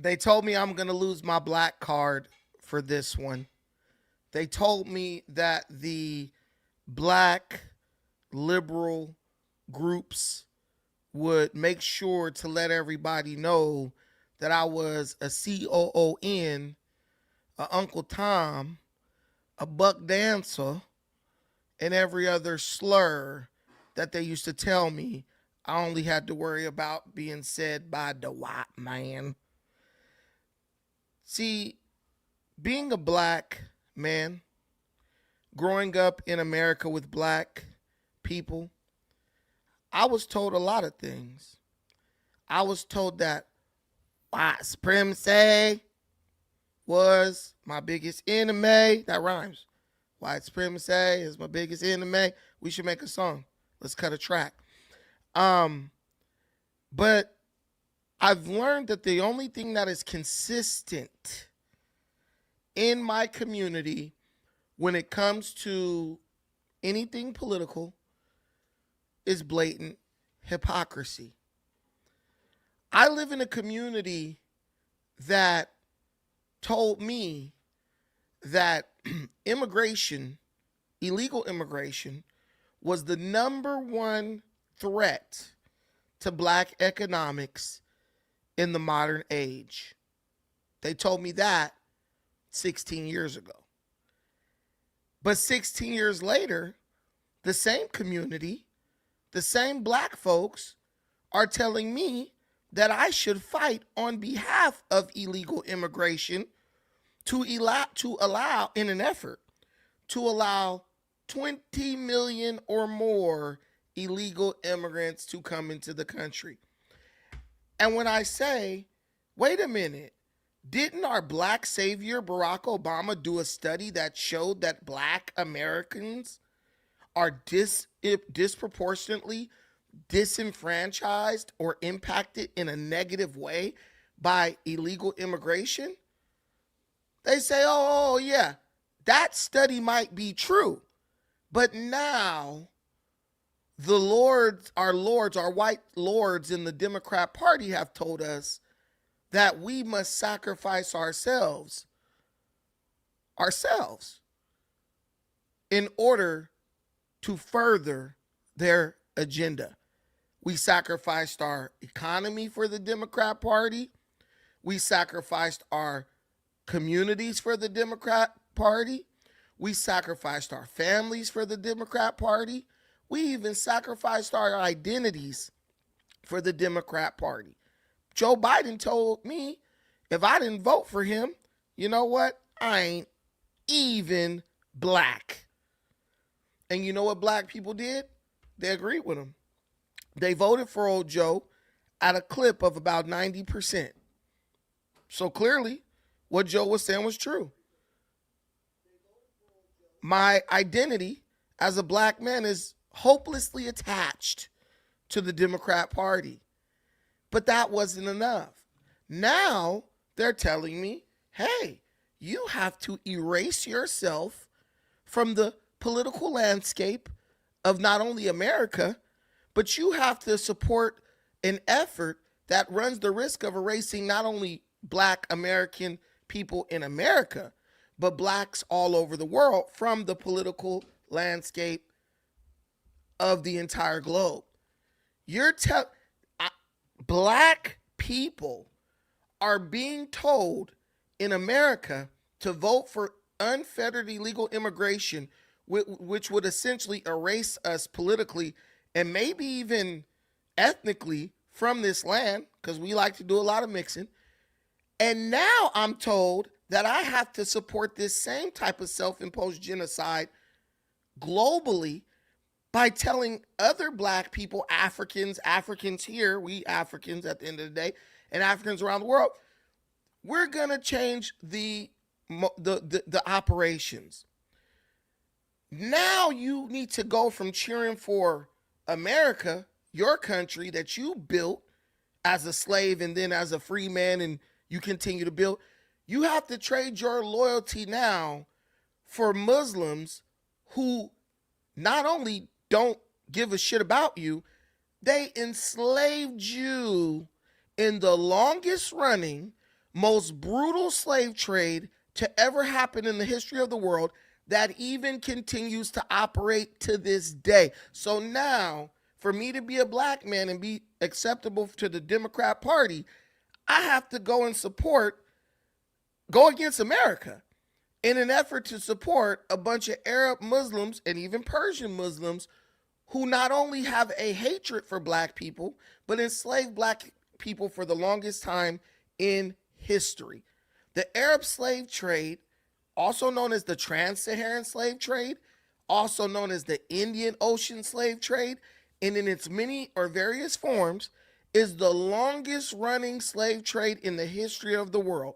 They told me I'm going to lose my black card for this one. They told me that the black liberal groups would make sure to let everybody know that I was a COON, a Uncle Tom, a buck dancer, and every other slur that they used to tell me I only had to worry about being said by the white man. See, being a black man, growing up in America with black people, I was told a lot of things. I was told that white supremacy was my biggest enemy. That rhymes. White supremacy is my biggest enemy. We should make a song. Let's cut a track. But I've learned that the only thing that is consistent in my community when it comes to anything political is blatant hypocrisy. I live in a community that told me that immigration, illegal immigration, was the number one threat to black economics in the modern age. They told me that 16 years ago. But 16 years later, the same community, the same black folks are telling me that I should fight on behalf of illegal immigration to allow in an effort to allow 20 million or more illegal immigrants to come into the country. And when I say, wait a minute, didn't our black savior Barack Obama do a study that showed that black Americans are disproportionately disenfranchised or impacted in a negative way by illegal immigration? They say, oh yeah, that study might be true. But now our white lords in the Democrat Party have told us that we must sacrifice ourselves in order to further their agenda. We sacrificed our economy for the Democrat Party. We sacrificed our communities for the Democrat Party. We sacrificed our families for the Democrat Party. We even sacrificed our identities for the Democrat Party. Joe Biden told me if I didn't vote for him, you know what? I ain't even black. And you know what black people did? They agreed with him. They voted for old Joe at a clip of about 90%. So clearly, what Joe was saying was true. My identity as a black man is hopelessly attached to the Democrat Party. But that wasn't enough. Now they're telling me, hey, you have to erase yourself from the political landscape of not only America, but you have to support an effort that runs the risk of erasing not only black American people in America, but blacks all over the world from the political landscape of the entire globe. Black people are being told in America to vote for unfettered illegal immigration, which would essentially erase us politically and maybe even ethnically from this land, because we like to do a lot of mixing. And now I'm told that I have to support this same type of self-imposed genocide globally by telling other black people, Africans here, we Africans at the end of the day, and Africans around the world, we're going to change the operations. Now you need to go from cheering for America, your country that you built as a slave and then as a free man and you continue to build. You have to trade your loyalty now for Muslims who not only don't give a shit about you, they enslaved you in the longest running most brutal slave trade to ever happen in the history of the world that even continues to operate to this day. So now, for me to be a black man and be acceptable to the Democrat Party, I have to go against America in an effort to support a bunch of Arab Muslims and even Persian Muslims who not only have a hatred for black people, but enslaved black people for the longest time in history. The Arab slave trade, also known as the Trans-Saharan slave trade, also known as the Indian Ocean slave trade, and in its many or various forms, is the longest running slave trade in the history of the world.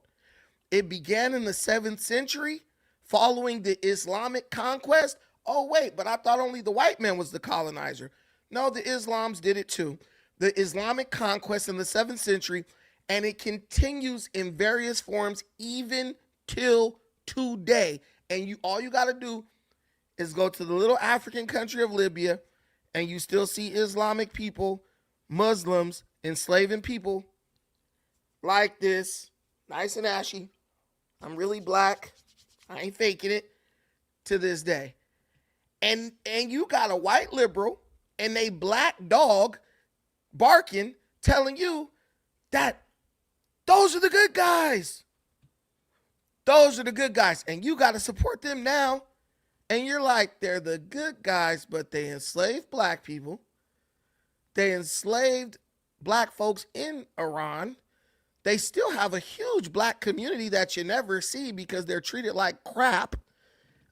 It began in the 7th century following the Islamic conquest. Oh, wait, but I thought only the white man was the colonizer. No, the Islams did it too. The Islamic conquest in the 7th century, and it continues in various forms even till today. And all you got to do is go to the little African country of Libya, and you still see Islamic people, Muslims, enslaving people like this, nice and ashy. I'm really black. I ain't faking it to this day. And you got a white liberal and a black dog barking, telling you that those are the good guys. Those are the good guys. And you got to support them now. And you're like, they're the good guys, but they enslaved black people. They enslaved black folks in Iran. They still have a huge black community that you never see because they're treated like crap.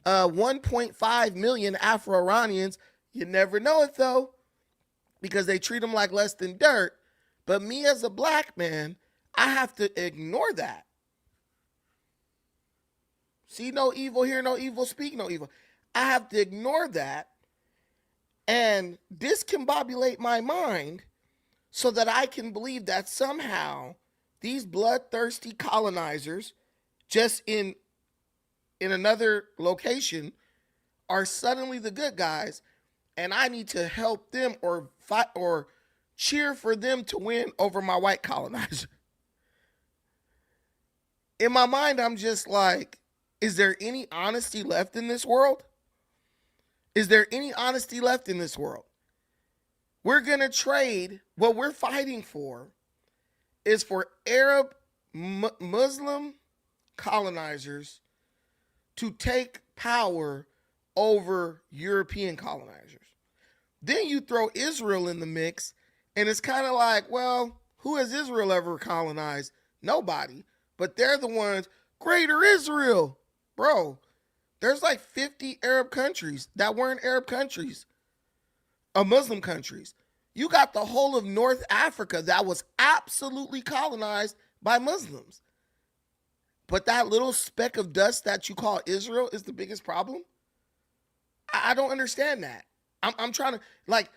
1.5 million Afro-Iranians. You never know it, though, because they treat them like less than dirt. But me as a black man, I have to ignore that. See no evil, hear no evil, speak no evil. I have to ignore that and discombobulate my mind so that I can believe that somehow these bloodthirsty colonizers just in another location are suddenly the good guys, and I need to help them or fight or cheer for them to win over my white colonizer. In my mind, I'm just like, is there any honesty left in this world? Is there any honesty left in this world? We're going to trade. What we're fighting for is for Arab Muslim colonizers to take power over European colonizers. Then you throw Israel in the mix, and it's kind of like, well, who has Israel ever colonized? Nobody. But they're the ones, Greater Israel. Bro, there's like 50 Arab countries that weren't Arab countries, Muslim countries. You got the whole of North Africa that was absolutely colonized by Muslims. But that little speck of dust that you call Israel is the biggest problem? I don't understand that. I'm trying to, like,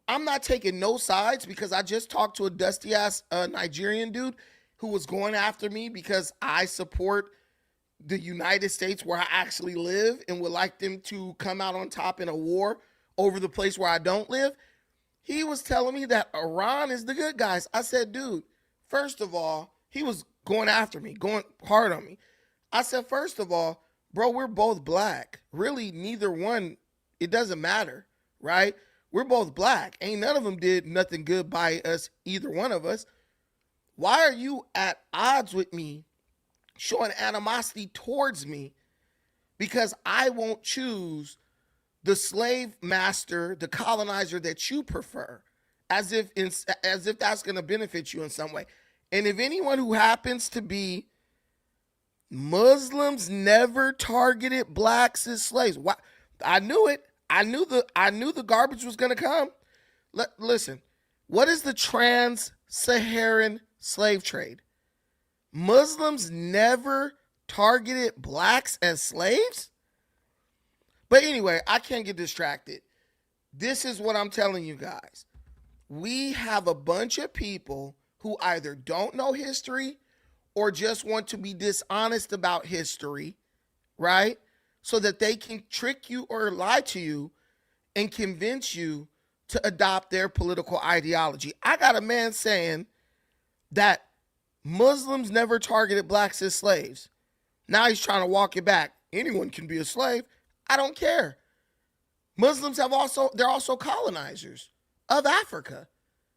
I'm not taking no sides because I just talked to a dusty ass Nigerian dude who was going after me because I support the United States where I actually live and would like them to come out on top in a war over the place where I don't live. He was telling me that Iran is the good guys. I said, dude, first of all, he was going after me, going hard on me. I said, first of all, bro, we're both black. Really, neither one, it doesn't matter, right? We're both black. Ain't none of them did nothing good by us, either one of us. Why are you at odds with me, showing animosity towards me because I won't choose the slave master, the colonizer that you prefer, as if that's going to benefit you in some way? And if anyone who happens to be Muslims never targeted blacks as slaves, why? I knew it. I knew the garbage was going to come. Listen, what is the Trans-Saharan slave trade? Muslims never targeted blacks as slaves? But anyway, I can't get distracted. This is what I'm telling you guys. We have a bunch of people who either don't know history or just want to be dishonest about history, right? So that they can trick you or lie to you and convince you to adopt their political ideology. I got a man saying that Muslims never targeted blacks as slaves. Now he's trying to walk it back. Anyone can be a slave. I don't care. Muslims they're also colonizers of Africa.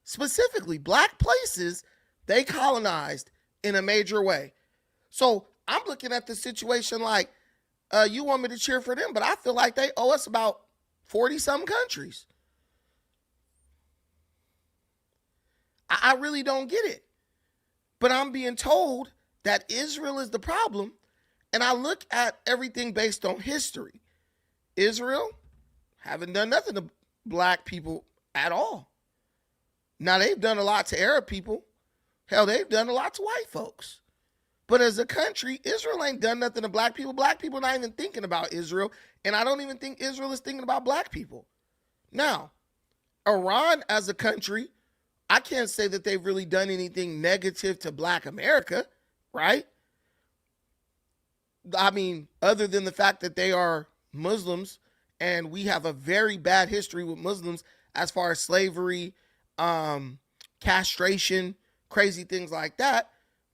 Specifically, black places, they colonized in a major way. So I'm looking at the situation like, you want me to cheer for them, but I feel like they owe us about 40 some countries. I really don't get it. But I'm being told that Israel is the problem. And I look at everything based on history. Israel haven't done nothing to black people at all. Now, they've done a lot to Arab people. Hell, they've done a lot to white folks. But as a country, Israel ain't done nothing to black people. Black people not even thinking about Israel. And I don't even think Israel is thinking about black people. Now, Iran as a country, I can't say that they've really done anything negative to black America, right? I mean, other than the fact that they are Muslims and we have a very bad history with Muslims as far as slavery, castration, crazy things like that.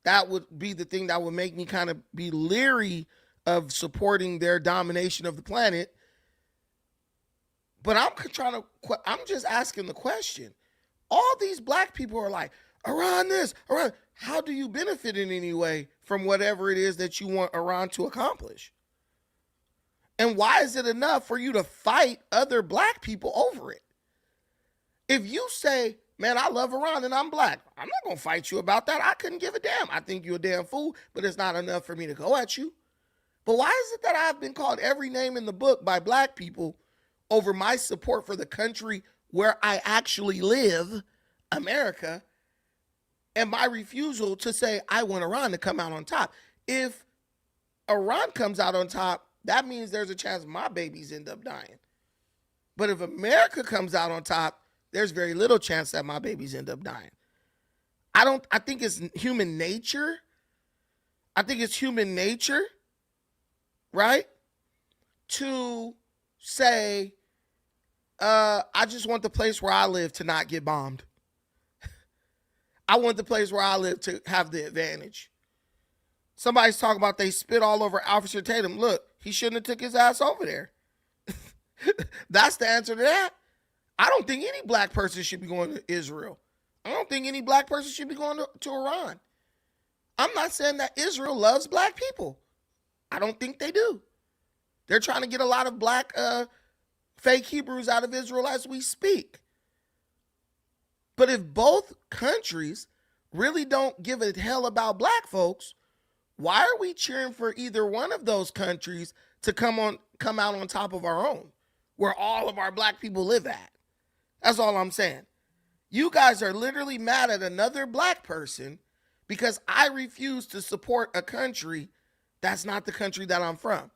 That would be the thing that would make me kind of be leery of supporting their domination of the planet. But I'm just asking the question. All these black people are like, Iran this, Iran. How do you benefit in any way from whatever it is that you want Iran to accomplish? And why is it enough for you to fight other black people over it? If you say, man, I love Iran and I'm black, I'm not going to fight you about that. I couldn't give a damn. I think you're a damn fool, but it's not enough for me to go at you. But why is it that I've been called every name in the book by black people over my support for the country where I actually live, America, and my refusal to say I want Iran to come out on top? If Iran comes out on top, that means there's a chance my babies end up dying. But if America comes out on top, there's very little chance that my babies end up dying. I think it's human nature. Right? To say, I just want the place where I live to not get bombed. I want the place where I live to have the advantage. Somebody's talking about they spit all over Officer Tatum. Look, he shouldn't have took his ass over there. That's the answer to that. I don't think any black person should be going to Israel. I don't think any black person should be going to Iran. I'm not saying that Israel loves black people. I don't think they do. They're trying to get a lot of black fake Hebrews out of Israel as we speak. But if both countries really don't give a hell about black folks, why are we cheering for either one of those countries to come out on top of our own, where all of our black people live at? That's all I'm saying. You guys are literally mad at another black person because I refuse to support a country that's not the country that I'm from.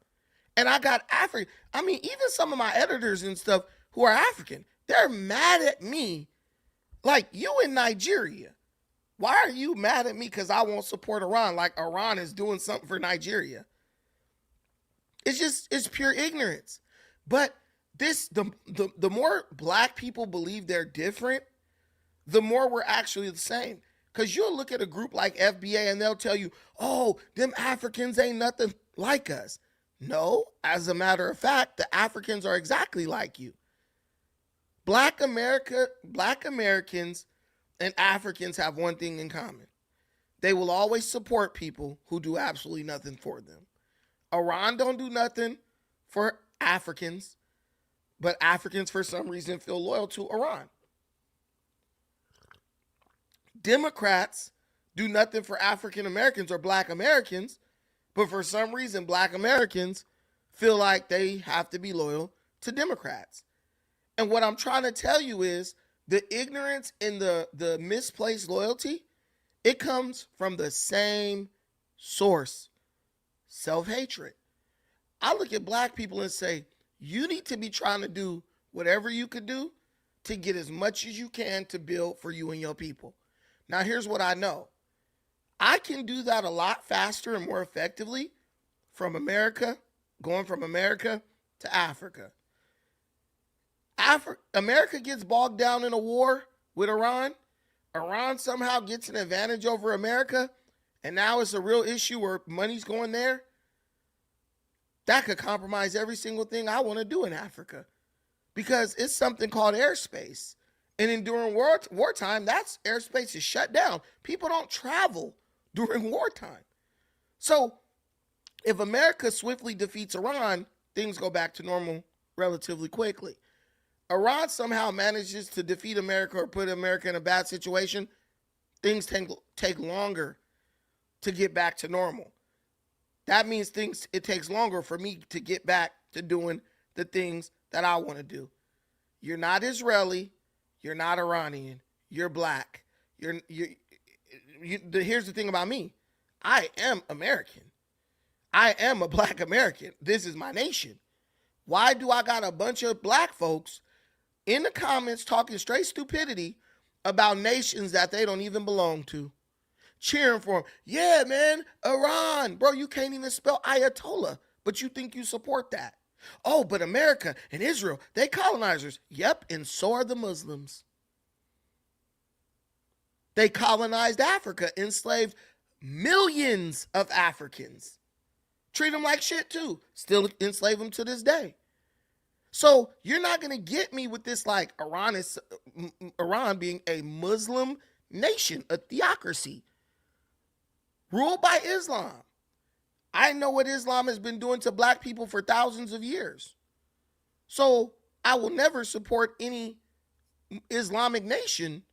And I got African. I mean, even some of my editors and stuff who are African, they're mad at me. Like, you in Nigeria. Why are you mad at me because I won't support Iran like Iran is doing something for Nigeria? It's pure ignorance. But the more black people believe they're different, the more we're actually the same. Because you'll look at a group like FBA and they'll tell you, oh, them Africans ain't nothing like us. No, as a matter of fact, the Africans are exactly like you. Black Americans and Africans have one thing in common. They will always support people who do absolutely nothing for them. Iran don't do nothing for Africans, but Africans for some reason feel loyal to Iran. Democrats do nothing for African Americans or black Americans, but for some reason black Americans feel like they have to be loyal to Democrats. And what I'm trying to tell you is the ignorance and the misplaced loyalty, it comes from the same source, self-hatred. I look at black people and say, you need to be trying to do whatever you could do to get as much as you can to build for you and your people. Now, here's what I know. I can do that a lot faster and more effectively from America, going from America to Africa. America gets bogged down in a war with Iran. Iran somehow gets an advantage over America. and now it's a real issue where money's going there, that could compromise every single thing I want to do in Africa, because it's something called airspace. And in during wartime, that's airspace is shut down. People don't travel during wartime. So if America swiftly defeats Iran, things go back to normal relatively quickly. Iran somehow manages to defeat America or put America in a bad situation, things take longer to get back to normal. That means it takes longer for me to get back to doing the things that I want to do. You're not Israeli. You're not Iranian. You're black. Here's the thing about me. I am American. I am a black American. This is my nation. Why do I got a bunch of black folks in the comments talking straight stupidity about nations that they don't even belong to? Cheering for them. Yeah, man, Iran. Bro, you can't even spell Ayatollah, but you think you support that. Oh, but America and Israel, they colonizers. Yep, and so are the Muslims. They colonized Africa, enslaved millions of Africans. Treat them like shit too. Still enslave them to this day. So you're not going to get me with this like Iran being a Muslim nation, a theocracy ruled by Islam. I know what Islam has been doing to black people for thousands of years. So I will never support any Islamic nation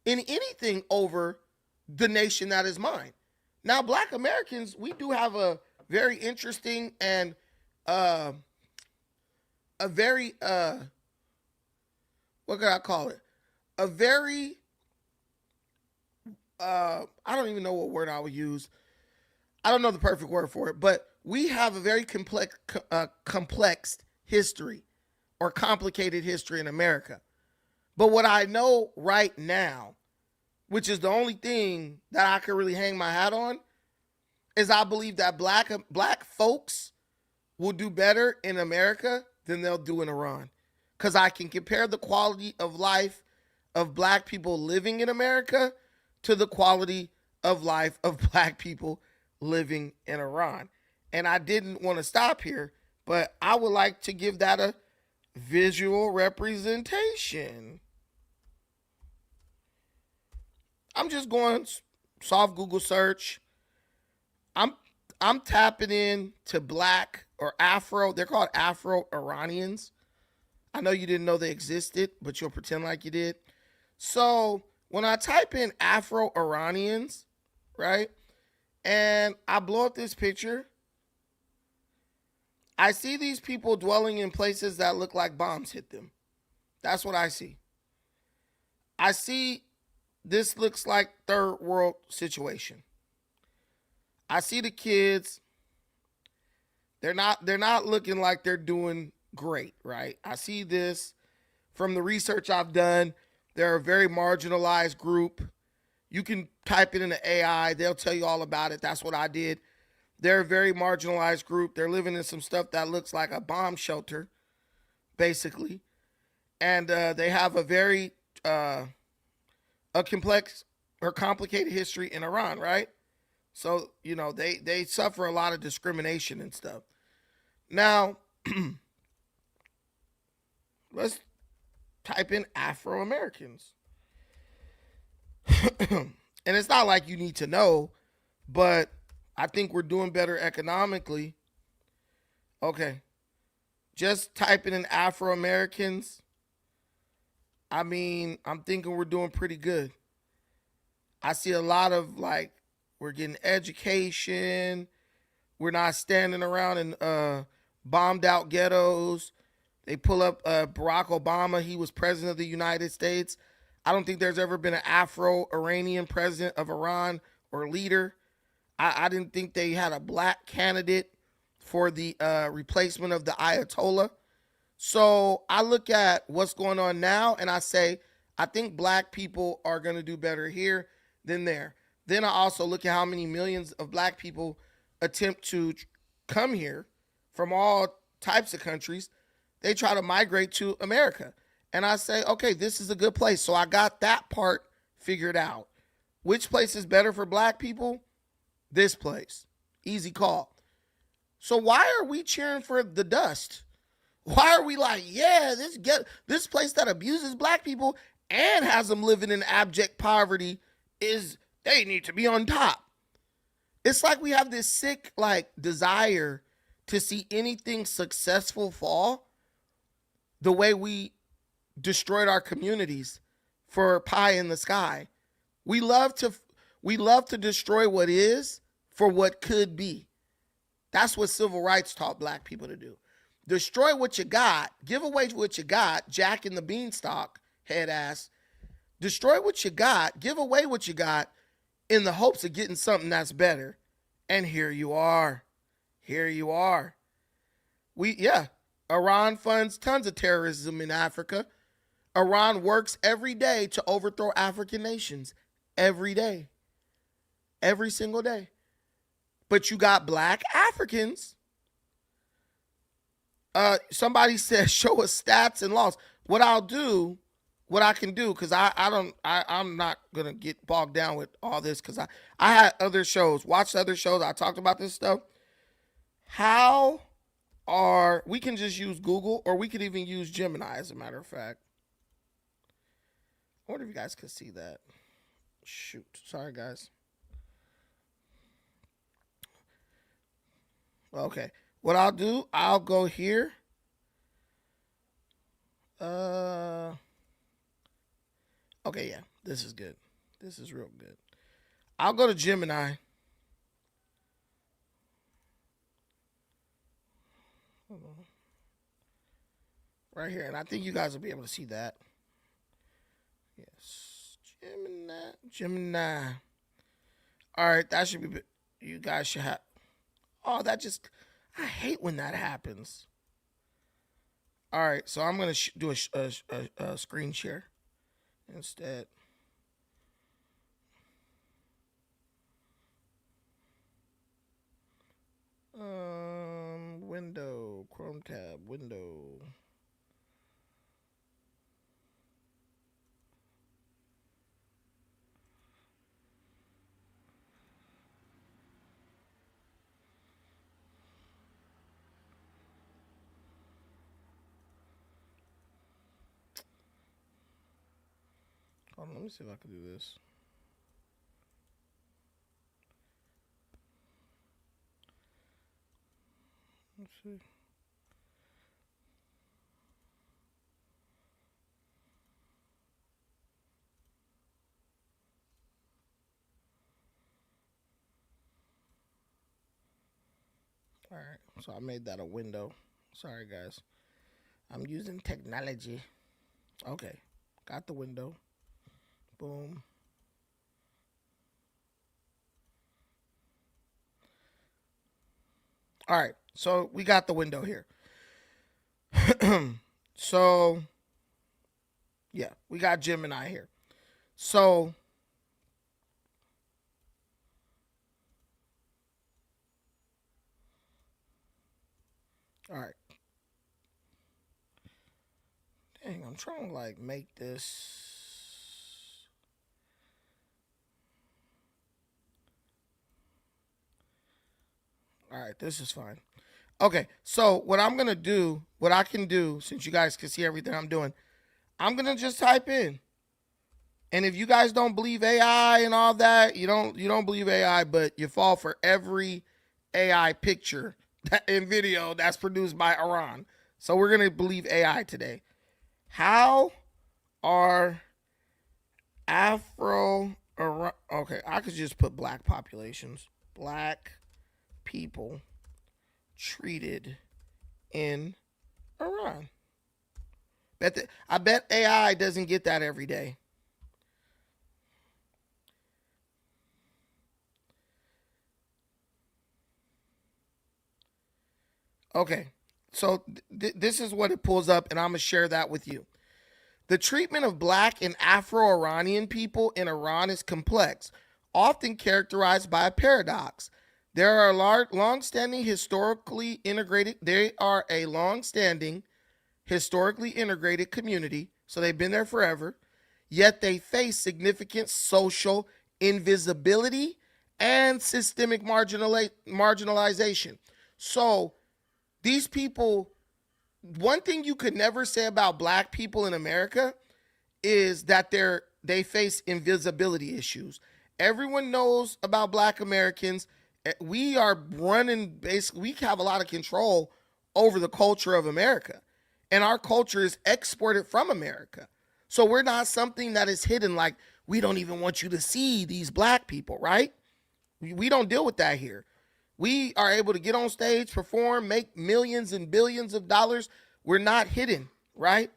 in anything over the nation that is mine. Now, black Americans, we do have a very interesting and a very, what could I call it? A very, I don't even know what word I would use. I don't know the perfect word for it, but we have a very complex history or complicated history in America. But what I know right now, which is the only thing that I can really hang my hat on, is I believe that black folks will do better in America than they'll do in Iran. Because I can compare the quality of life of black people living in America to the quality of life of black people living in Iran. And I didn't want to stop here, but I would like to give that a visual representation. I'm just going soft Google search. I'm tapping in to black or Afro. They're called Afro-Iranians. I know you didn't know they existed, but you'll pretend like you did. So when I type in Afro-Iranians, right, and I blow up this picture, I see these people dwelling in places that look like bombs hit them. That's what I see. I see this looks like third world situation. I see the kids. They're not looking like they're doing great, right? I see this from the research I've done. They're a very marginalized group. You can type it into AI. They'll tell you all about it. That's what I did. They're a very marginalized group. They're living in some stuff that looks like a bomb shelter, basically. And they have a very a complex or complicated history in Iran, right? So, you know, they suffer a lot of discrimination and stuff. Now, let's type in Afro-Americans. And it's not like you need to know, but I think we're doing better economically. Okay. Just typing in Afro-Americans. I mean, I'm thinking we're doing pretty good. I see a lot of like, we're getting education. We're not standing around in bombed out ghettos. They pull up Barack Obama. He was president of the United States. I don't think there's ever been an Afro-Iranian president of Iran or leader. I didn't think they had a black candidate for the replacement of the Ayatollah. So I look at what's going on now and I say, I think black people are going to do better here than there. Then I also look at how many millions of black people attempt to come here from all types of countries. They try to migrate to America. And I say, okay, this is a good place. So I got that part figured out. Which place is better for black people? This place. Easy call. So why are we cheering for the dust? Why are we like, yeah, this place that abuses black people and has them living in abject poverty they need to be on top. It's like we have this sick like desire to see anything successful fall the way we destroyed our communities for pie in the sky. We love to destroy what is for what could be. That's what civil rights taught black people to do. Destroy what you got, give away what you got, Jack and the Beanstalk, head ass. Destroy what you got, give away what you got in the hopes of getting something that's better. And here you are. Here you are. Iran funds tons of terrorism in Africa. Iran works every day to overthrow African nations. Every day. Every single day. But you got black Africans. Somebody said, show us stats and laws. What I can do, because I'm not gonna get bogged down with all this, because I had other shows, watched other shows, I talked about this stuff. We can just use Google, or we could even use Gemini, as a matter of fact. I wonder if you guys could see that. Shoot, sorry guys. Okay, what I'll do, I'll go here. Okay, yeah, this is good. This is real good. I'll go to Gemini. Right here, and I think you guys will be able to see that. Yes, Gemini. All right, that should be, you guys should have, oh, I hate when that happens. All right, so I'm going to do a screen share instead. Window, Chrome tab, window. Hold on, let me see if I can do this. Let's see. All right, so I made that a window. Sorry, guys. I'm using technology. Okay, got the window. Boom. All right, so we got the window here. So, yeah, we got Gemini here. So, all right. Dang, I'm trying to like make this. All right, this is fine. Okay, so what I'm gonna do, what I can do, since you guys can see everything I'm doing, I'm gonna just type in. And if you guys don't believe AI and all that, you don't believe AI, but you fall for every AI picture and video that's produced by Iran. So we're gonna believe AI today. How are okay, I could just put black populations. Black people treated in Iran. I bet AI doesn't get that every day. Okay, so this is what it pulls up, and I'm going to share that with you. The treatment of black and Afro-Iranian people in Iran is complex, often characterized by a paradox. They are a long-standing historically integrated community, so they've been there forever, yet they face significant social invisibility and systemic marginalization. So these people, one thing you could never say about black people in America is that they face invisibility issues. Everyone knows about black Americans. We are running, basically, we have a lot of control over the culture of America. And our culture is exported from America. So we're not something that is hidden, like we don't even want you to see these black people, right? We don't deal with that here. We are able to get on stage, perform, make millions and billions of dollars. We're not hidden, right?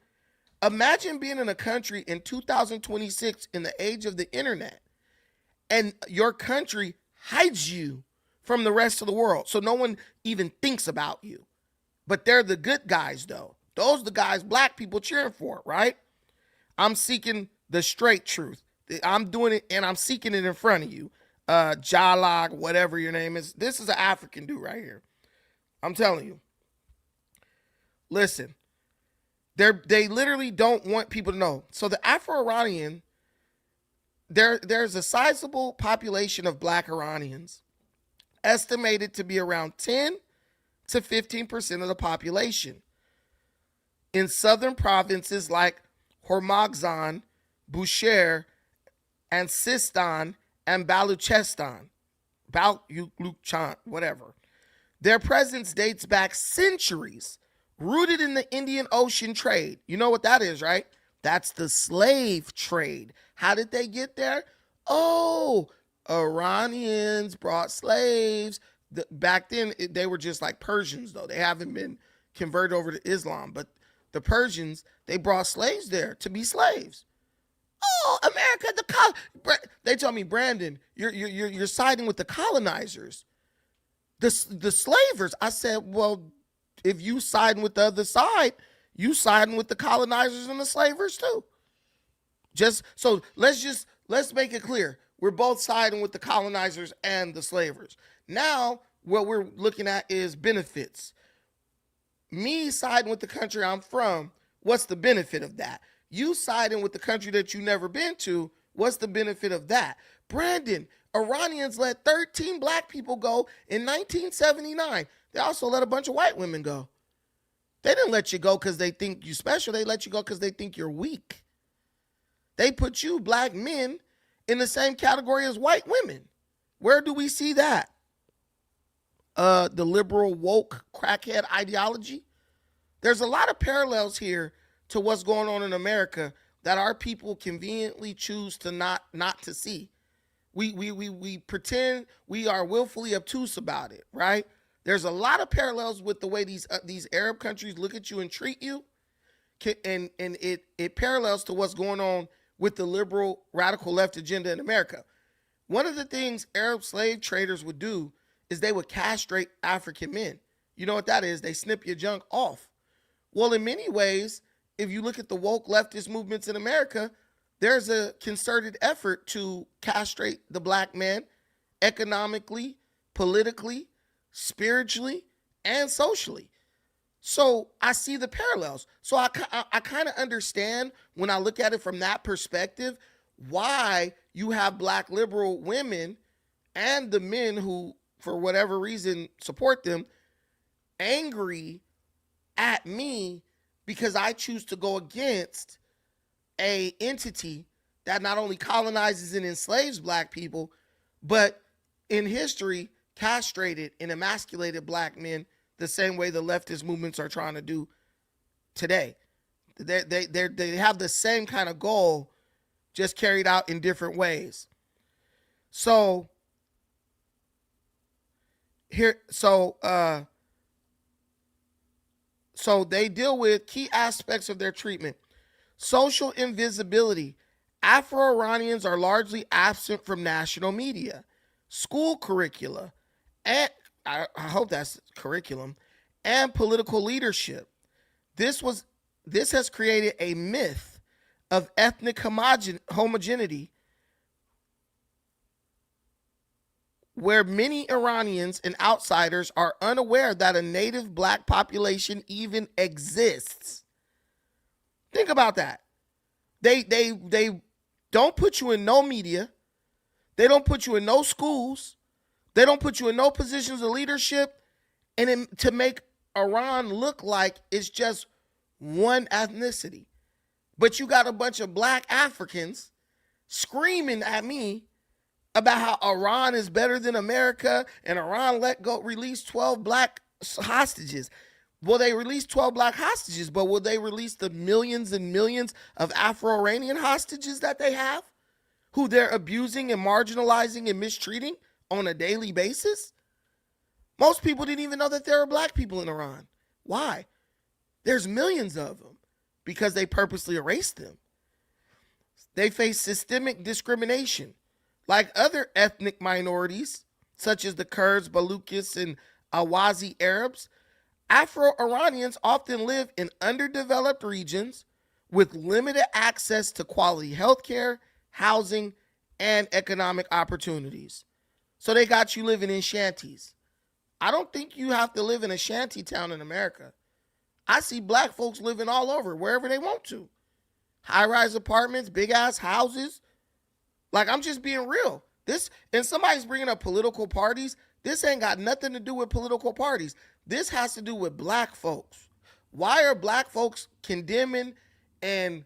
Imagine being in a country in 2026 in the age of the internet, and your country hides you from the rest of the world. So no one even thinks about you. But they're the good guys, though. Those are the guys black people cheering for, right? I'm seeking the straight truth. I'm doing it, and I'm seeking it in front of you. Jalog, whatever your name is. This is an African dude right here. I'm telling you. Listen, they literally don't want people to know. So the Afro-Iranian, there's a sizable population of black Iranians, estimated to be around 10 to 15% of the population. In southern provinces like Hormozgan, Bushehr, and Sistan, and Baluchistan, whatever. Their presence dates back centuries, rooted in the Indian Ocean trade. You know what that is, right? That's the slave trade. How did they get there? Oh, Iranians brought slaves. Back then, they were just like Persians, though. They haven't been converted over to Islam. But the Persians, they brought slaves there to be slaves. Oh, America, they tell me, Brandon, you're siding with the colonizers, the slavers. I said, well, if you siding with the other side, you siding with the colonizers and the slavers too. Let's make it clear. We're both siding with the colonizers and the slavers. Now, what we're looking at is benefits. Me siding with the country I'm from, what's the benefit of that? You siding with the country that you never been to, what's the benefit of that? Brandon, Iranians let 13 black people go in 1979. They also let a bunch of white women go. They didn't let you go because they think you special. They let you go because they think you're weak. They put you, black men, in the same category as white women. Where do we see that? The liberal woke crackhead ideology. There's a lot of parallels here to what's going on in America that our people conveniently choose to not to see. We pretend we are willfully obtuse about it, right? There's a lot of parallels with the way these Arab countries look at you and treat you, and it parallels to what's going on with the liberal radical left agenda in America. One of the things Arab slave traders would do is they would castrate African men. You know what that is? They snip your junk off. Well, in many ways, if you look at the woke leftist movements in America, there's a concerted effort to castrate the black man economically, politically, spiritually, and socially. So I see the parallels. So I kind of understand when I look at it from that perspective, why you have black liberal women and the men who, for whatever reason, support them, angry at me because I choose to go against a entity that not only colonizes and enslaves black people, but in history castrated and emasculated black men the same way the leftist movements are trying to do today. They have the same kind of goal, just carried out in different ways. So they deal with key aspects of their treatment. Social invisibility. Afro-Iranians are largely absent from national media, school curricula, and I hope that's curriculum, and political leadership. This has created a myth of ethnic homogeneity where many Iranians and outsiders are unaware that a native black population even exists. Think about that. They don't put you in no media. They don't put you in no schools. They don't put you in no positions of leadership. And to make Iran look like it's just one ethnicity. But you got a bunch of black Africans screaming at me about how Iran is better than America and Iran release 12 black hostages. Will they release 12 black hostages, but will they release the millions and millions of Afro-Iranian hostages that they have, who they're abusing and marginalizing and mistreating on a daily basis? Most people didn't even know that there are black people in Iran. Why? There's millions of them because they purposely erased them. They face systemic discrimination. Like other ethnic minorities, such as the Kurds, Baluchis, and Awazi Arabs, Afro-Iranians often live in underdeveloped regions with limited access to quality healthcare, housing, and economic opportunities. So they got you living in shanties. I don't think you have to live in a shanty town in America. I see black folks living all over, wherever they want to. High-rise apartments, big-ass houses. Like, I'm just being real. And somebody's bringing up political parties. This ain't got nothing to do with political parties. This has to do with black folks. Why are black folks condemning and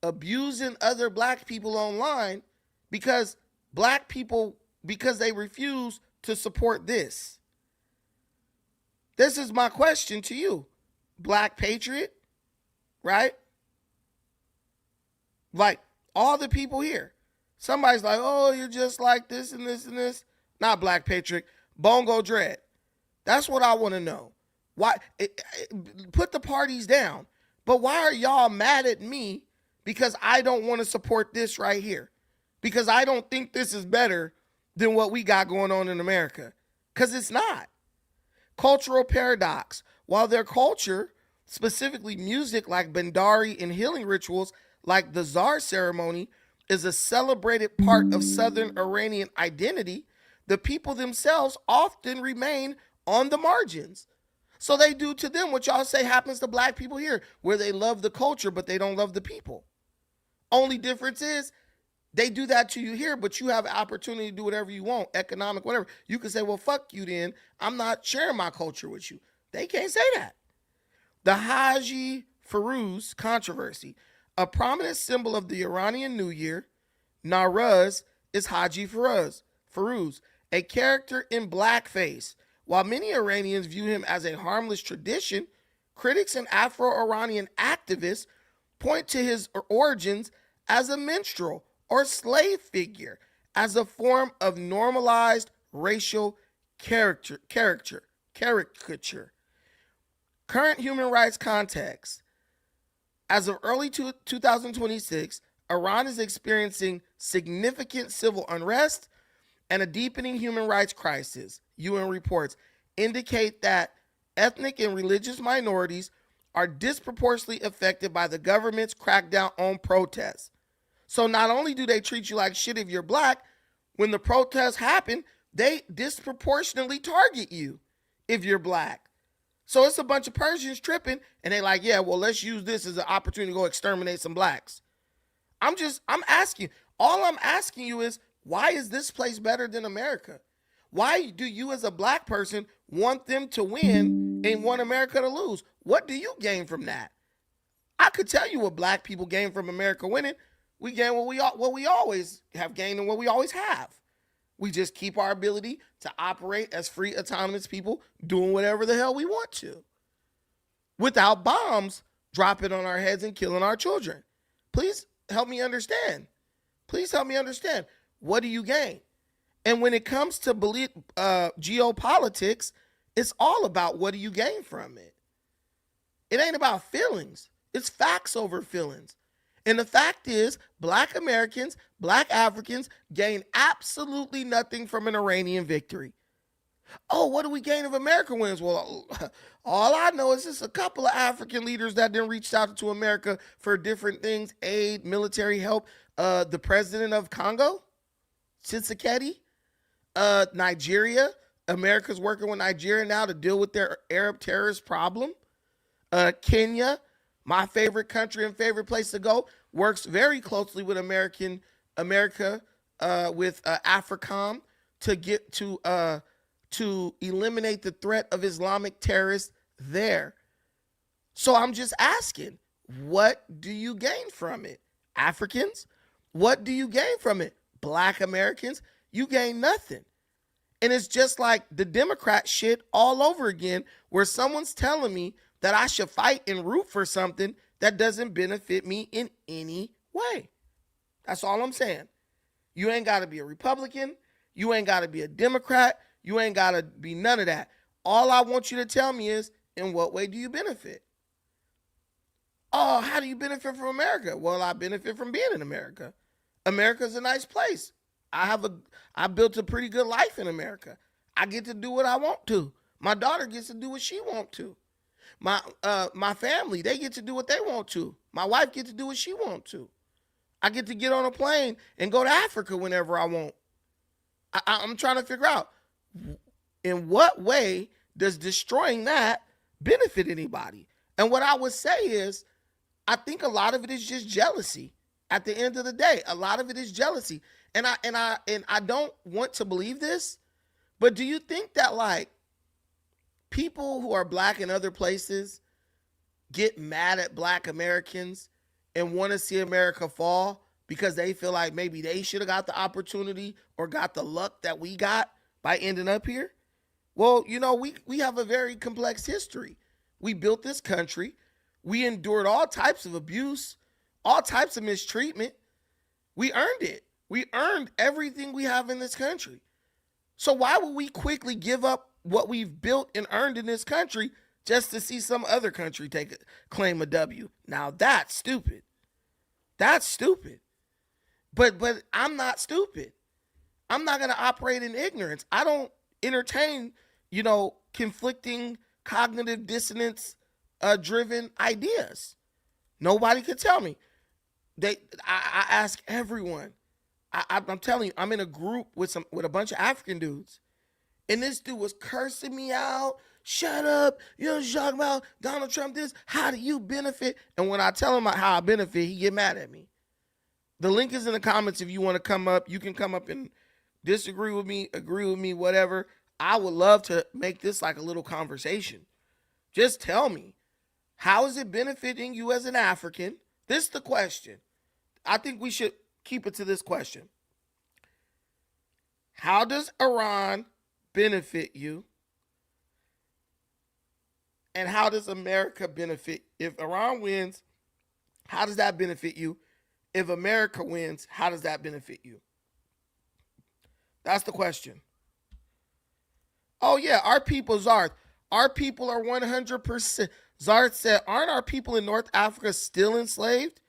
abusing other black people online? Because they refuse to support this. This is my question to you. Black patriot, right? Like, all the people here. Somebody's like, oh, you're just like this and this and this. Not black patriot, bongo dread. That's what I want to know. Why? Put the parties down. But why are y'all mad at me because I don't want to support this right here? Because I don't think this is better than what we got going on in America. Because it's not. Cultural paradox. While their culture, specifically music like Bandari and healing rituals like the Tsar ceremony, is a celebrated part of Southern Iranian identity, the people themselves often remain on the margins. So they do to them what y'all say happens to black people here, where they love the culture, but they don't love the people. Only difference is they do that to you here, but you have an opportunity to do whatever you want, economic, whatever. You can say, well, fuck you then. I'm not sharing my culture with you. They can't say that. The Haji Firuz controversy. A prominent symbol of the Iranian New Year, Nowruz, is Haji Firuz, a character in blackface. While many Iranians view him as a harmless tradition, critics and Afro-Iranian activists point to his origins as a minstrel or slave figure, as a form of normalized racial caricature. Current human rights context. As of early 2026, Iran is experiencing significant civil unrest and a deepening human rights crisis. UN reports indicate that ethnic and religious minorities are disproportionately affected by the government's crackdown on protests. So not only do they treat you like shit if you're black, when the protests happen, they disproportionately target you if you're black. So it's a bunch of Persians tripping, and they like, yeah, well, let's use this as an opportunity to go exterminate some blacks. I'm asking, all I'm asking you is, why is this place better than America? Why do you as a black person want them to win and want America to lose? What do you gain from that? I could tell you what black people gain from America winning. We gain what we always have gained and what we always have. We just keep our ability to operate as free, autonomous people doing whatever the hell we want to without bombs dropping on our heads and killing our children. Please help me understand. Please help me understand. What do you gain? And when it comes to geopolitics, it's all about what do you gain from it. It ain't about feelings. It's facts over feelings. And the fact is, black Americans, black Africans gain absolutely nothing from an Iranian victory. Oh, what do we gain if America wins? Well, all I know is just a couple of African leaders that then reached out to America for different things, aid, military help. The president of Congo, Tshisekedi, Nigeria. America's working with Nigeria now to deal with their Arab terrorist problem. Kenya, my favorite country and favorite place to go, works very closely with America AFRICOM to eliminate the threat of Islamic terrorists there. So I'm just asking, what do you gain from it? Africans? What do you gain from it? Black Americans? You gain nothing. And it's just like the Democrat shit all over again, where someone's telling me that I should fight and root for something that doesn't benefit me in any way. That's all I'm saying. You ain't got to be a Republican. You ain't got to be a Democrat. You ain't got to be none of that. All I want you to tell me is, in what way do you benefit? Oh, how do you benefit from America? Well, I benefit from being in America. America's a nice place. I built a pretty good life in America. I get to do what I want to. My daughter gets to do what she wants to. My family, they get to do what they want to. My wife gets to do what she wants to. I get to get on a plane and go to Africa whenever I want. I'm trying to figure out, in what way does destroying that benefit anybody? And what I would say is, I think a lot of it is just jealousy. At the end of the day, a lot of it is jealousy. And I don't want to believe this, but do you think that, like, people who are black in other places get mad at black Americans and want to see America fall because they feel like maybe they should have got the opportunity or got the luck that we got by ending up here? Well, you know, we have a very complex history. We built this country. We endured all types of abuse, all types of mistreatment. We earned it. We earned everything we have in this country. So why would we quickly give up what we've built and earned in this country just to see some other country claim a W? Now that's stupid. That's stupid. But I'm not stupid. I'm not going to operate in ignorance. I don't entertain, conflicting cognitive dissonance driven ideas. Nobody could tell me. I ask everyone. I'm telling you, I'm in a group with a bunch of African dudes, and this dude was cursing me out. Shut up! You know what you're talking about? Donald Trump this. How do you benefit? And when I tell him how I benefit, he get mad at me. The link is in the comments if you want to come up. You can come up and disagree with me, agree with me, whatever. I would love to make this like a little conversation. Just tell me, how is it benefiting you as an African? This is the question. I think we should keep it to this question. How does Iran benefit you? And how does America benefit? If Iran wins, how does that benefit you? If America wins, how does that benefit you? That's the question. Oh yeah, our people, Zarth. Our people are 100%. Zarth said, aren't our people in North Africa still enslaved?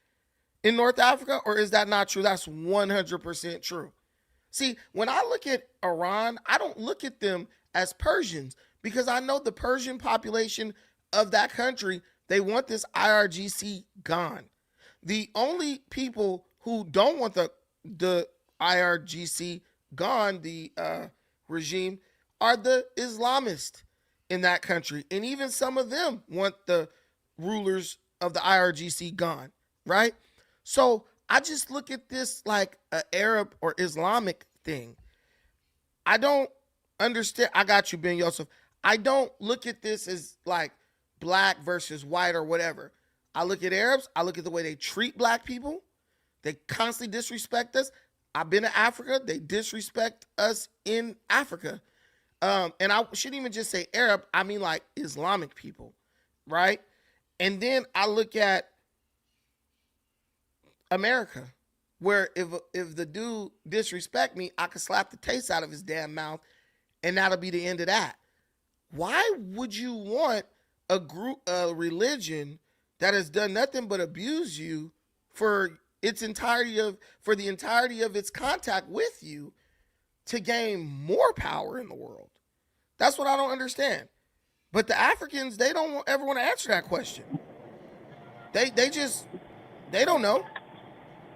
In North Africa, or is that not true? That's 100% true. See, when I look at Iran, I don't look at them as Persians, because I know the Persian population of that country, they want this IRGC gone. The only people who don't want the IRGC gone, the regime, are the Islamists in that country. And even some of them want the rulers of the IRGC gone, right? So I just look at this like an Arab or Islamic thing. I don't understand. I got you, Ben Yosef. I don't look at this as like black versus white or whatever. I look at Arabs. I look at the way they treat black people. They constantly disrespect us. I've been to Africa. They disrespect us in Africa. And I shouldn't even just say Arab. I mean like Islamic people, right? And then I look at America, where if the dude disrespect me, I could slap the taste out of his damn mouth, and that'll be the end of that. Why would you want a religion that has done nothing but abuse you for the entirety of its contact with you to gain more power in the world? That's what I don't understand. But the Africans, they don't ever want to answer that question. They don't know.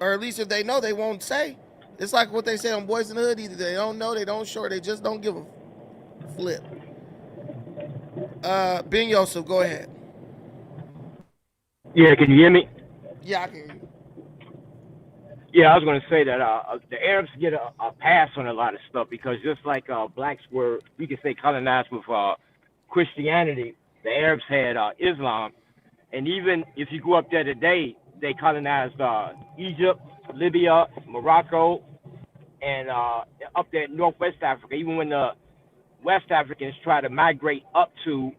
Or at least if they know, they won't say. It's like what they say on Boys in the Hood. Either they don't know, they don't sure, they just don't give a flip. Ben Yosef, go ahead. Yeah, can you hear me? Yeah, I can hear you. Yeah, I was going to say that the Arabs get a pass on a lot of stuff because just like blacks were, we could say, colonized with Christianity, the Arabs had Islam, and even if you go up there today, they colonized Egypt, Libya, Morocco, and up there in Northwest Africa. Even when the West Africans try to migrate up to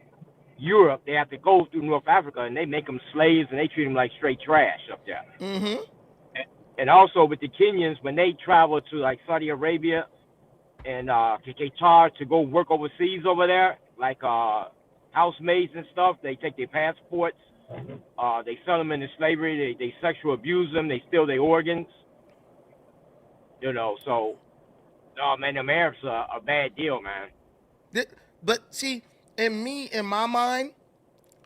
Europe, they have to go through North Africa, and they make them slaves, and they treat them like straight trash up there. Mm-hmm. And also with the Kenyans, when they travel to like Saudi Arabia and to Qatar to go work overseas over there, like housemaids and stuff, they take their passports, they sell them into slavery, they sexual abuse them, they steal their organs, you know. So, oh man, them Arabs are a bad deal, man. But see, in my mind,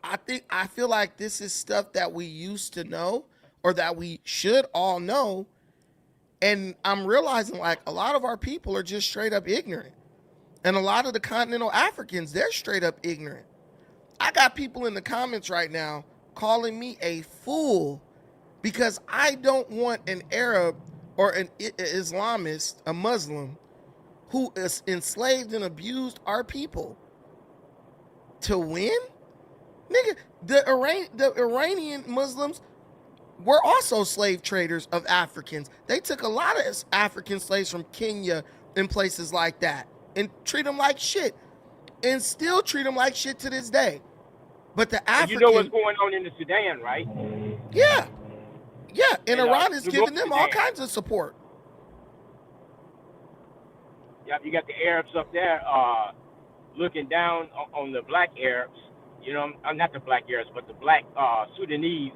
I feel like this is stuff that we used to know or that we should all know. And I'm realizing like a lot of our people are just straight up ignorant. And a lot of the continental Africans, they're straight up ignorant. I got people in the comments right now calling me a fool because I don't want an Arab or an Islamist, a Muslim, who is enslaved and abused our people to win. Nigga, the Iranian Muslims were also slave traders of Africans. They took a lot of African slaves from Kenya and places like that and treat them like shit and still treat them like shit to this day. But the And you know what's African, going on in the Sudan, right? yeah, yeah, and And Iran is the North giving them all Sudan. kinds of support. Yeah, you got the Arabs up there looking down on the black Arabs. You know, not the black Arabs, but the black Sudanese.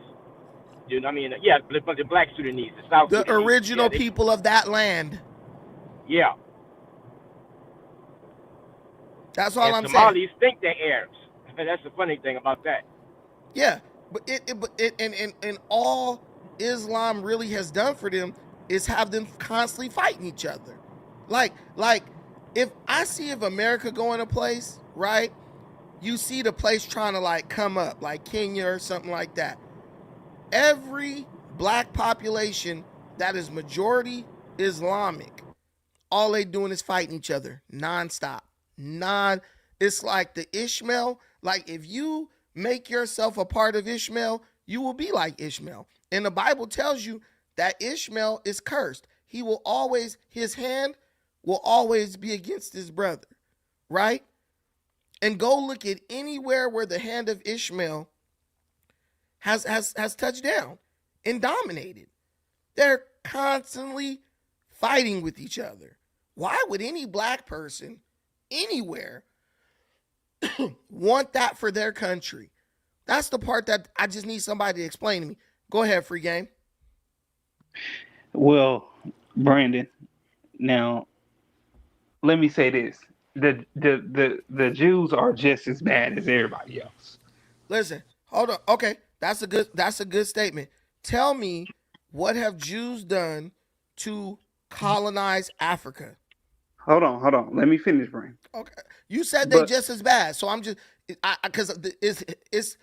You know, I mean, yeah, but the black Sudanese, the South The Sudanese. Yeah, original people of that land. yeah. That's all And I'm saying. Somalis think they're Arabs. That's the funny thing about that. Yeah, but and all Islam really has done for them is have them constantly fighting each other. Like if America go in a place, right? You see the place trying to like come up, like Kenya or something like that. Every black population that is majority Islamic, all they doing is fighting each other nonstop. It's like the Ishmael. Like if you make yourself a part of Ishmael, you will be like Ishmael. And the Bible tells you that Ishmael is cursed. His hand will always be against his brother, right? And go look at anywhere where the hand of Ishmael has touched down and dominated. They're constantly fighting with each other. Why would any black person anywhere want that for their country? That's the part that I just need somebody to explain to me. Go ahead, free game. Well, Brandon, now let me say this. The Jews are just as bad as everybody else. Listen, hold on. Okay, that's a good statement. Tell me, what have Jews done to colonize Africa? Hold on. Let me finish, Brandon. Okay, you said they But just as bad, so I'm just because it's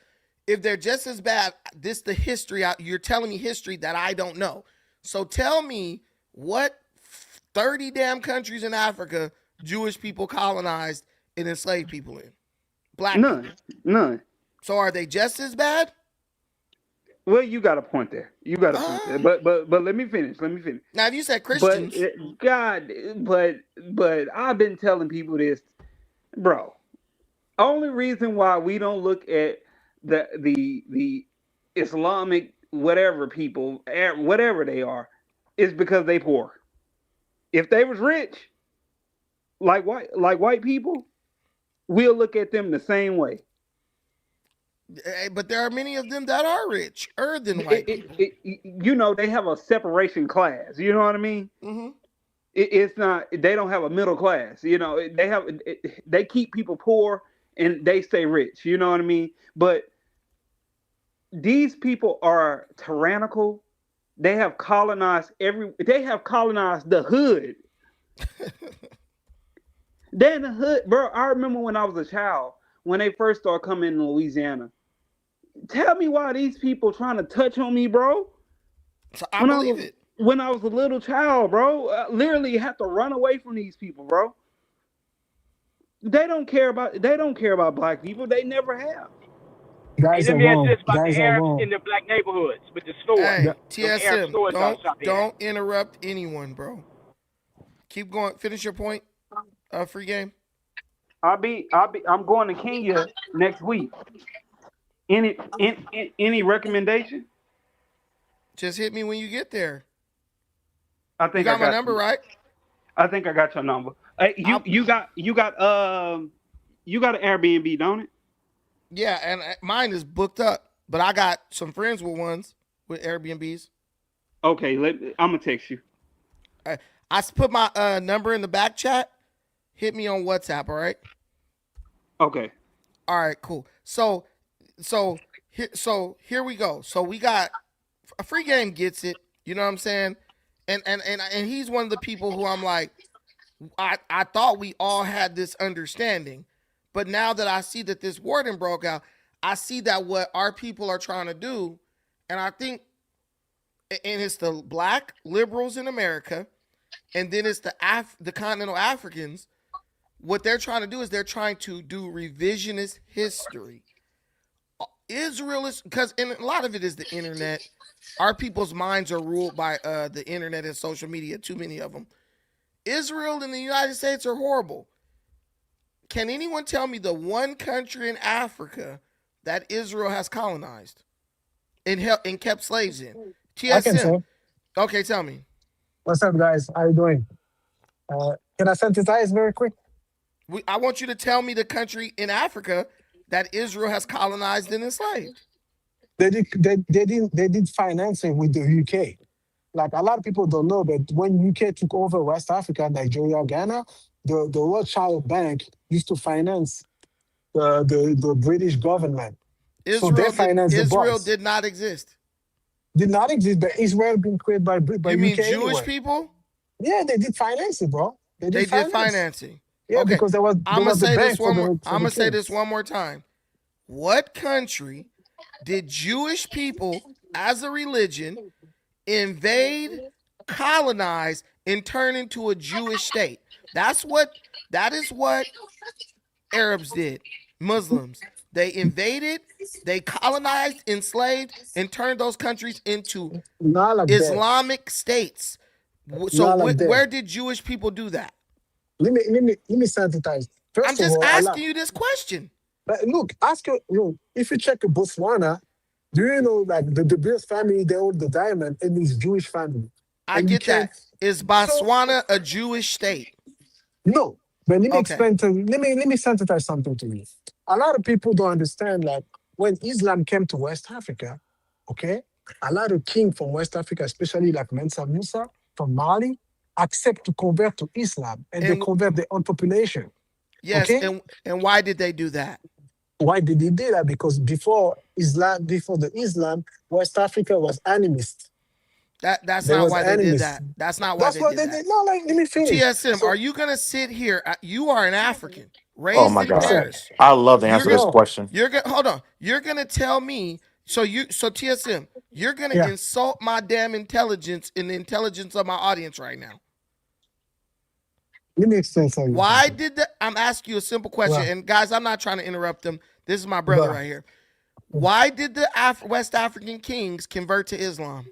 if they're just as bad. This the history. You're telling me history that I don't know. So tell me what 30 damn countries in Africa Jewish people colonized and enslaved people in. Black people. none. So are they just as bad? Well, you got a point there. You got a point there. Uh, But let me finish. now, if you said But Christians, God, but I've been telling people this, bro. Only reason why we don't look at the Islamic whatever people, whatever they are, is because they poor. If they was rich, like white people, we'll look at them the same way. but there are many of them that are richer than white It, people. they have a separation class. You know what I mean? Hmm. It's not. They don't have a middle class. They keep people poor and they stay rich. You know what I mean? But these people are tyrannical. They have colonized They have colonized the hood. They in the hood, bro. I remember when I was a child when they first started coming in Louisiana. Tell me why these people trying to touch on me, bro. So I When I believe was it. when I was a little child, bro. I literally had to run away from these people, bro. They don't care about black people. They never have. Hey, Guys let are me ask you wrong. this about the Guys are Arabs wrong. in the black neighborhoods with the stores, The- Hey, them Arab TSM, stores y'all don't shop at. don't interrupt anyone, bro. Keep going. Finish your point. Free game. I'm going to Kenya next week. Any recommendation? Just hit me when you get there. I You think I got my got number you. right. I think I got your number. Hey, I you got an Airbnb, don't it? Yeah, and mine is booked up, but I got some friends with ones with Airbnbs. Okay, I'm gonna text you. I, put my number in the back chat. Hit me on WhatsApp. All right. Okay. All right. Cool. So here we go. So we got a free game gets it. You know what I'm saying? And he's one of the people who I'm like, I thought we all had this understanding, but now that I see that this warden broke out, I see that what our people are trying to do, and I think, and it's the black liberals in America, and then it's the continental Africans. What they're trying to do is they're trying to do revisionist history. Israel is because, and a lot of it is the internet. Our people's minds are ruled by the internet and social media. Too many of them. Israel and the United States are horrible. Can anyone tell me the one country in Africa that Israel has colonized and kept slaves in? I can TSM. say, Okay, tell me. what's up, guys? How you doing? Can I synthesize very quick? I want you to tell me the country in Africa that Israel has colonized and enslaved. They did financing with the UK. Like a lot of people don't know, but when UK took over West Africa, Nigeria, Ghana, the Rothschild Bank used to finance the British government. So they financed the Israel boys. did not exist. Did not exist, but Israel been created by You mean UK Jewish anyway. people? Yeah, they did finance it, bro. They did They did finance. financing. Yeah, Okay, because there I'm gonna was the say this bank one more. for I'm the gonna say this kids. one more time. What country did Jewish people, as a religion, invade, colonize, and turn into a Jewish state? That's what. That is what Arabs did. Muslims. They invaded, they colonized, enslaved, and turned those countries into Not like that. Islamic states. So Not like that. where did Jewish people do that? Let me synthesize. I'm First of just all, Allah. asking you this question. But look, ask you, if you check Botswana, do you know like the Beers family, they own the diamond and it's Jewish family. I And you get can't that. Is so Botswana a Jewish state? no. But let me Okay. explain to you, let me synthesize something to you. A lot of people don't understand like when Islam came to West Africa, okay, a lot of king from West Africa, especially like Mensa Musa from Mali, accept to convert to Islam and they And convert their own population. yes, Okay? and why did they do that? Why did he do that? Because before Islam, before the Islam, West Africa was animist. That's There not was why they did animist. that. That's not why That's they what did they that. did. No, like let me finish. TSM, are So you gonna sit here? You are an African, Oh raised my in what's God. that? Paris. I love to You're answer gonna this No, question. you're gonna hold on. You're gonna tell me so TSM, you're gonna yeah. insult my damn intelligence and the intelligence of my audience right now. Let me explain Why something. did the I'm asking you a simple question, Well, and guys, I'm not trying to interrupt them. This is my brother but right here. Why did the West African kings convert to Islam?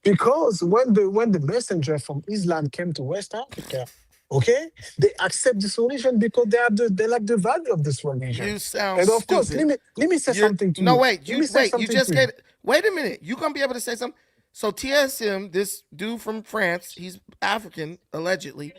because when the messenger from Islam came to West Africa, okay, they accept this religion because they like the value of this religion. You sound And of course, stupid. let me say You're something to no you. wait. Let me say You something just to you. get wait a minute. You gonna be able to say something? So TSM, this dude from France, he's African allegedly.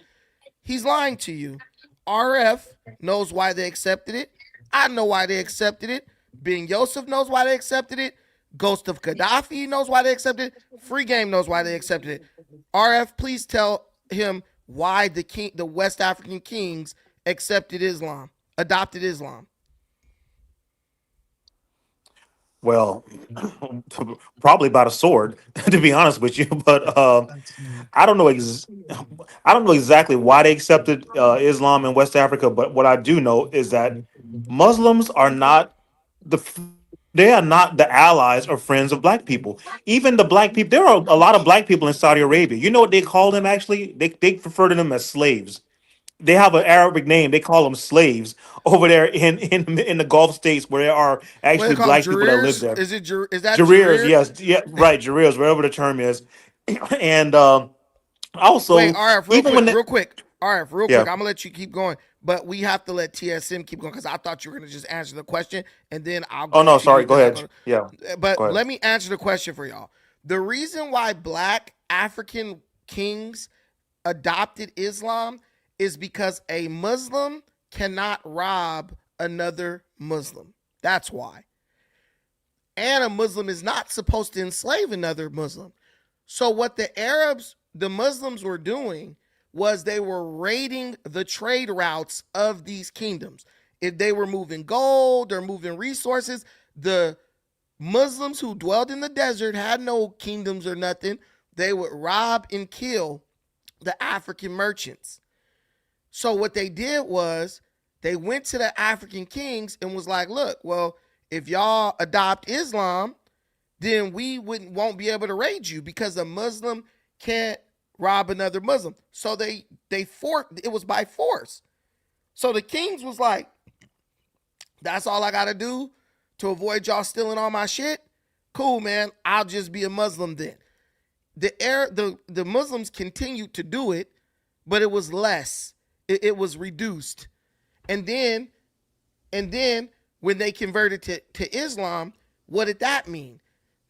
He's lying to you. RF knows why they accepted it. I know why they accepted it. Ben Yosef knows why they accepted it. Ghost of Gaddafi knows why they accepted it. Free Game knows why they accepted it. RF, please tell him why the West African kings accepted Islam, adopted Islam. Well, probably about a sword, to be honest with you. But I don't know. I don't know exactly why they accepted Islam in West Africa. But what I do know is that Muslims are not the They are not the allies or friends of black people. Even the black people, there are a lot of black people in Saudi Arabia. You know what they call them actually? They refer to them as slaves. They have an Arabic name. They call them slaves over there in the Gulf states where there are What they actually call them? black people that live Jarirs? there. Is that Jarirs, Jarir? yes, yeah, right, Jarirs, whatever the term is. And Wait, also, RF, real even quick, when real quick. RF, real yeah, quick. I'm gonna let you keep going, but we have to let TSM keep going because I thought you were gonna just answer the question and then I'll oh go no, to you. sorry, go Then I'll ahead. go. Yeah, But go ahead. let me answer the question for y'all. The reason why black African kings adopted Islam is because a Muslim cannot rob another Muslim. That's why. And a Muslim is not supposed to enslave another Muslim. So what the Muslims were doing was they were raiding the trade routes of these kingdoms. If they were moving gold or moving resources, the Muslims who dwelled in the desert had no kingdoms or nothing. They would rob and kill the African merchants. So what they did was they went to the African kings and was like, "Look, well, if y'all adopt Islam, then we won't be able to raid you because a Muslim can't rob another Muslim." So they forced it was by force. So the kings was like, "That's all I gotta do to avoid y'all stealing all my shit. Cool, man. I'll just be a Muslim then." The Muslims continued to do it, but it was less. It was reduced, and then when they converted to Islam, what did that mean?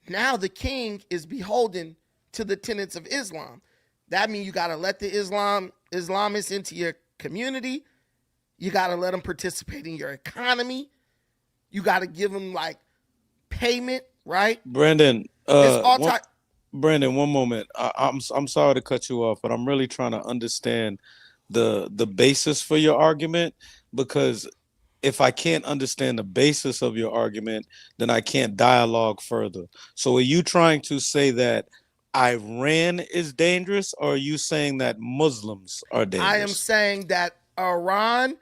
Now the king is beholden to the tenets of Islam. That means you got to let the Islamists into your community. You got to let them participate in your economy. You got to give them like payment, right? Brandon, It's all type. Brandon, one moment. I'm sorry to cut you off, but I'm really trying to understand the basis for your argument, because if I can't understand the basis of your argument, then I can't dialogue further. So are you trying to say that Iran is dangerous, or are you saying that Muslims are I am dangerous? saying that Iran,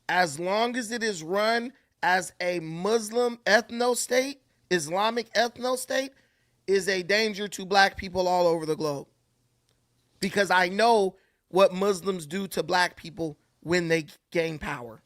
as long as it is run as a Muslim ethno state, Islamic ethno state, is a danger to black people all over the globe. Because I know what Muslims do to black people when they gain power.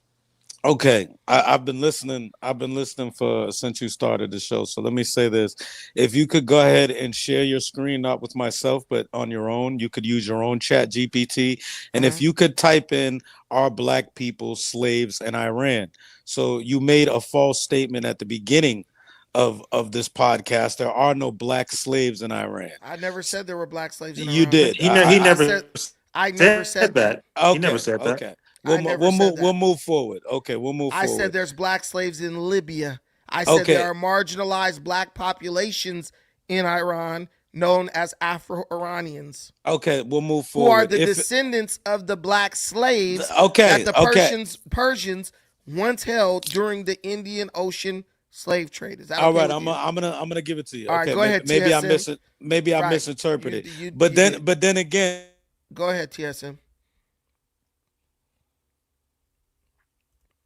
Okay, I've been listening. I've been listening for since you started the show. So let me say this: if you could go ahead and share your screen, not with myself, but on your own, you could use your own Chat GPT, and if Uh-huh. you could type in "Are black people slaves in Iran?" So you made a false statement at the beginning of this podcast. There are no black slaves in Iran. I never said there were black slaves in You Iran. did. He I never said said I that. never said He that. never said that. Okay. Okay. I never said We'll that. move forward. Okay, we'll move I said forward. there's black slaves in Libya. I said there Okay. are marginalized black populations in Iran known as Afro-Iranians, Okay, we'll move who are forward. the If descendants of the black slaves that okay, the okay. Persians once held during the Indian Ocean slave trade. Is that All okay right, with you? I'm gonna give it to you. All right, Okay, go ahead, maybe I TSM. maybe I Right, you misinterpreted. you But you did. then again, Go ahead, TSM.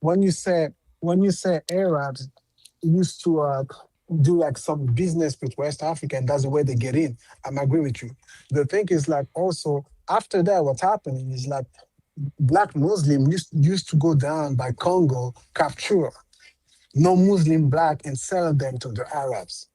when you say when you say Arabs used to do like some business with West Africa, and that's the way they get in. I'm agree with you. The thing is like also after that, what's happening is like black Muslim used to go down by Congo, capture no Muslim black and sell them to the Arabs.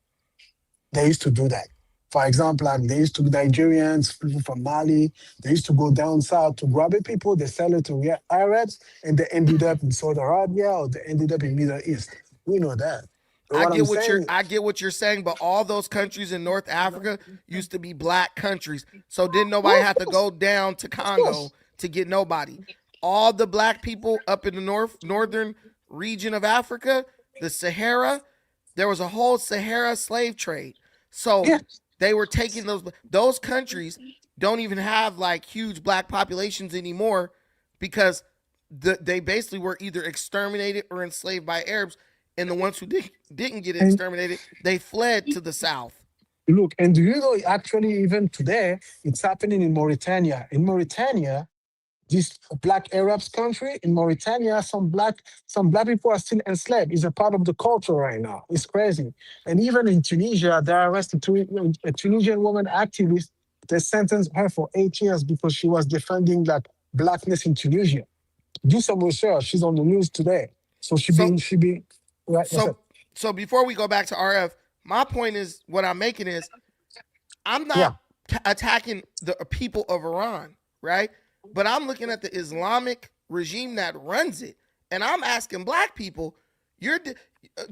They used to do that. For example, like they used to Nigerians, people from Mali, they used to go down south to grab it people, they sell it to Arabs, and they ended up in Saudi Arabia or they ended up in Middle East. We know that. But what I'm saying, I get what you're saying, but all those countries in North Africa used to be black countries. So didn't nobody well, have to go down to of Congo course, to get nobody. All the black people up in the northern region of Africa, the Sahara, there was a whole Sahara slave trade. So yeah. they were taking those countries don't even have like huge black populations anymore because they basically were either exterminated or enslaved by Arabs, and the ones who didn't get And exterminated, they fled to the south. look, and do you know actually even today it's happening in Mauritania. In Mauritania, this black Arabs country in Mauritania, some black people are still enslaved. It's a part of the culture right now. It's crazy. And even in Tunisia, they arrested a Tunisian woman activist. They sentenced her for 8 years because she was defending like blackness in Tunisia. Do some research. She's on the news today. So So she be right. What's so up? so before we go back to RF, my point is what I'm making is I'm not Yeah, attacking the people of Iran, right? But I'm looking at the Islamic regime that runs it, and I'm asking black people,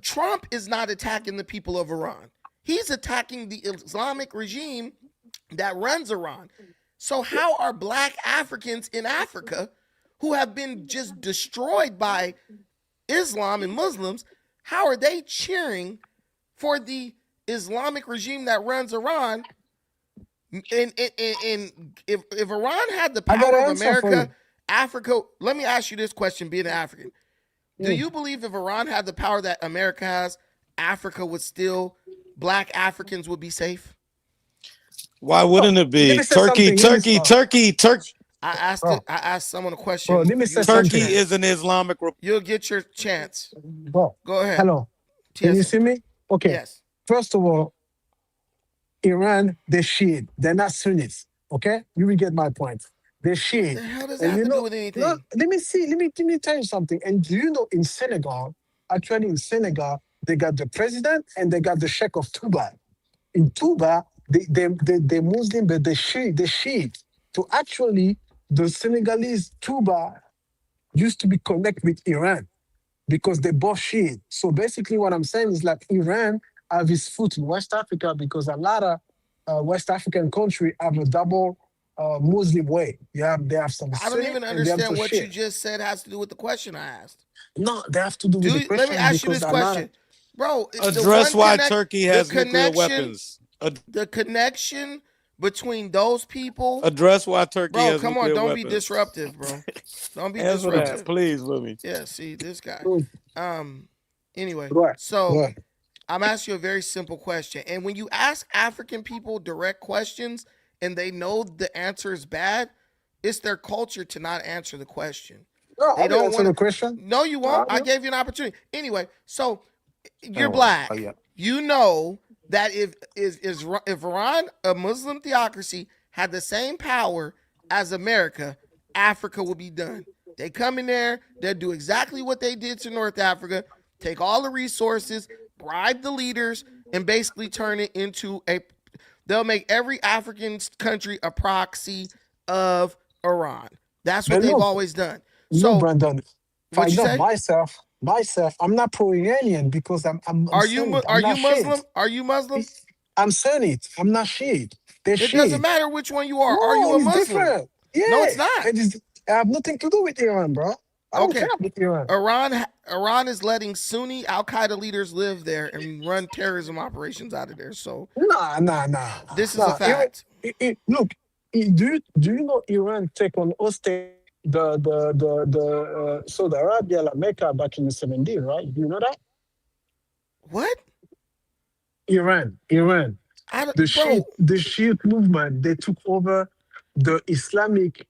Trump is not attacking the people of Iran. He's attacking the Islamic regime that runs Iran. So how are black Africans in Africa who have been just destroyed by Islam and Muslims, how are they cheering for the Islamic regime that runs Iran? And if Iran had the I got power an of answer for America, you. Africa, let me ask you this question, being an African. Do Mm. you believe if Iran had the power that America has, Africa would still, black Africans would be safe? Why Oh, wouldn't it let be? me say Turkey, something. Turkey, Turkey, Turkey. Bro, I asked someone a bro, question. let me say You'll get your Turkey something. is chance. an Islamic republic. You'll get your chance. Bro, Go ahead. hello. Can you TSM. see me? Okay. Yes. First of all, Iran, they're Shiite. They're not Sunnis. Okay? You will get my point. They're What the Shiite. hell does that And have you to do know, with no, anything? let me see. Let me tell you something. And do you know in Senegal, actually in Senegal, they got the president and they got the Sheikh of Touba. In Touba, they Muslim, but they Shiite. So actually, the Senegalese Touba used to be connected with Iran because they both Shiite. So basically, what I'm saying is like Iran have its foot in West Africa because a lot of West African country have a double Muslim way. They have some I don't Sunni even and they have understand some what you Shia. just said has to do with the question I asked. No, they have to do with the Let me question ask you because this a lot of question, bro. The Address one why connect, Turkey the has nuclear connection, weapons. the connection between those people, Address why Turkey bro. has Come on, nuclear don't be weapons. disruptive, bro. Don't be Answer that, disruptive. please, for me. Yeah, see this guy. mm, Um. Anyway, right, so right. I'm asking you a very simple question, and when you ask African people direct questions and they know the answer is bad, it's their culture to not answer the question. No, I They will don't answer want to. the question. No, you won't. I No. gave you an opportunity. Anyway, so you're Anyway, oh black. yeah. You know that if Iran, a Muslim theocracy, had the same power as America, Africa would be done. They come in there, they'll do exactly what they did to North Africa, take all the resources, bribe the leaders, and basically turn it into a. They'll make every African country a proxy of Iran. That's what But they've look, always done. look, So, Brandon. For what you example, say? myself, I'm not pro-Iranian because I'm Sunni. I'm Are not you Muslim? Shiite. Are you Muslim? I'm Sunni. I'm not Shiite. They're It doesn't Shiite. matter which one you are. Are No, you a it's Muslim? different. No, Yeah, it's not. I have nothing to do with Iran, bro. I don't care Okay. about Iran. Iran is letting Sunni Al Qaeda leaders live there and run terrorism operations out of there. So Nah, nah, nah, this is a nah. Iran, fact. look, do you know Iran take on hostage the Saudi Arabia, like Mecca back in the 70s, right? Do you know that? What? Iran, Bro. the Shiite movement, they took over the Islamic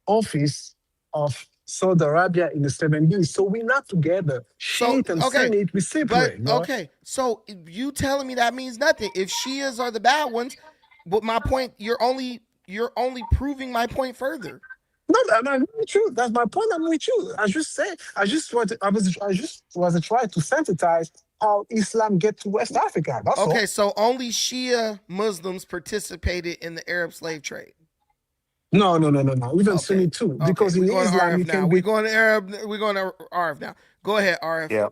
office of Saudi Arabia in the 70s. So we're not together. So Shiite and okay, Sunni, we but separate, bro. okay. So you telling me that means nothing? If Shias are the bad ones, but my point, you're only proving my point further. No, I'm with you. That's my point. I'm with you. I just said, I just was trying to synthesize how Islam get to West Africa. That's all. Okay, so only Shia Muslims participated in the Arab slave trade. No, no, no, no, no. Even Okay. Sunni too, Okay. because We in going to Islam RF you now. can We be. going to Arab. We going to RF now. Go ahead, RF. Yeah.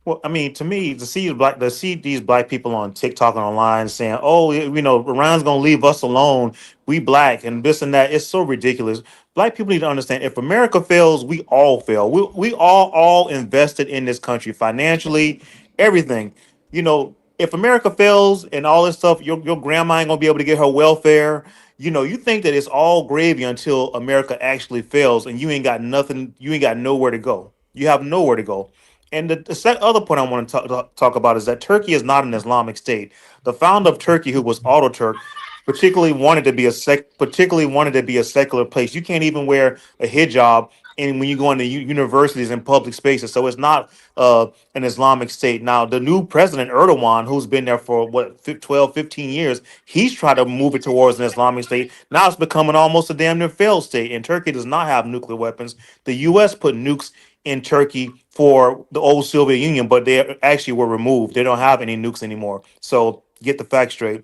Well, I mean, to me, to see these black people on TikTok and online saying, "Oh, Iran's gonna leave us alone. We black and this and that." It's so ridiculous. Black people need to understand: if America fails, we all fail. We all invested in this country financially, everything. If America fails and all this stuff, your grandma ain't gonna be able to get her welfare. You think that it's all gravy until America actually fails, and you ain't got nothing. You ain't got nowhere to go. You have nowhere to go. And the other point I want to talk about is that Turkey is not an Islamic state. The founder of Turkey, who was Ataturk, particularly wanted to be a secular place. You can't even wear a hijab and when you go into universities and public spaces. So it's not an Islamic state. Now, the new president Erdogan, who's been there for what 12, 15 years, he's tried to move it towards an Islamic state. Now it's becoming almost a damn near failed state. And Turkey does not have nuclear weapons. The US put nukes in Turkey for the old Soviet Union, but they actually were removed. They don't have any nukes anymore. So get the facts straight.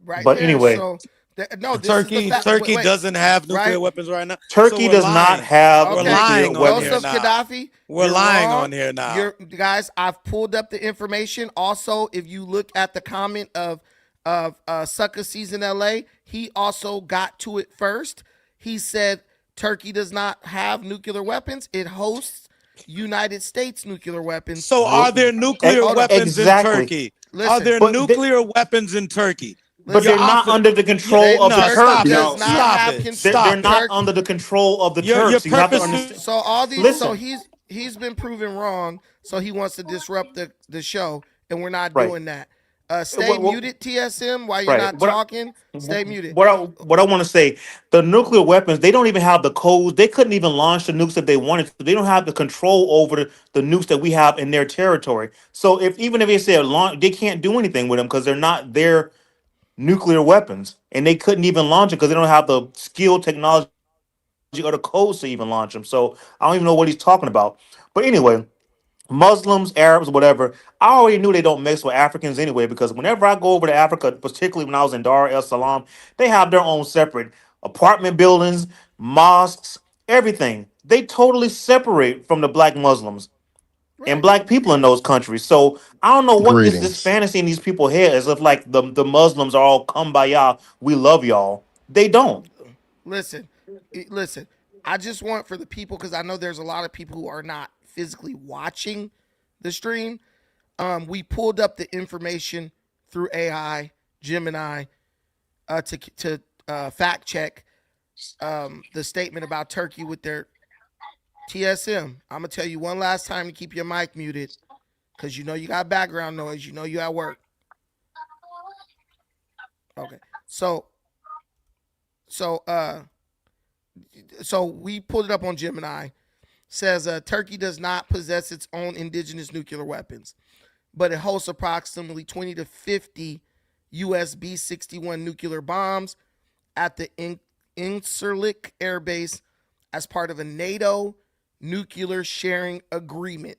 Right But there. anyway, So no, this is the Turkey fact. Wait, Turkey wait, doesn't have nuclear right? weapons right now. So Turkey we're does not lying. have We're Okay, nuclear lying on here Joseph weapons. now. Gaddafi, We're you're lying on wrong. here now. You're guys. I've pulled up the information. Also, if you look at the comment of Sucker Season LA, he also got to it first. He said Turkey does not have nuclear weapons. It hosts United States nuclear weapons. So are So there nuclear hold on. weapons in Exactly. Turkey? Are Listen, there But they, nuclear weapons in Turkey? but You're they're listen. not opposite. under the Yeah, They control of the no, Turkey stop Turks. it. does No, not Stop have it. They're Stop it. not Turkey. under the control of the You're Turks. You have to purposely. understand. So all these, so Listen, he's been proven wrong. So he wants to disrupt the show, and we're not right. doing that. Stay What, muted, TSM, while you're right. not talking. Stay muted. What I want to say, the nuclear weapons, they don't even have the codes. They couldn't even launch the nukes if they wanted to. They don't have the control over the nukes that we have in their territory. So if even if they say launch, they can't do anything with them because they're not their nuclear weapons, and they couldn't even launch it because they don't have the skill, technology, or the codes to even launch them. So I don't even know what he's talking about. But anyway, Muslims, Arabs, whatever. I already knew they don't mix with Africans anyway because whenever I go over to Africa, particularly when I was in Dar es Salaam, they have their own separate apartment buildings, mosques, everything. They totally separate from the black Muslims and Right. black people in those countries. So I don't know what is this Greetings. fantasy in these people's head as if like the Muslims are all kumbaya, we love y'all. They don't. Listen, listen. I just want for the people because I know there's a lot of people who are not physically watching the stream. We pulled up the information through AI, Gemini, to fact check the statement about Turkey with their TSM. I'm gonna tell you one last time to keep your mic muted because you know you got background noise. You know you at work. Okay. So so uh so we pulled it up on Gemini. Says Turkey does not possess its own indigenous nuclear weapons, but it hosts approximately 20 to 50 USB 61 nuclear bombs at the Incirlik Air Base as part of a NATO nuclear sharing agreement.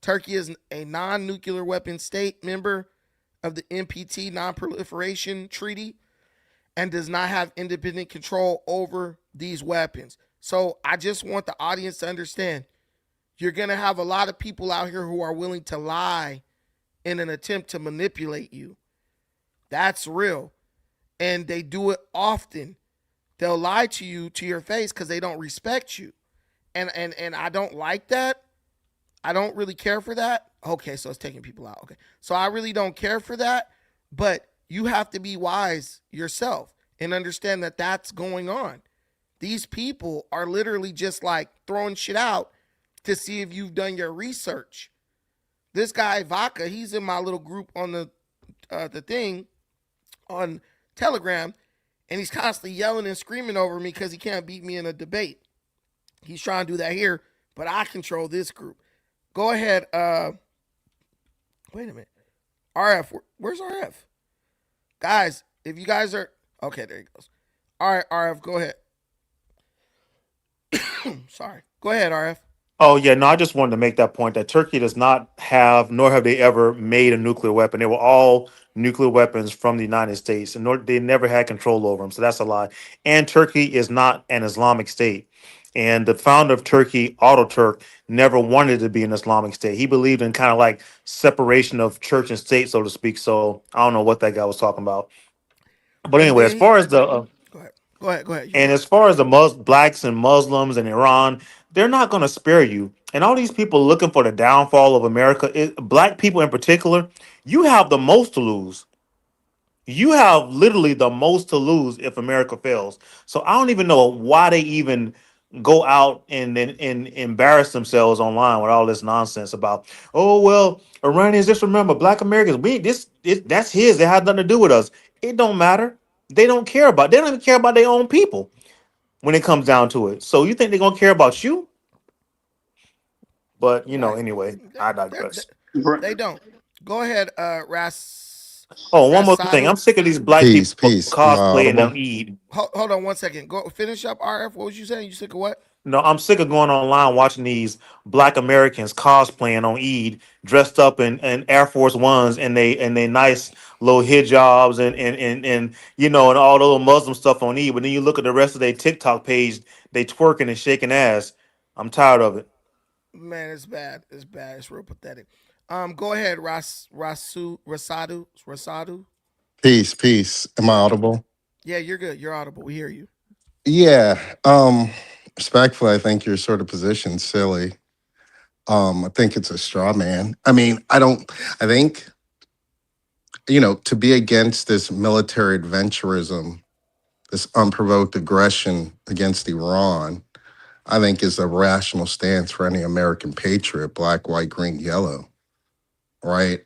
Turkey is a non nuclear weapon state member of the NPT Non Proliferation Treaty and does not have independent control over these weapons. So I just want the audience to understand you're going to have a lot of people out here who are willing to lie in an attempt to manipulate you. That's real. And they do it often. They'll lie to you to your face because they don't respect you. And I don't like that. I don't really care for that. Okay, so it's taking people out. Okay. So I really don't care for that, but you have to be wise yourself and understand that that's going on. These people are literally just like throwing shit out to see if you've done your research. This guy Vaca, he's in my little group on the thing on Telegram, and he's constantly yelling and screaming over me because he can't beat me in a debate. He's trying to do that here, but I control this group. Go ahead. Wait a minute. RF, where's RF? Guys, if you guys are okay, there he goes. All right, RF, go ahead. Sorry. Go ahead, RF. Oh yeah, no, I just wanted to make that point that Turkey does not have, nor have they ever made a nuclear weapon. They were all nuclear weapons from the United States, and nor, they never had control over them. So that's a lie. And Turkey is not an Islamic state. And the founder of Turkey, Ataturk, never wanted to be an Islamic state. He believed in kind of like separation of church and state, so to speak. So I don't know what that guy was talking about. But And anyway, then he go ahead. Go ahead. Go ahead. You and got it. as far as the blacks and Muslims in Iran, they're not going to spare you. And all these people looking for the downfall of America, black people in particular, you have the most to lose. You have literally the most to lose if America fails. So I don't even know why they even go out and embarrass themselves online with all this nonsense about, oh well, Iranians, just remember black Americans, we that's his. It has nothing to do with us. It don't matter. They don't care about. They don't even care about their own people when it comes down to it. So you think they're gonna care about you? But Right. anyway, They, I they, digress. they don't. Go ahead, Oh, one more thing. I'm Rasadu. sick of these black people Peace, peace. Am I cosplaying audible? on Eid. Hold on one second. Go finish up, RF. What was you saying? You sick of what? No, I'm sick of going online watching these black Americans cosplaying on Eid, dressed up in Air Force Ones and they nice little hijabs and and all the little Muslim stuff on Eid. But then you look at the rest of their TikTok page, they twerking and shaking ass. I'm tired of it. Man, it's bad. It's bad. It's real pathetic. Go ahead, Rasadu. Peace, peace. Am I Yeah, audible? yeah, you're good. You're audible. We hear you. Yeah. Respectfully, I think your sort of position's silly. I think it's a straw man. I mean, I think, to be against this military adventurism, this unprovoked aggression against Iran, I think is a rational stance for any American patriot, black, white, green, yellow. Right.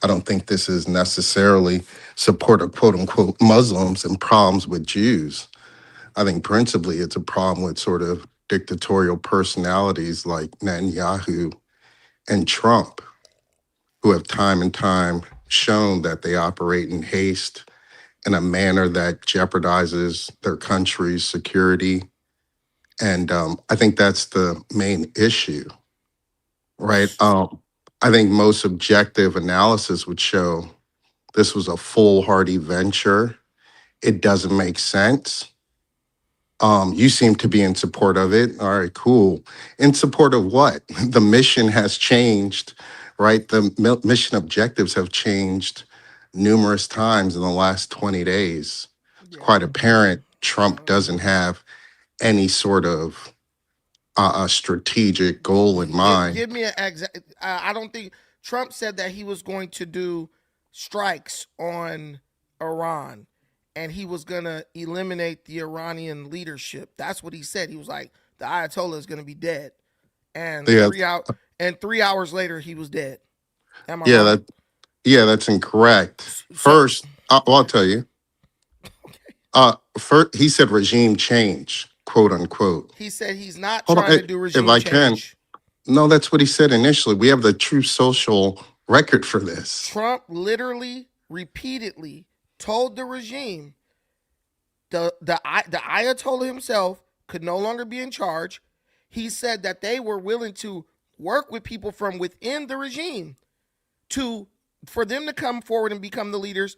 I don't think this is necessarily support of quote unquote Muslims and problems with Jews. I think principally it's a problem with sort of dictatorial personalities like Netanyahu and Trump, who have time and time shown that they operate in haste in a manner that jeopardizes their country's security. And I think that's the main issue, right? I think most objective analysis would show this was a foolhardy venture. It doesn't make sense. You seem to be in support of it. All right, cool. In support of what? The mission has changed, right? The mission objectives have changed numerous times in the last 20 days. It's Yeah. quite apparent Trump Um, doesn't have any sort of a strategic goal in mind. give me an exact. I don't think Trump said that he was going to do strikes on Iran, and he was gonna eliminate the Iranian leadership. That's what he said. He was like, the Ayatollah is gonna be dead, and Yeah, 3 hours later he was dead. Am I yeah, wrong? that's incorrect. So First, well, I'll tell you. First, he said regime change, quote unquote. he said he's not Hold on, trying to do if regime I can. change. No, that's what he said initially. We have the true social record for this. Trump literally, repeatedly told the regime the Ayatollah himself could no longer be in charge. He said that they were willing to work with people from within the regime to for them to come forward and become the leaders,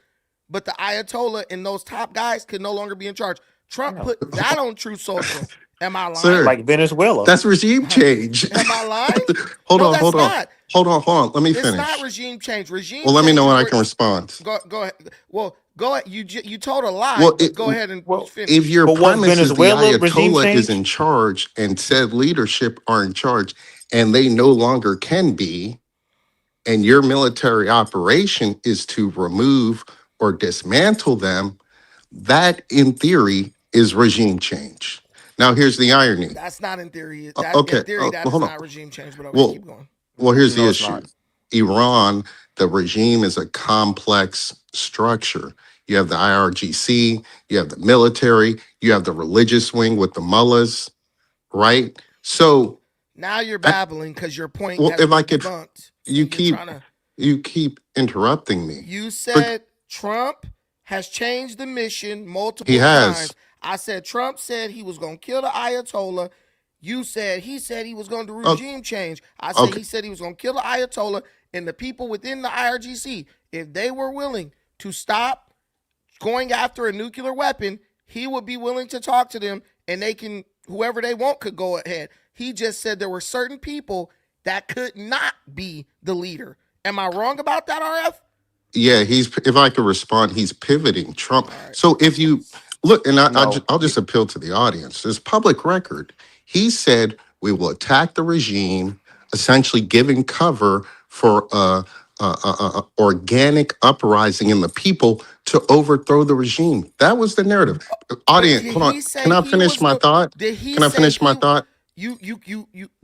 but the Ayatollah and those top guys could no longer be in charge. Trump Yeah. put that on True Social. Am I lying? Sir, Like Venezuela. that's regime change. Am I lying? Hold No, on, that's hold on. not. Hold on. Let me It's not finish. regime change. Regime Well, let me change know is when I where can respond. go ahead. Well, go ahead. You told a lie, Well, but go ahead and Well, finish. if your but was premise is the Venezuela regime Ayatollah is change? in charge and said leadership are in charge and they no longer can be, and your military operation is to remove or dismantle them, that in theory is regime change. Now, here's the irony. That's not in theory. That in Okay, theory that is hold on. not regime change. But okay, Well, keep going. here's the No, it's issue. not. Iran, the regime is a complex structure. You have the IRGC, you have the military, you have the religious wing with the mullahs, right? So, Now you're I, babbling because your point well, has if I been could, debunked, you and you're keep trying to. you keep interrupting me. You But said Trump has changed the mission he multiple has. times. I said Trump said he was going to kill the Ayatollah. You said he said he was going to do Oh, regime change. I said okay. he said he was going to kill the Ayatollah and the people within the IRGC. If they were willing to stop going after a nuclear weapon, he would be willing to talk to them and they can, whoever they want could go ahead. He just said there were certain people that could not be the leader. Am I wrong about that, RF? Yeah, if I could respond, he's pivoting Trump. All right. So if you look, and No. I'll just appeal to the audience. There's public record. He said we will attack the regime, essentially giving cover for a organic uprising in the people to overthrow the regime. That was the narrative. But Audience, did hold on. he say Can I he finish was my the? thought? Did he Can I say finish my he? thought? You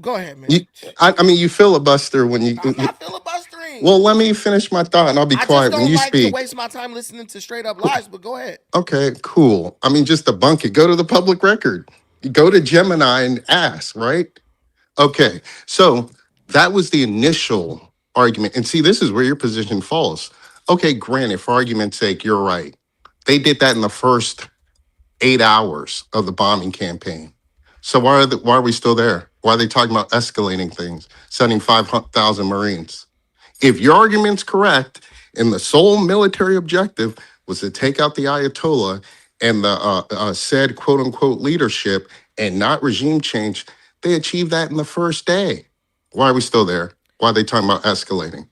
go ahead, You, man. I mean, you filibuster when you. I'm not filibustering. mean? Well, let me finish my thought and I'll be I just quiet when don't you like to speak. waste my time listening to straight up lies, but go ahead. Okay, cool. I mean, just debunk it. Go to the public record. You go to Gemini and ask, right? Okay, so that was the initial argument. And see, this is where your position falls. Okay, granted, for argument's sake, you're right. They did that in the first 8 hours of the bombing campaign. So why are we still there? Why are they talking about escalating things, sending 5,000 Marines? If your argument's correct, and the sole military objective was to take out the Ayatollah and the said quote unquote leadership and not regime change, they achieved that in the first day. Why are we still there? Why are they talking about escalating?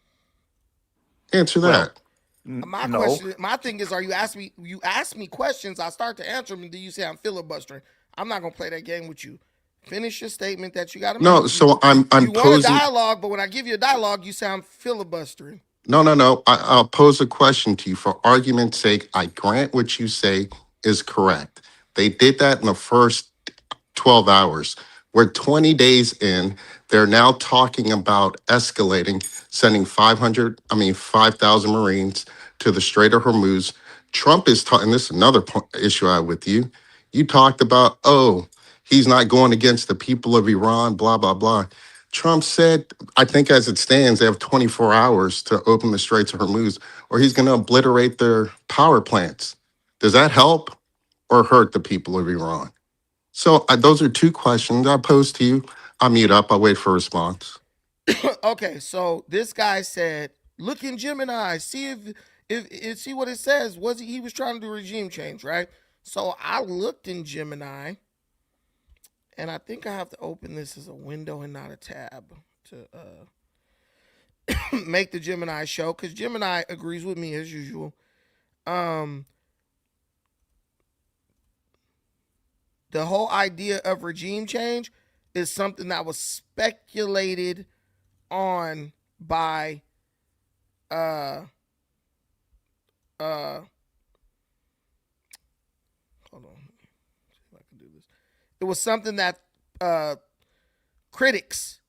Answer Well, that. My no. question, my thing is, you ask me questions, I start to answer them, and then you say I'm filibustering. I'm not gonna play that game with you. Finish your statement that you got to No, make. so I'm You want a posing. dialogue, but when I give you a dialogue, you sound filibustering. No. I'll pose a question to you for argument's sake. I grant what you say is correct. They did that in the first 12 hours. We're 20 days in. They're now talking about escalating, sending 5,000 Marines to the Strait of Hormuz. Trump is talking, this is another issue I have with you. You talked about, oh, he's not going against the people of Iran, blah, blah, blah. Trump said, I think as it stands, they have 24 hours to open the Straits of Hormuz, or he's going to obliterate their power plants. Does that help or hurt the people of Iran? So those are two questions I pose to you. I'll mute up. I'll wait for a response. Okay, so this guy said, "Look in Gemini, see if see what it says." He was trying to do regime change, right? So I looked in Gemini, and I think I have to open this as a window and not a tab to make the Gemini show, because Gemini agrees with me as usual. Um, the whole idea of regime change is something that was speculated on by uh uh hold on, see if I can do this. It was something that critics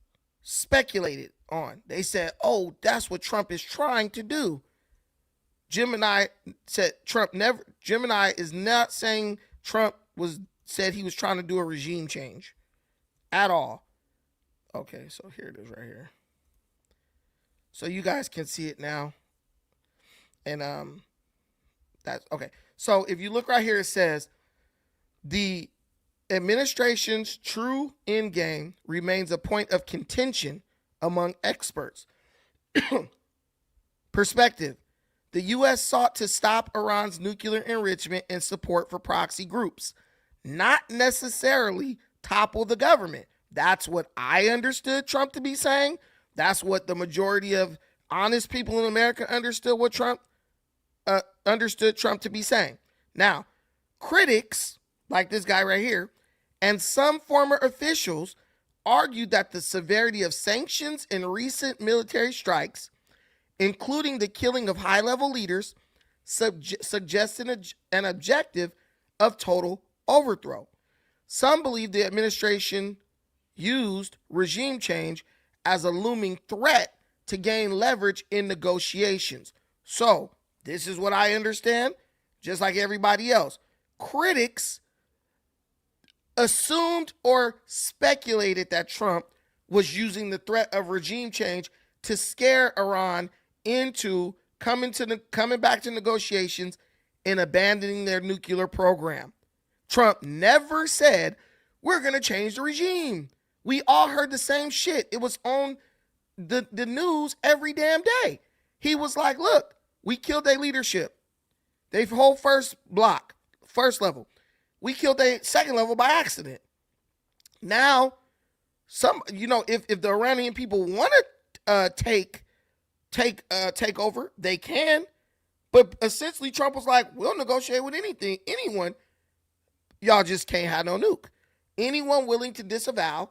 speculated on. They said, "Oh, that's what Trump is trying to do." Gemini said Trump never. Gemini is not saying Trump said he was trying to do a regime change at all. Okay, so here it is right here. So you guys can see it now. And that's okay. So if you look right here, it says the administration's true end game remains a point of contention among experts. Perspective. The U.S. sought to stop Iran's nuclear enrichment and support for proxy groups, not necessarily topple the government. That's what I understood Trump to be saying. That's what the majority of honest people in America understood Trump to be saying. Now, critics, like this guy right here, and some former officials argued that the severity of sanctions and recent military strikes, including the killing of high-level leaders, suggested an objective of total overthrow. Some believe the administration used regime change as a looming threat to gain leverage in negotiations. So, this is what I understand, just like everybody else. Critics assumed or speculated that Trump was using the threat of regime change to scare Iran into coming back to negotiations and abandoning their nuclear program. Trump never said, "We're going to change the regime." We all heard the same shit. It was on the news every damn day. He was like, "Look, we killed their leadership. They whole first level. We killed their second level by accident." Now, if the Iranian people want to take over, they can. But essentially, Trump was like, "We'll negotiate with anyone. Y'all just can't have no nuke. Anyone willing to disavow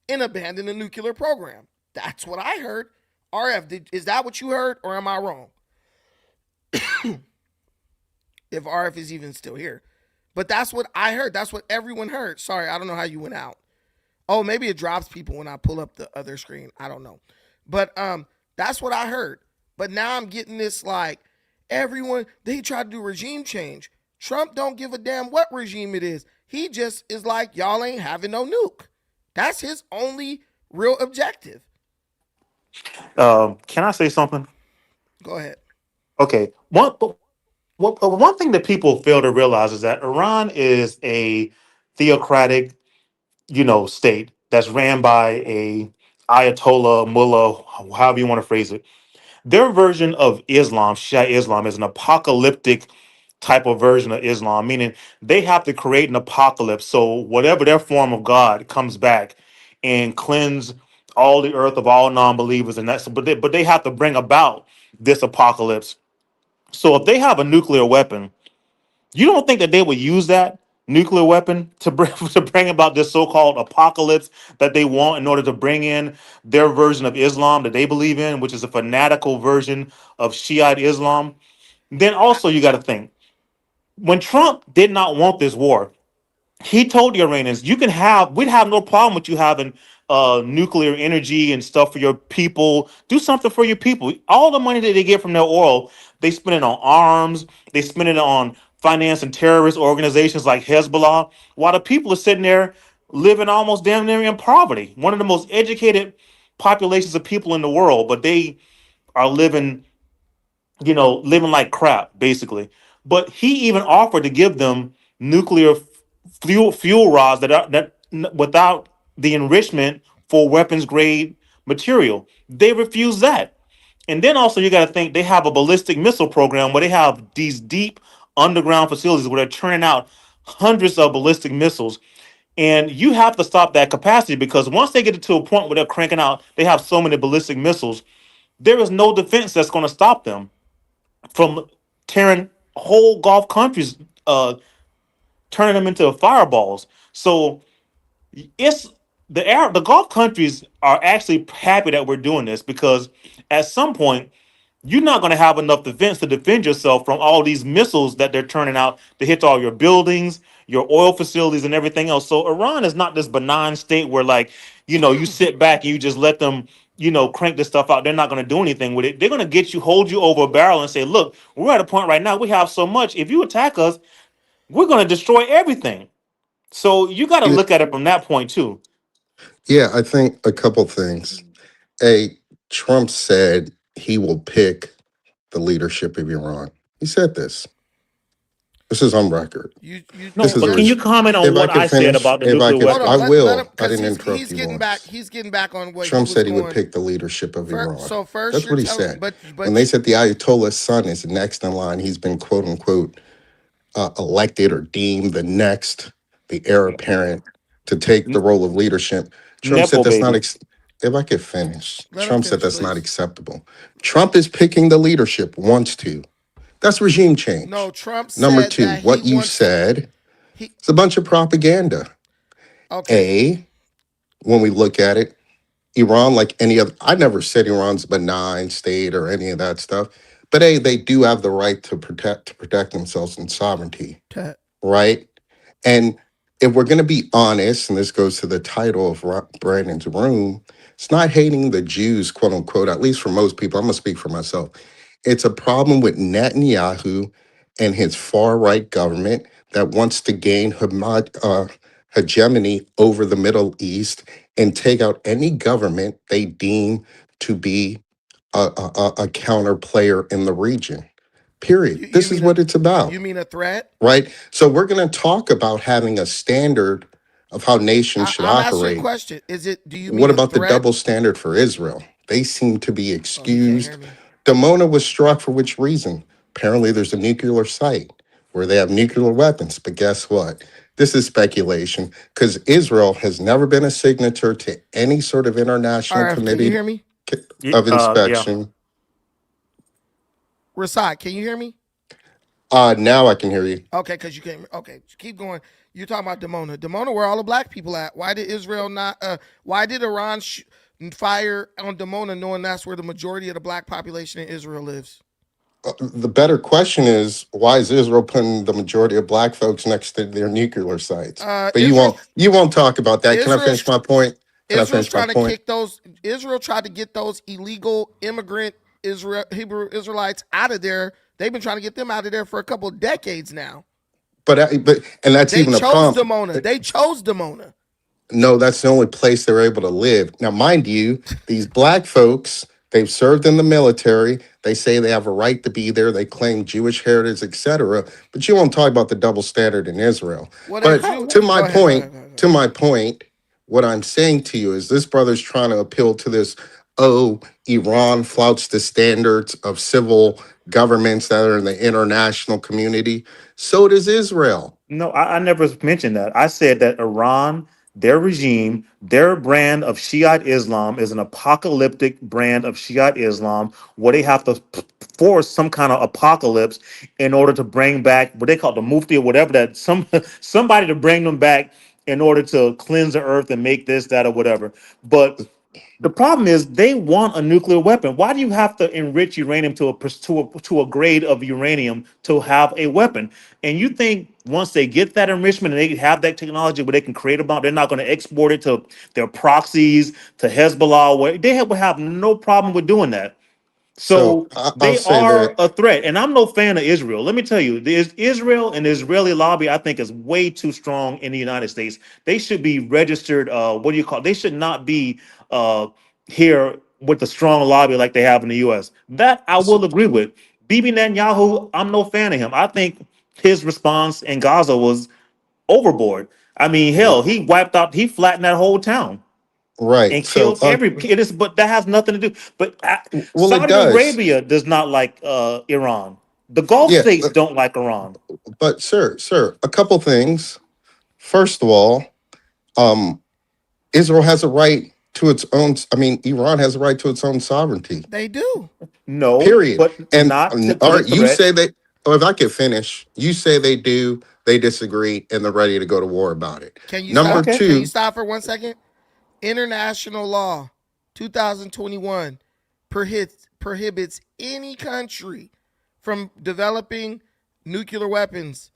and abandon the nuclear program." That's what I heard. RF, is that what you heard, or am I wrong? If RF is even still here. But that's what I heard. That's what everyone heard. Sorry, I don't know how you went out. Oh, maybe it drops people when I pull up the other screen. I don't know. But That's what I heard. But now I'm getting this like everyone they try to do regime change. Trump don't give a damn what regime it is. He just is like y'all ain't having no nuke. That's his only real objective. Can I say something? Go ahead. Okay. One thing that people fail to realize is that Iran is a theocratic, state that's ran by a Ayatollah, mullah, however you want to phrase it. Their version of Islam, Shia Islam, is an apocalyptic type of version of Islam, meaning they have to create an apocalypse. So whatever their form of God comes back and cleanse all the earth of all non-believers, and that's but they have to bring about this apocalypse. So if they have a nuclear weapon, you don't think that they would use that nuclear weapon to bring to bring about this so-called apocalypse that they want in order to bring in their version of Islam that they believe in, which is a fanatical version of Shiite Islam? Then I, also you got to think when Trump did not want this war, he told the Iranians, we'd have no problem with you having nuclear energy and stuff for your people. Do something for your people. All the money that they get from their oil, they spend it on arms, they spend it on financing terrorist organizations like Hezbollah, while the people are sitting there living almost damn near in poverty. One of the most educated populations of people in the world, but they are living like crap, basically. But he even offered to give them nuclear fuel rods without the enrichment for weapons grade material. They refuse that. And then also you got to think they have a ballistic missile program where they have these deep underground facilities where they're churning out hundreds of ballistic missiles. And you have to stop that capacity because once they get it to a point where they're cranking out, they have so many ballistic missiles, there is no defense that's going to stop them from tearing whole Gulf countries, turning them into fireballs. So it's the Gulf countries are actually happy that we're doing this because at some point you're not going to have enough defense to defend yourself from all these missiles that they're turning out to hit all your buildings, your oil facilities, and everything else. So Iran is not this benign state where, like, you sit back and you just let them, crank this stuff out. They're not going to do anything with it. They're going to hold you over a barrel and say, look, we're at a point right now. We have so much. If you attack us, we're going to destroy everything. So you got to Yeah, look at it from that point too. yeah, I think a couple things. A Trump said he will pick the leadership of Iran. He said this. This is on record. you No, This is but a can just you res- comment on if I what could I said finish, about the if I nuclear could, hold I on. weapons? Let will. him I because didn't he's interrupt you getting back. once. He's getting back on what he Trump was said he would going. pick the leadership of Iran. So first That's you're what he telling, said. but When they said the Ayatollah's son is next in line, he's been quote unquote elected or deemed the heir Yeah. apparent to take the role of leadership. Trump said Nepo that's not. baby. If I could finish, let him Trump said finish, that's not please. acceptable. Trump is picking the leadership. Wants to. That's regime No, change. Trump Number said two, that he what you wants to. said He is a bunch of propaganda. okay. A, when we look at it, Iran, like any other, I never said Iran's a benign state or any of that stuff. But A, they do have the right to protect themselves and sovereignty, right? And if we're going to be honest, and this goes to the title of Brandon's room, it's not hating the Jews, quote unquote, at least for most people. I'm going to speak for myself. It's a problem with Netanyahu and his far right government that wants to gain hegemony over the Middle East and take out any government they deem to be a counter player in the region. Period. You This is mean a what it's about, you mean a threat? right? So we're going to talk about having a standard of how nations should I'm asking a operate. question. Is it? Do you What mean a about the threat? double standard for Israel? They seem to be Oh, he can't excused. hear me. Damona was struck for which reason? Apparently, there's a nuclear site where they have nuclear weapons. But guess what? This is speculation because Israel has never been a signature to any sort of international RF, can you committee hear me? of Yeah. inspection. Rasad, can you hear me? Now I can hear you. Okay, because you can't. Okay, keep going. You're talking about Demona. Demona, where all the black people at? Why did Israel not? Why did Iran fire on Demona, knowing that's where the majority of the black population in Israel lives? The better question is why is Israel putting the majority of black folks next to their nuclear sites? But you Israel, won't you won't talk about that. Can I Israel, finish my point? Can I Israel's finish my trying to point? kick those. Israel tried to get those illegal immigrant Hebrew Israelites out of there. They've been trying to get them out of there for a couple of decades now. But and that's They even a chose problem. Dimona. They chose Dimona. No, that's the only place they're able to live. Now, mind you, these black folks, they've served in the military. They say they have a right to be there. They claim Jewish heritage, etc. But you won't talk about the double standard in Israel. Well, they But Jew. to my Go ahead. Go point, ahead. Go ahead. Go to ahead. my point, what I'm saying to you is this brother's trying to appeal to this, oh, Iran flouts the standards of civil governments that are in the international community. So does Israel. No, I never mentioned that. I said that Iran, their regime, their brand of Shiite Islam is an apocalyptic brand of Shiite Islam where they have to force some kind of apocalypse in order to bring back what they call the Mufti or whatever, that somebody to bring them back in order to cleanse the earth and make this, that, or whatever. But the problem is they want a nuclear weapon. Why do you have to enrich uranium to a grade of uranium to have a weapon? And you think once they get that enrichment and they have that technology where they can create a bomb, they're not going to export it to their proxies, to Hezbollah? They would have no problem with doing that. So So I'll they say are that. a threat, and I'm no fan of Israel. Let me tell you, there's Israel and the Israeli lobby. I think is way too strong in the United States. They should be registered. What do you call? They should not be here with the strong lobby like they have in the U.S. That I will agree with. Bibi Netanyahu, I'm no fan of him. I think his response in Gaza was overboard. I mean, hell, he wiped out, he flattened that whole town Right. and So, killed every. It is, but that has nothing to do. But well, it Saudi does. Arabia does not like Iran. The Gulf Yeah. states don't like Iran. But, sir, a couple things. First of all, um, Israel has a right to its own. I mean, Iran has a right to its own sovereignty. They do. No, Period. but And not to all the right, you threat. say they. Oh, if I could finish, you say they do. They disagree, and they're ready to go to war about it. Can you Number stop? Okay. Can you two. stop for 1 second? International law, 2021, prohibits any country from developing nuclear weapons,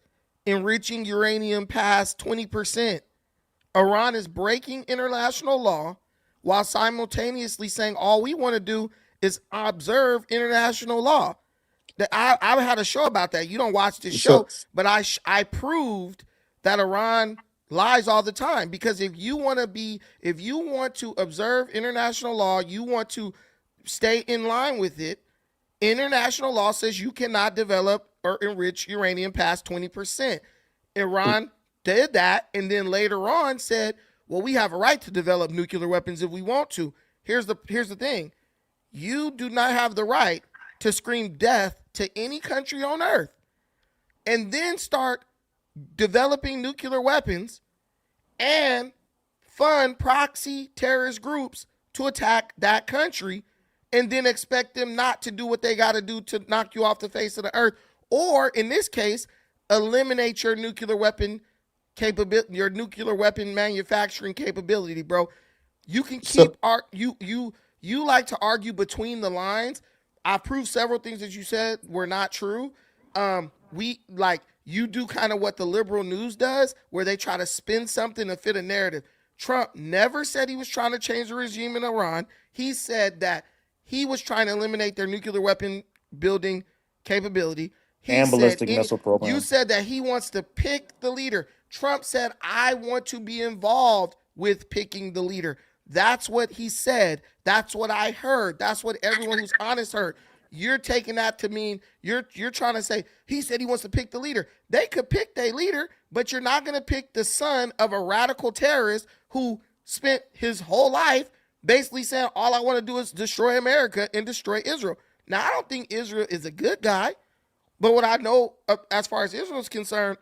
enriching uranium past 20%. Iran is breaking international law while simultaneously saying all we want to do is observe international law. I had a show about that. You don't watch this show, So but I proved that Iran lies all the time, because if you want to observe international law, you want to stay in line with it. International law says you cannot develop or enrich uranium past 20%. Iran did that, and then later on said, well, we have a right to develop nuclear weapons if we want to. Here's the thing. You do not have the right to scream death to any country on earth and then start developing nuclear weapons and fund proxy terrorist groups to attack that country, and then expect them not to do what they got to do to knock you off the face of the earth, or in this case, eliminate your nuclear weapon capability, your nuclear weapon manufacturing capability, bro. You can so keep you like to argue between the lines. I proved several things that you said were not true. We like you do kind of what the liberal news does, where they try to spin something to fit a narrative. Trump never said he was trying to change the regime in Iran. He said that he was trying to eliminate their nuclear weapon building capability. He And said ballistic missile you program. said that he wants to pick the leader. Trump said, I want to be involved with picking the leader. That's what he said. That's what I heard. That's what everyone who's honest heard. You're taking that to mean you're trying to say he said he wants to pick the leader. They could pick their leader, but you're not going to pick the son of a radical terrorist who spent his whole life basically saying all I want to do is destroy America and destroy Israel. Now, I don't think Israel is a good guy, but what I know as far as Israel is concerned,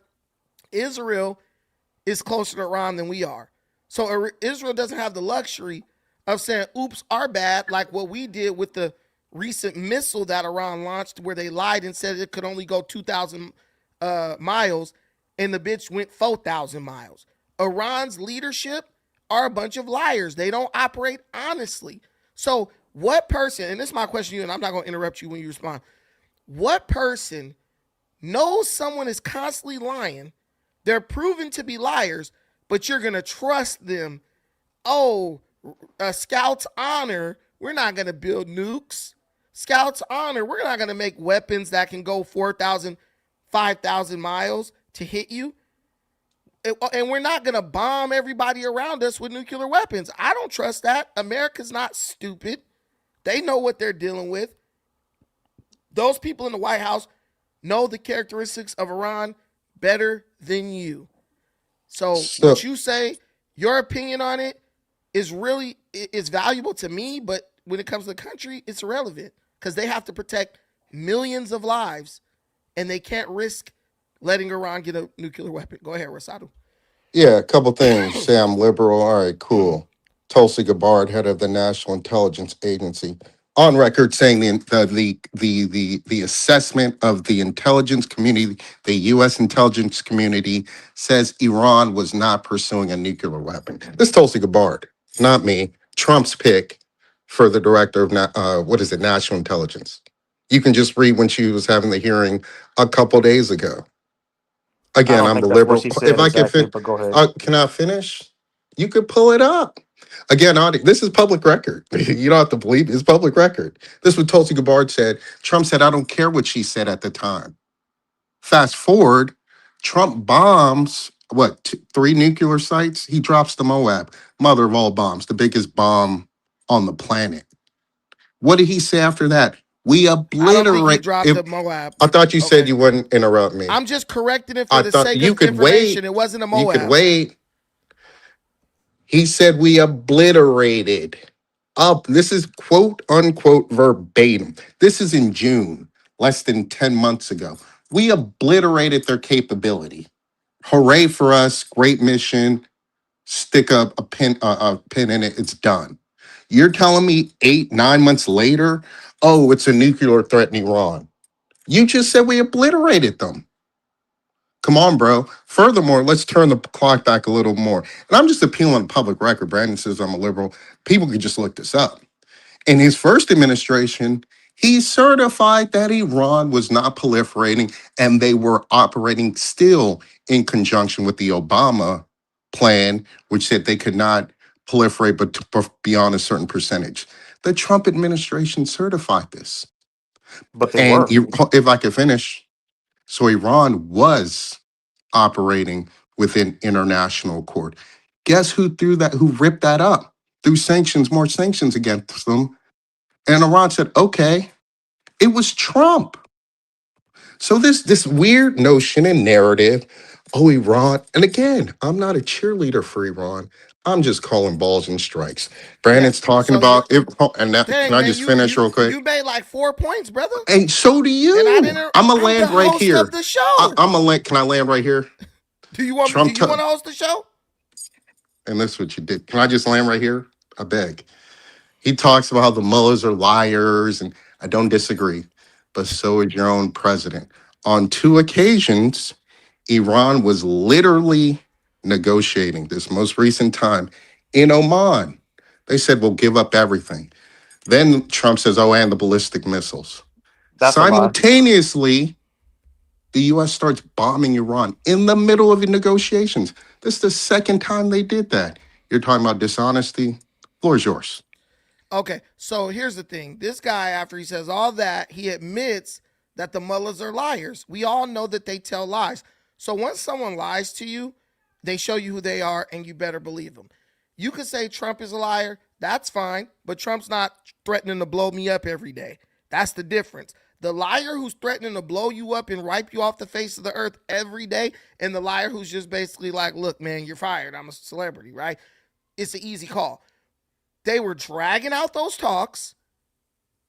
Israel is closer to Iran than we are. So Israel doesn't have the luxury of saying, oops, our bad, like what we did with the recent missile that Iran launched, where they lied and said it could only go 2,000 miles, and the bitch went 4,000 miles. Iran's leadership are a bunch of liars. They don't operate honestly. So what person, and this is my question to you, and I'm not going to interrupt you when you respond. What person knows someone is constantly lying, they're proven to be liars, but you're going to trust them? Oh, Scouts honor, we're not going to build nukes. Scouts honor, we're not going to make weapons that can go 4,000, 5,000 miles to hit you. And we're not going to bomb everybody around us with nuclear weapons. I don't trust that. America's not stupid. They know what they're dealing with. Those people in the White House know the characteristics of Iran better than you. So So what you say, your opinion on it is valuable to me, but when it comes to the country, it's irrelevant because they have to protect millions of lives and they can't risk letting Iran get a nuclear weapon. Go ahead, Rosado. yeah, a couple things. Say I'm liberal. All right, cool. Tulsi Gabbard, head of the National Intelligence Agency, on record saying the assessment of the intelligence community, the U.S. intelligence community, says Iran was not pursuing a nuclear weapon. This is Tulsi Gabbard, not me. Trump's pick for the director of what is it, national intelligence. You can just read when she was having the hearing a couple days ago. I Again, don't I'm the think that's what liberal. she If said I can exactly, fit, but go ahead. can I finish? You could pull it up. Again, this is public record. You don't have to believe it. It's public record. This is what Tulsi Gabbard said. Trump said, I don't care what she said at the time. Fast forward, Trump bombs, three nuclear sites? He drops the Moab, mother of all bombs, the biggest bomb on the planet. What did he say after that? We I don't think he obliterate. dropped the Moab, I but thought you said okay. you wouldn't interrupt me. I'm just correcting it for I the thought sake you of could information. wait. It wasn't a You could Moab. wait. He said we obliterated. Up. This is quote unquote verbatim. This is in June, less than 10 months ago. We obliterated their capability. Hooray for us. Great mission. Stick a pin in it. It's done. You're telling me 8, 9 months later, oh, it's a nuclear threat in Iran. You just said we obliterated them. Come on, bro. Furthermore, let's turn the clock back a little more. And I'm just appealing to public record. Brandon says I'm a liberal. People can just look this up. In his first administration, he certified that Iran was not proliferating and they were operating still in conjunction with the Obama plan, which said they could not proliferate but beyond a certain percentage. The Trump administration certified this. But they And were. if I could finish, so Iran was operating within international court. Guess who ripped that up? Through sanctions, more sanctions against them. And Iran said, okay, it was Trump. So this weird notion and narrative, oh, Iran, and again, I'm not a cheerleader for Iran. I'm just calling balls and strikes. Yeah. Brandon's talking So you're about it, and that, can dang I man, just you finish you real quick? you made like 4 points, brother. And so do And I you. didn't. I'm a I'm the land right host of here. the show. I'm a land. Can I land right here? Do you want me? Do Trump, you want to host the show? and that's what you did. Can I just land right here? I beg. He talks about how the mullahs are liars, and I don't disagree, but so is your own president. On 2 occasions, Iran was literally negotiating this most recent time in Oman. They said, we'll give up everything. Then Trump says, oh, and the ballistic missiles. That's a lie. Simultaneously, the US starts bombing Iran in the middle of the negotiations. This is the second time they did that. You're talking about dishonesty? Floor is yours. Okay, so here's the thing. This guy, after he says all that, he admits that the mullahs are liars. We all know that they tell lies. So once someone lies to you, they show you who they are, and you better believe them. You could say Trump is a liar. That's fine, but Trump's not threatening to blow me up every day. That's the difference. The liar who's threatening to blow you up and wipe you off the face of the earth every day, and the liar who's just basically like, look, man, you're fired. I'm a celebrity, right? It's an easy call. They were dragging out those talks.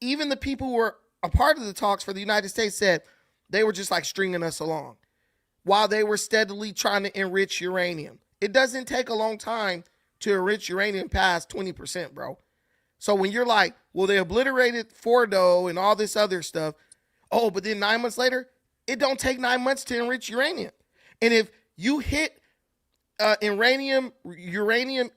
Even the people who were a part of the talks for the United States said they were just like stringing us along while they were steadily trying to enrich uranium. It doesn't take a long time to enrich uranium past 20%, bro. So when you're like, well, they obliterated Fordo and all this other stuff. Oh, but then 9 months later, it don't take 9 months to enrich uranium. And if you hit uranium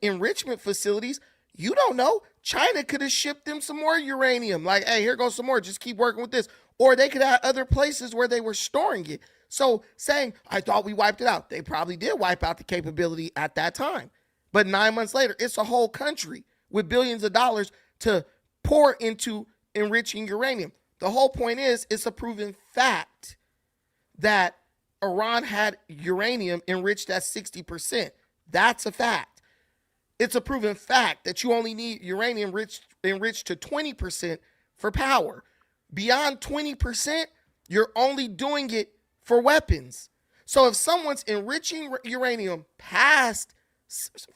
enrichment facilities, you don't know. China could have shipped them some more uranium. Like, hey, here goes some more. Just keep working with this. Or they could have other places where they were storing it. So saying, I thought we wiped it out. They probably did wipe out the capability at that time. But 9 months later, it's a whole country with billions of dollars to pour into enriching uranium. The whole point is it's a proven fact that Iran had uranium enriched at 60%. That's a fact. It's a proven fact that you only need uranium enriched to 20% for power. Beyond 20%, you're only doing it for weapons. So if someone's enriching uranium past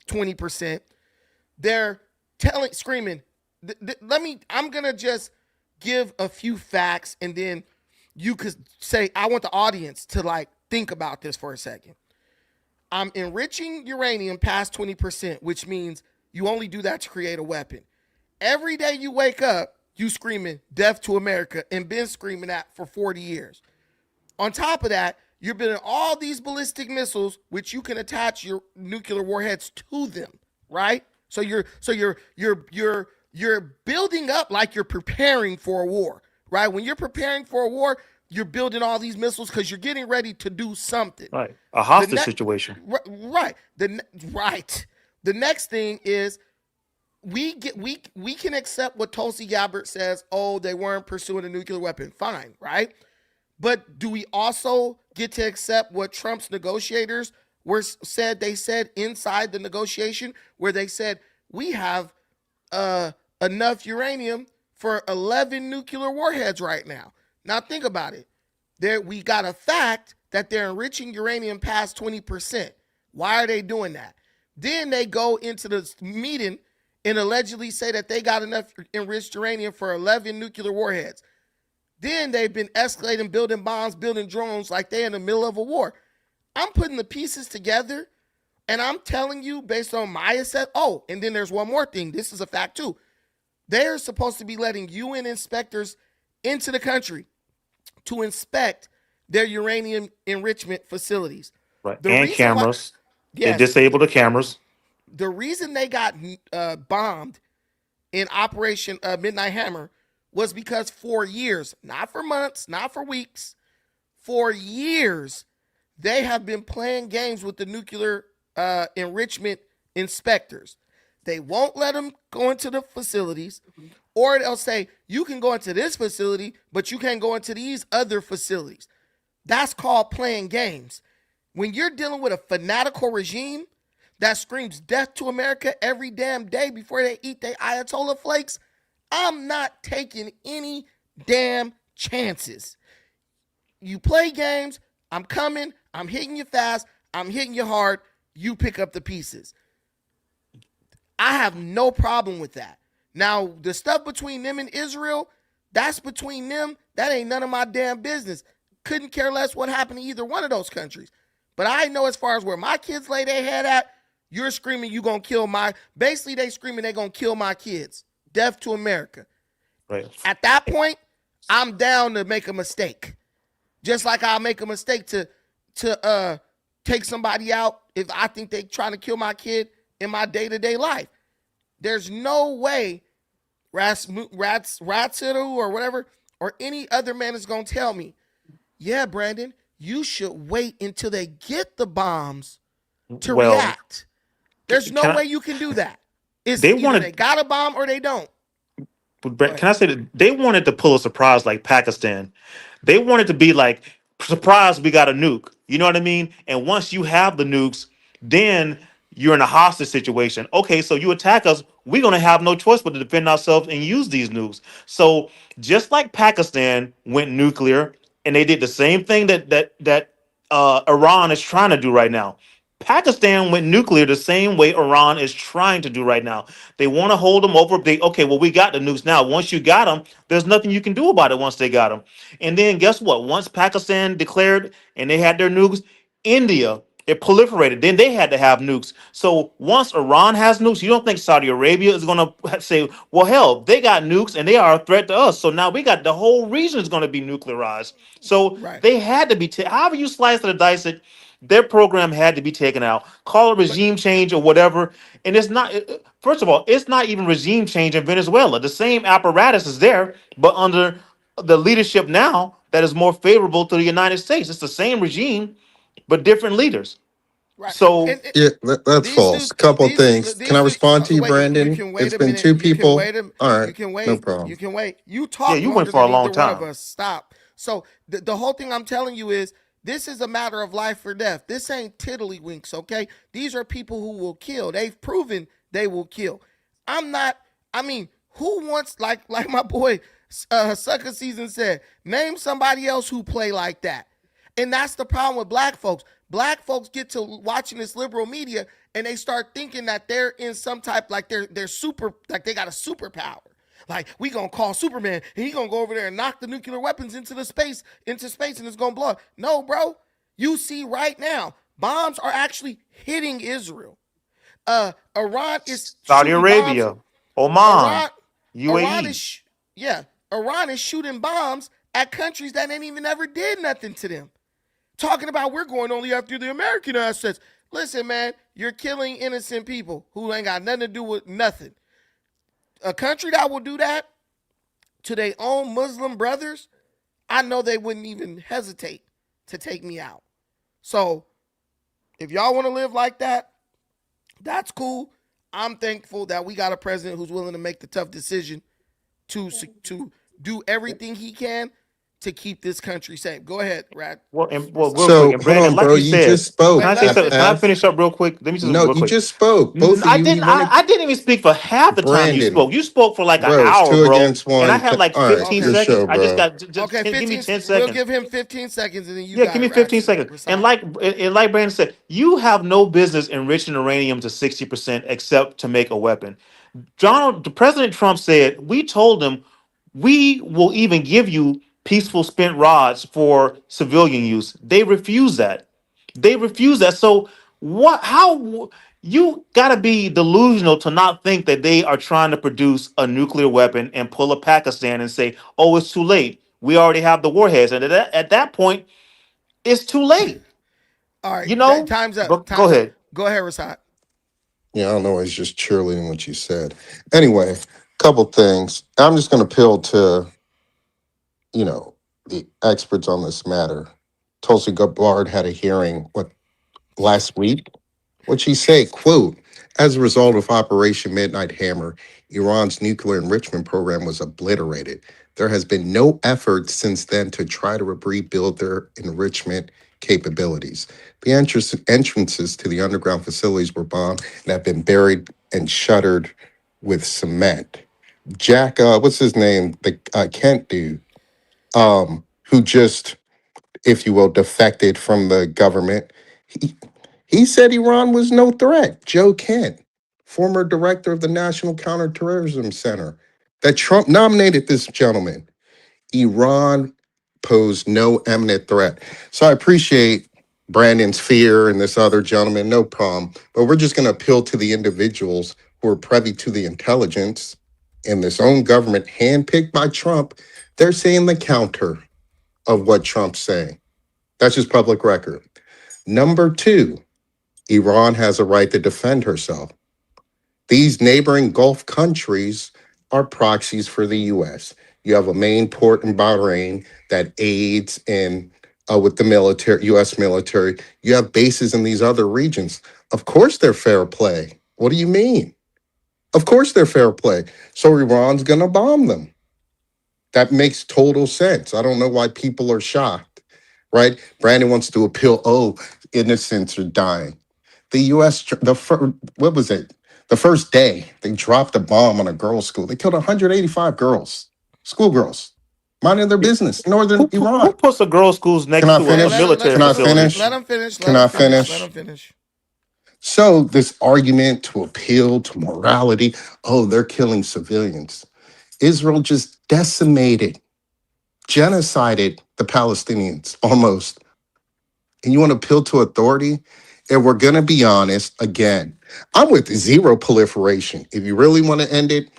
20%, they're screaming, I'm going to just give a few facts and then you could say, I want the audience to like think about this for a second. I'm enriching uranium past 20%, which means you only do that to create a weapon. Every day you wake up, you screaming death to America and been screaming that for 40 years. On top of that, you're building all these ballistic missiles, which you can attach your nuclear warheads to them, right? So you're building up like you're preparing for a war, right? When you're preparing for a war, you're building all these missiles because you're getting ready to do something. Right. A The hostage next, situation. right? Right. The next thing is we can accept what Tulsi Gabbard says. Oh, they weren't pursuing a nuclear weapon. Fine, right? But do we also get to accept what Trump's negotiators said? They said inside the negotiation where they said we have enough uranium for 11 nuclear warheads right now. Now think about it. We got a fact that they're enriching uranium past 20%. Why are they doing that? Then they go into the meeting and allegedly say that they got enough enriched uranium for 11 nuclear warheads. Then they've been escalating, building bombs, building drones like they're in the middle of a war. I'm putting the pieces together and I'm telling you based on my assessment. Oh, and then there's one more thing. This is a fact too. They're supposed to be letting UN inspectors into the country to inspect their uranium enrichment facilities. Right. The And reason why, cameras. They yes, disable the cameras. the reason they got bombed in Operation Midnight Hammer was because for years, not for months, not for weeks, for years, they have been playing games with the nuclear enrichment inspectors. They won't let them go into the facilities, or they'll say, you can go into this facility, but you can't go into these other facilities. That's called playing games. When you're dealing with a fanatical regime that screams death to America every damn day before they eat their Ayatollah flakes, I'm not taking any damn chances. You play games, I'm coming, I'm hitting you fast, I'm hitting you hard, you pick up the pieces. I have no problem with that. Now, the stuff between them and Israel, that's between them. That ain't none of my damn business. Couldn't care less what happened to either one of those countries. But I know as far as where my kids lay their head at, you're screaming you gonna kill my, basically they screaming they gonna kill my kids. Death to America. Right. At that point, I'm down to make a mistake. Just like I'll make a mistake to take somebody out if I think they trying to kill my kid in my day-to-day life. There's no way Ratsiru or whatever, or any other man is going to tell me, yeah, Brandon, you should wait until they get the bombs to Well, react. There's no can way you can do that. It's they either they wanted got a bomb or they don't. But Go Brett, ahead. can I say that they wanted to pull a surprise like Pakistan? They wanted to be like, surprise, we got a nuke. You know what I mean? And once you have the nukes, then you're in a hostage situation. Okay, so you attack us, we're gonna have no choice but to defend ourselves and use these nukes. So just like Pakistan went nuclear, and they did the same thing that Iran is trying to do right now. Pakistan went nuclear the same way Iran is trying to do right now. They want to hold them over. Okay, well, we got the nukes now. Once you got them, there's nothing you can do about it once they got them. And then guess what? Once Pakistan declared and they had their nukes, India, it proliferated. Then they had to have nukes. So once Iran has nukes, you don't think Saudi Arabia is going to say, well, hell, they got nukes and they are a threat to us. So now we got the whole region is going to be nuclearized. So Right. they had to be, however you slice it or dice it, their program had to be taken out. Call it But regime change or whatever. And it's not, first of all, it's not even regime change in Venezuela. The same apparatus is there, but under the leadership now that is more favorable to the United States. It's the same regime, but different leaders. right. So And Yeah, that's these false. dudes, Couple things. Can these I dudes. respond to you, Wait, you Brandon? can wait It's a been minute. two You can people. wait a. All You right, can no wait. problem. You can wait. You yeah, talk you went longer for a than long either one of time. us. Stop. So the whole thing I'm telling you is this is a matter of life or death. This ain't tiddlywinks, okay? These are people who will kill. They've proven they will kill. I'm not. I mean, who wants like my boy Sucker Season said? Name somebody else who play like that. And that's the problem with black folks. Black folks get to watching this liberal media and they start thinking that they're in some type like they're super like they got a superpower. Like we gonna call Superman and he gonna go over there and knock the nuclear weapons into space and it's gonna blow up. No, bro. You see right now, bombs are actually hitting Israel. Iran is Saudi shooting bombs. Arabia, Oman, Iran, Iran is UAE. yeah. Iran is shooting bombs at countries that ain't even ever did nothing to them. Talking about we're going only after the American assets. Listen, man, you're killing innocent people who ain't got nothing to do with nothing. A country that will do that to their own Muslim brothers, I know they wouldn't even hesitate to take me out. So if y'all want to live like that, that's cool. I'm thankful that we got a president who's willing to make the tough decision to do everything he can to keep this country safe. Go ahead, Well, real Rashawn. quick, So and hold Brandon, on, like bro. you You said, just can spoke, Wait, I say let him something? Can I finish. FF. finish up real quick? Let me just No, real you quick. just spoke. Both of I you. didn't. You wanted I didn't even speak for half the time you Brandon, spoke. You spoke for like an bro. It's hour, two bro, against and I one. had like All right, 15 Okay. good seconds. show, I just bro. got Okay, give me 15. 10 We'll seconds. give him 15 seconds, and then you Yeah, got give it, me 15 Rash. seconds. And Rashawn. like Brandon said, you have no business enriching uranium to 60% except to make a weapon. President Trump said, we told him we will even give you peaceful spent rods for civilian use. They refuse that. They refuse that. So what how you got to be delusional to not think that they are trying to produce a nuclear weapon and pull a Pakistan and say, "Oh, it's too late. We already have the warheads." And at that point, it's too late. All right, You know? time's up. But go Time's up. ahead. Go ahead, Rasad. Yeah, I don't know. It's just cheerleading what you said. Anyway, couple things. I'm just going to appeal to the experts on this matter. Tulsi Gabbard had a hearing last week. What'd she say? Quote, as a result of Operation Midnight Hammer, Iran's nuclear enrichment program was obliterated. There has been no effort since then to try to rebuild their enrichment capabilities. The entrances to the underground facilities were bombed and have been buried and shuttered with cement. Jack, what's his name? The Kent dude, who just, if you will, defected from the government. He said Iran was no threat. Joe Kent, former director of the National Counterterrorism Center, that Trump nominated this gentleman. Iran posed no imminent threat. So I appreciate Brandon's fear and this other gentleman, no problem. But we're just going to appeal to the individuals who are privy to the intelligence in this own government, handpicked by Trump. They're saying the counter of what Trump's saying. That's just public record. Number two, Iran has a right to defend herself. These neighboring Gulf countries are proxies for the U.S. You have a main port in Bahrain that aids in with the military, U.S. military. You have bases in these other regions. Of course, they're fair play. What do you mean? Of course, they're fair play. So Iran's going to bomb them. That makes total sense. I don't know why people are shocked, right? Brandon wants to appeal. Oh, innocents are dying. The U.S. What was it? The first day they dropped a bomb on a girls' school. They killed 185 girls, schoolgirls, minding their business, northern Who Iran. puts the girls' schools Can next I to Hey, a finish? military Can I facility? finish? let him finish. Let Can him I finish. Let finish? him finish. So this argument to appeal to morality, oh, they're killing civilians. Israel just decimated, genocided the Palestinians almost. And you want to appeal to authority? And we're going to be honest again. I'm with zero proliferation. If you really want to end it,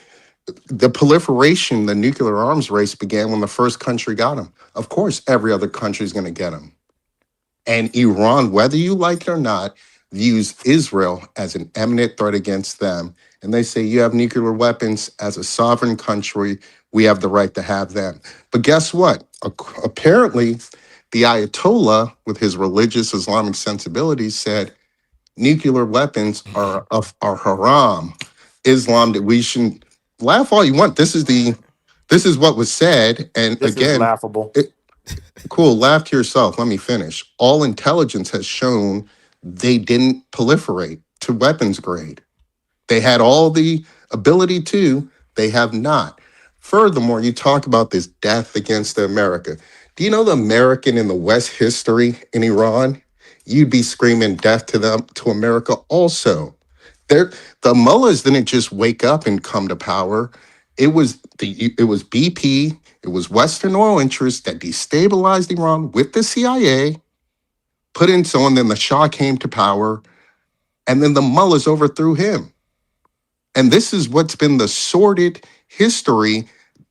the proliferation, the nuclear arms race began when the first country got them. Of course, every other country is going to get them. And Iran, whether you like it or not, views Israel as an imminent threat against them. And they say, you have nuclear weapons as a sovereign country. We have the right to have them. But guess what? Apparently, the Ayatollah, with his religious Islamic sensibilities, said, Nuclear weapons are haram. Islam, that we shouldn't laugh all you want. This is what was said. And This is again, laughable. it, cool, laugh to yourself. Let me finish. All intelligence has shown they didn't proliferate to weapons grade. They had all the ability to, they have not. Furthermore, you talk about this death against America. Do you know the American in the West history in Iran? You'd be screaming death to them, to America also. They're, the mullahs didn't just wake up and come to power. It was BP, it was Western oil interests that destabilized Iran with the CIA, put in someone, then the Shah came to power, and then the mullahs overthrew him. And this is what's been the sordid history,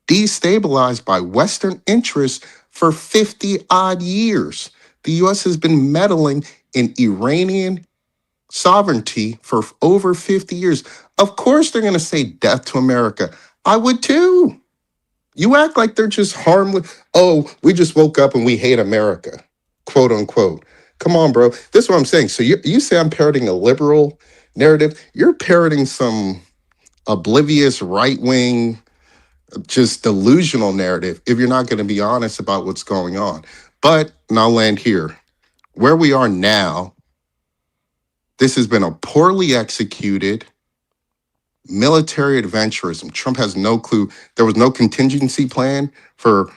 destabilized by Western interests for 50 odd years. The US has been meddling in Iranian sovereignty for over 50 years. Of course, they're going to say death to America. I would too. You act like they're just harmless. Oh, we just woke up and we hate America, quote unquote. Come on, bro. This is what I'm saying. So you say I'm parroting a liberal narrative. You're parroting some oblivious right wing, just delusional narrative if you're not going to be honest about what's going on. But, and I'll land here, where we are now, this has been a poorly executed military adventurism. Trump has no clue. There was no contingency plan for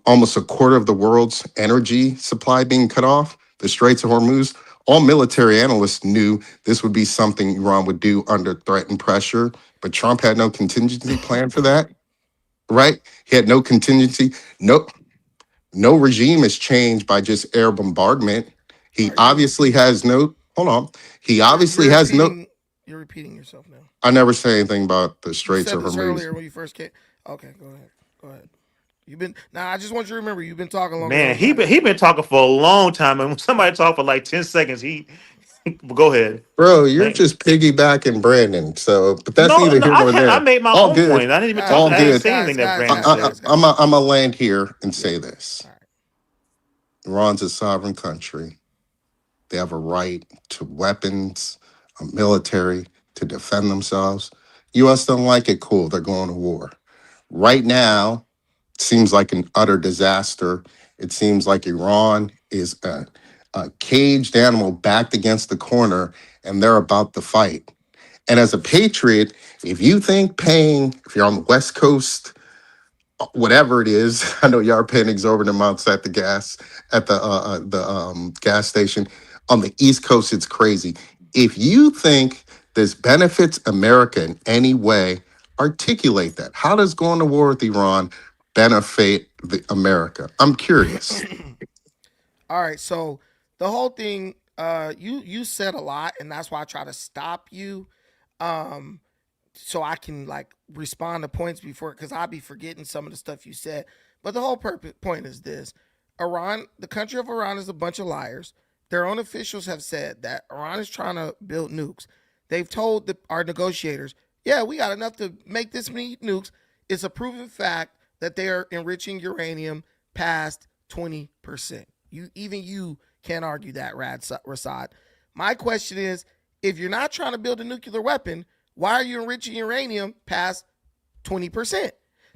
almost a quarter of the world's energy supply being cut off, the Straits of Hormuz. All military analysts knew this would be something Iran would do under threat and pressure, but Trump had no contingency plan for that, right? He had no contingency. No regime is changed by just air bombardment. He obviously has no, hold on. He obviously has no, You're repeating yourself now. I never say anything about the You Straits said of this Hormuz. earlier when you first came. Okay, go ahead. Go ahead. You've been now. I just want you to remember you've been talking longer than Man, he everybody been he else. been talking for a long time, and when somebody talk for like 10 seconds, he go ahead. Bro, you're Man. just piggybacking Brandon. So, but that's No, neither no, here nor I there. made my All own good. point. I didn't even talk. All I didn't good. say anything that Brandon said. I'm a land here and Yeah. say this. All right. Iran's a sovereign country. They have a right to weapons, a military to defend themselves. U.S. don't like it. Cool. They're going to war. Right now, seems like an utter disaster. It seems like Iran is a caged animal backed against the corner, and they're about to fight. And as a patriot, if you think if you're on the West Coast, whatever it is, I know y'all are paying exorbitant amounts at the gas station. On the East Coast, it's crazy. If you think this benefits America in any way, articulate that. How does going to war with Iran benefit America? I'm curious. All right. So the whole thing, you said a lot, and that's why I try to stop you, um, so I can like respond to points before, because I'll be forgetting some of the stuff you said. But the whole point is this: Iran, the country of Iran, is a bunch of liars. Their own officials have said that Iran is trying to build nukes. They've told our negotiators, "Yeah, we got enough to make this many nukes." It's a proven fact that they are enriching uranium past 20%. You can't argue that, Rasad. My question is, if you're not trying to build a nuclear weapon, why are you enriching uranium past 20%?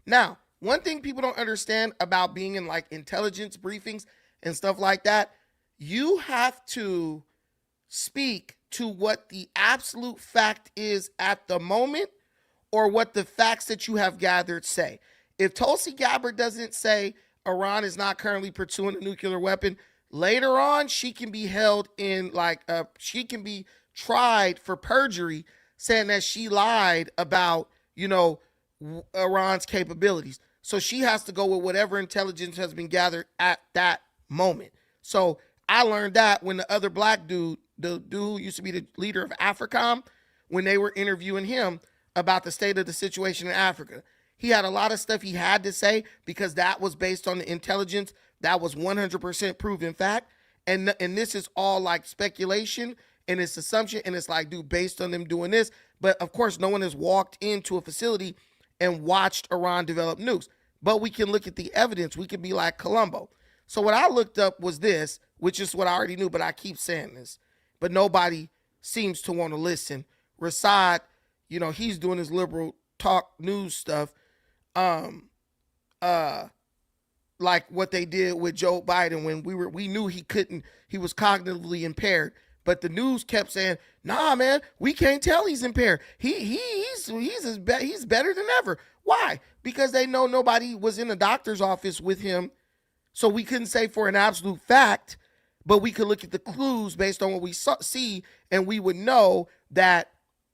Now, one thing people don't understand about being in like intelligence briefings and stuff like that, you have to speak to what the absolute fact is at the moment, or what the facts that you have gathered say. If Tulsi Gabbard doesn't say Iran is not currently pursuing a nuclear weapon, later on she can be held in she can be tried for perjury, saying that she lied about, Iran's capabilities. So she has to go with whatever intelligence has been gathered at that moment. So I learned that when the other black dude, the dude who used to be the leader of AFRICOM, when they were interviewing him about the state of the situation in Africa, he had a lot of stuff he had to say because that was based on the intelligence that was 100% proven fact. And this is all like speculation and it's assumption. And it's like, dude, based on them doing this. But of course, no one has walked into a facility and watched Iran develop nukes. But we can look at the evidence. We could be like Columbo. So what I looked up was this, which is what I already knew, but I keep saying this. but nobody seems to want to listen. Rasad, he's doing his liberal talk news stuff. Like what they did with Joe Biden when we knew he was cognitively impaired, but the news kept saying, "Nah, man, we can't tell he's impaired. He's better than ever." Why? Because they know nobody was in the doctor's office with him, so we couldn't say for an absolute fact, but we could look at the clues based on what we see, and we would know that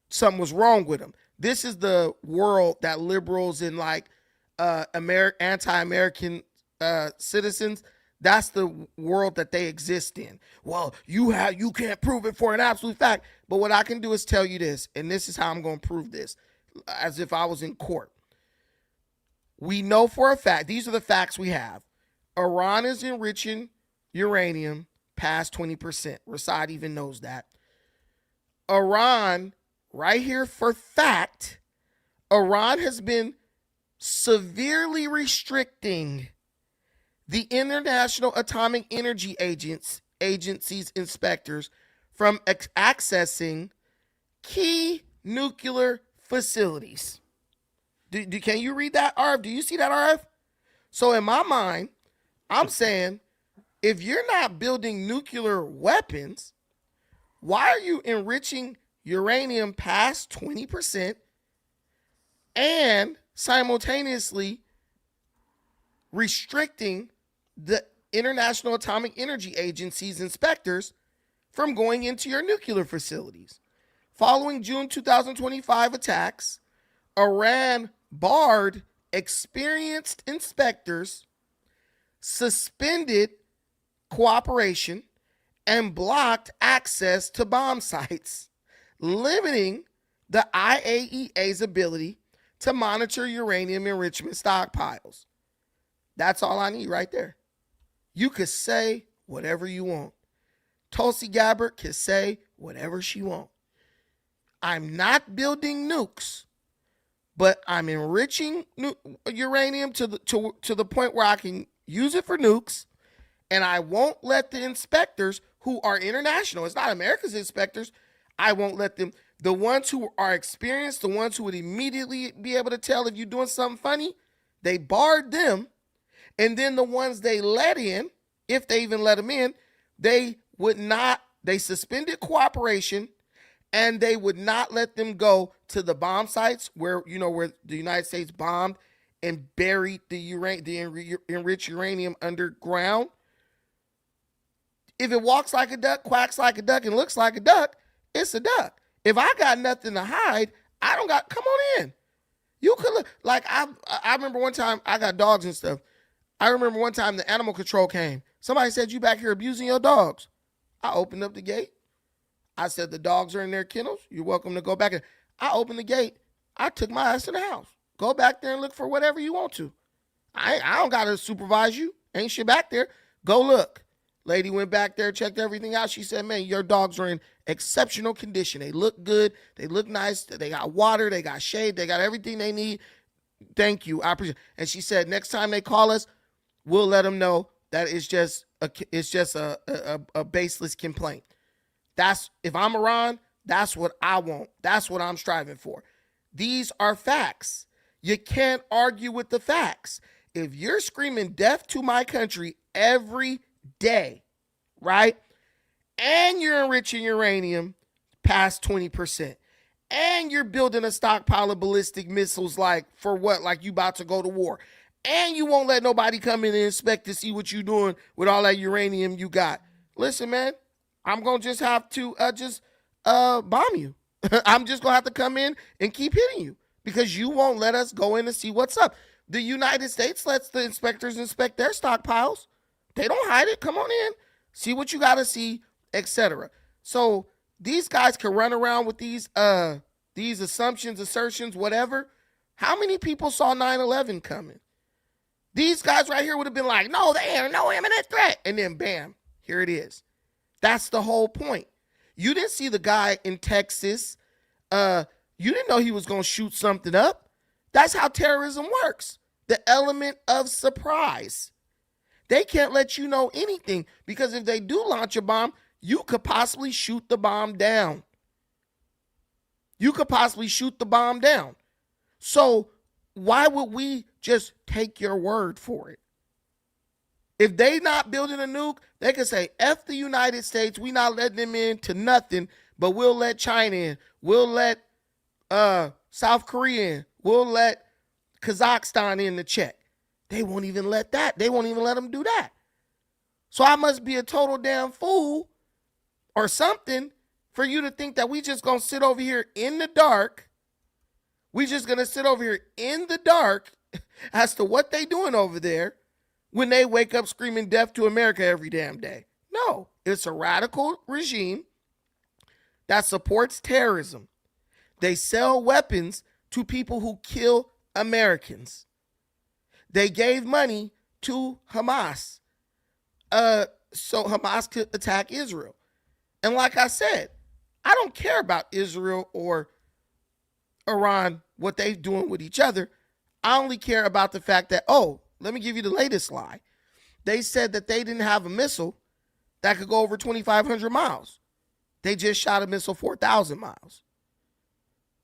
something was wrong with him. This is the world that liberals and like anti-American citizens, that's the world that they exist in. Well, you can't prove it for an absolute fact, but what I can do is tell you this, and this is how I'm going to prove this, as if I was in court. We know for a fact, these are the facts we have. Iran is enriching uranium past 20%. Rasad even knows that. Iran, right here for fact, Iran has been severely restricting the International Atomic Energy Agency's inspectors from accessing key nuclear facilities. Can you read that, RF? Do you see that, RF? So in my mind, I'm saying, if you're not building nuclear weapons, why are you enriching uranium past 20% and simultaneously restricting the International Atomic Energy Agency's inspectors from going into your nuclear facilities? Following June 2025 attacks, Iran barred experienced inspectors, suspended cooperation, and blocked access to bomb sites, limiting the IAEA's ability to monitor uranium enrichment stockpiles. That's all I need right there. You could say whatever you want. Tulsi Gabbard can say whatever she wants. I'm not building nukes, but I'm enriching uranium to the point where I can use it for nukes, and I won't let the inspectors who are international, it's not America's inspectors, I won't let them, the ones who are experienced, the ones who would immediately be able to tell if you're doing something funny, they barred them. And then the ones they let in, if they even let them in, they suspended cooperation, and they would not let them go to the bomb sites where the United States bombed and buried the enriched uranium underground. If it walks like a duck, quacks like a duck, and looks like a duck, it's a duck. If I got nothing to hide, come on in. You could look, like I remember one time, I got dogs and stuff. I remember one time the animal control came. Somebody said, "You back here abusing your dogs." I opened up the gate. I said, "The dogs are in their kennels. You're welcome to go back in." I opened the gate. I took my ass to the house. Go back there and look for whatever you want to. I don't got to supervise you. Ain't shit back there. Go look. Lady went back there, checked everything out. She said, "Man, your dogs are in exceptional condition. They look good. They look nice. They got water. They got shade. They got everything they need. Thank you. I appreciate it." And she said, "Next time they call us, we'll let them know that it's just a baseless complaint." That's, if I'm Iran, that's what I want. That's what I'm striving for. These are facts. You can't argue with the facts. If you're screaming death to my country every day, right? And you're enriching uranium past 20%. And you're building a stockpile of ballistic missiles, like for what? Like you about to go to war. And you won't let nobody come in and inspect to see what you're doing with all that uranium you got. Listen, man, I'm going to just have to bomb you. I'm just going to have to come in and keep hitting you because you won't let us go in and see what's up. The United States lets the inspectors inspect their stockpiles. They don't hide it. Come on in, see what you got to see, etc. So these guys can run around with these assumptions, assertions, whatever. How many people saw 9/11 coming? These guys right here would have been like, "No, there ain't no imminent threat." And then bam, here it is. That's the whole point. You didn't see the guy in Texas. You didn't know he was going to shoot something up. That's how terrorism works. The element of surprise. They can't let you know anything because if they do launch a bomb, you could possibly shoot the bomb down. You could possibly shoot the bomb down. So why would we just take your word for it? If they not building a nuke, they can say, F the United States, we not letting them in to nothing, but we'll let China in. We'll let South Korea in. We'll let Kazakhstan in to check. They won't even let that. They won't even let them do that. So I must be a total damn fool or something for you to think that we just going to sit over here in the dark. We just going to sit over here in the dark as to what they doing over there when they wake up screaming death to America every damn day. No, it's a radical regime that supports terrorism. They sell weapons to people who kill Americans. They gave money to Hamas so Hamas could attack Israel. And like I said, I don't care about Israel or Iran, what they're doing with each other. I only care about the fact that, oh, let me give you the latest lie. They said that they didn't have a missile that could go over 2,500 miles. They just shot a missile 4,000 miles.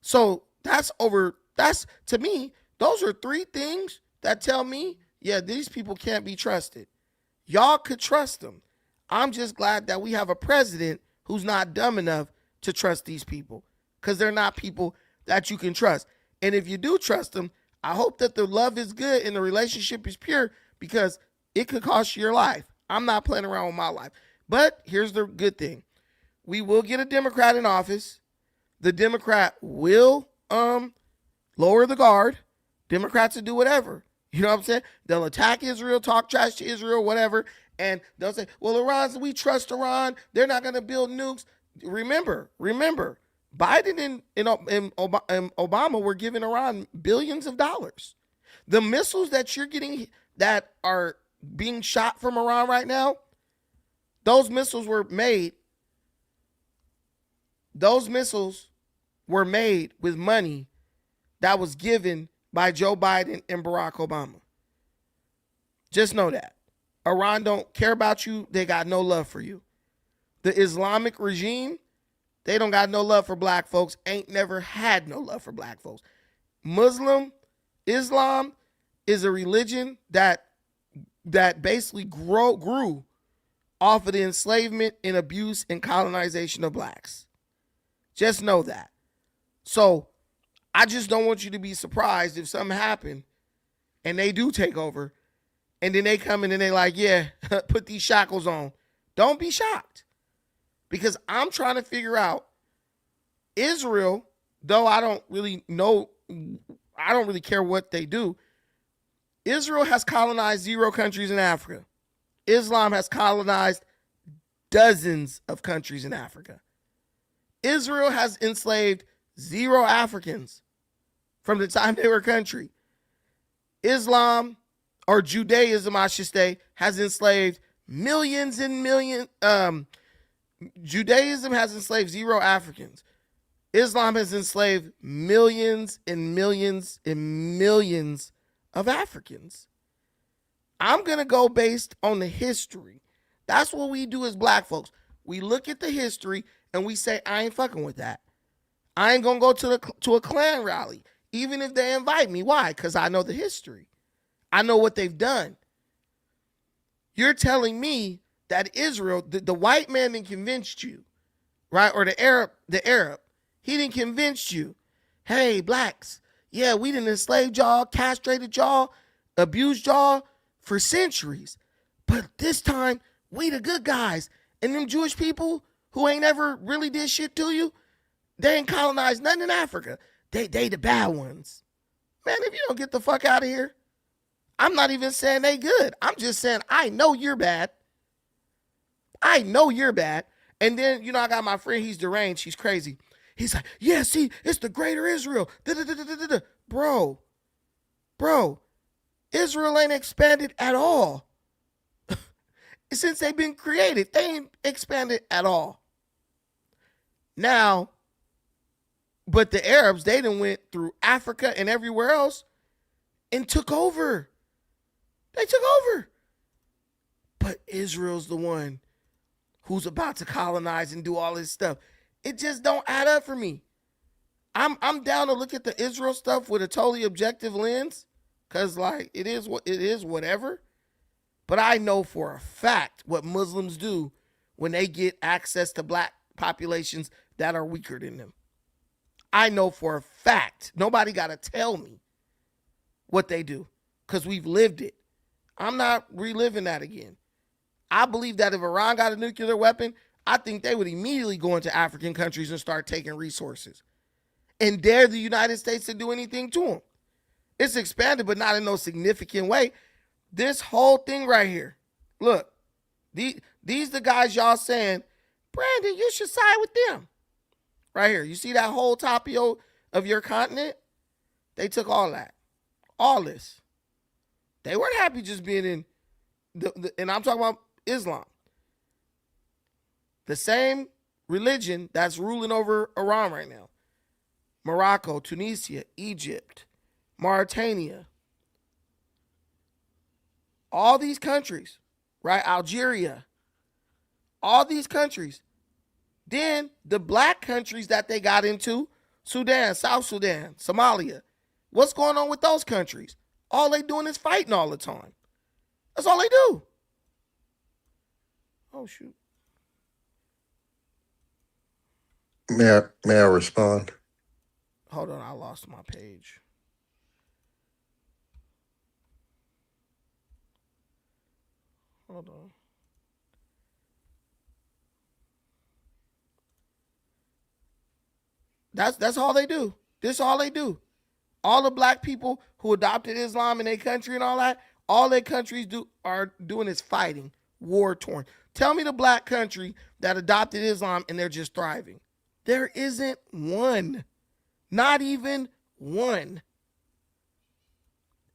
So that's to me, those are three things that tell me, yeah, these people can't be trusted. Y'all could trust them. I'm just glad that we have a president who's not dumb enough to trust these people, because they're not people that you can trust. And if you do trust them, I hope that the love is good and the relationship is pure, because it could cost you your life. I'm not playing around with my life. But here's the good thing. We will get a Democrat in office. The Democrat will lower the guard. Democrats will do whatever. You know what I'm saying? They'll attack Israel, talk trash to Israel, whatever. And they'll say, well, we trust Iran. They're not going to build nukes. Remember, Biden and Obama were giving Iran billions of dollars. The missiles that you're getting that are being shot from Iran right now, those missiles were made with money that was given by Joe Biden and Barack Obama. Just know that. Iran don't care about you. They got no love for you. The Islamic regime, they don't got no love for black folks. Ain't never had no love for black folks. Islam is a religion that basically grew off of the enslavement and abuse and colonization of blacks. Just know that. So I just don't want you to be surprised if something happened and they do take over and then they come in and they like, yeah, put these shackles on. Don't be shocked, because I'm trying to figure out Israel, though I don't really care what they do. Israel has colonized 0 countries in Africa. Islam has colonized dozens of countries in Africa. Israel has enslaved 0 Africans from the time they were a country. Islam, or Judaism, I should say, has enslaved millions and millions. Judaism has enslaved 0 Africans. Islam has enslaved millions and millions and millions of Africans. I'm going to go based on the history. That's what we do as black folks. We look at the history and we say, I ain't fucking with that. I ain't going to go to a Klan rally, even if they invite me. Why? Because I know the history. I know what they've done. You're telling me that Israel, the white man didn't convince you, right? Or the Arab, he didn't convince you. Hey, blacks, yeah, we didn't enslave y'all, castrated y'all, abused y'all for centuries. But this time, we the good guys. And them Jewish people who ain't ever really did shit to you, they ain't colonized nothing in Africa. They the bad ones. Man, if you don't get the fuck out of here, I'm not even saying they good. I'm just saying I know you're bad. I know you're bad. And then, I got my friend, he's deranged, he's crazy. He's like, yeah, see, it's the greater Israel. Da-da-da-da-da-da. Bro, Israel ain't expanded at all. Since they've been created, they ain't expanded at all. Now, but the Arabs, they done went through Africa and everywhere else and took over. They took over. But Israel's the one who's about to colonize and do all this stuff. It just don't add up for me. I'm down to look at the Israel stuff with a totally objective lens, cause like it is what it is, whatever. But I know for a fact what Muslims do when they get access to black populations that are weaker than them. I know for a fact. Nobody got to tell me what they do because we've lived it. I'm not reliving that again. I believe that if Iran got a nuclear weapon, I think they would immediately go into African countries and start taking resources and dare the United States to do anything to them. It's expanded, but not in no significant way. This whole thing right here, look, these the guys y'all saying, Brandon, you should side with them. Right here, you see that whole top of your continent? They took all that, all this. They weren't happy just being in and I'm talking about Islam, the same religion that's ruling over Iran right now. Morocco, Tunisia, Egypt, Mauritania, all these countries, right? Algeria, all these countries. Then the black countries that they got into, Sudan, South Sudan, Somalia. What's going on with those countries? All they doing is fighting all the time. That's all they do. Oh, shoot. May I respond? Hold on, I lost my page. Hold on. That's all they do. This is all they do. All the black people who adopted Islam in their country and all that, all their countries are doing is fighting, war torn. Tell me the black country that adopted Islam and they're just thriving. There isn't one. Not even one.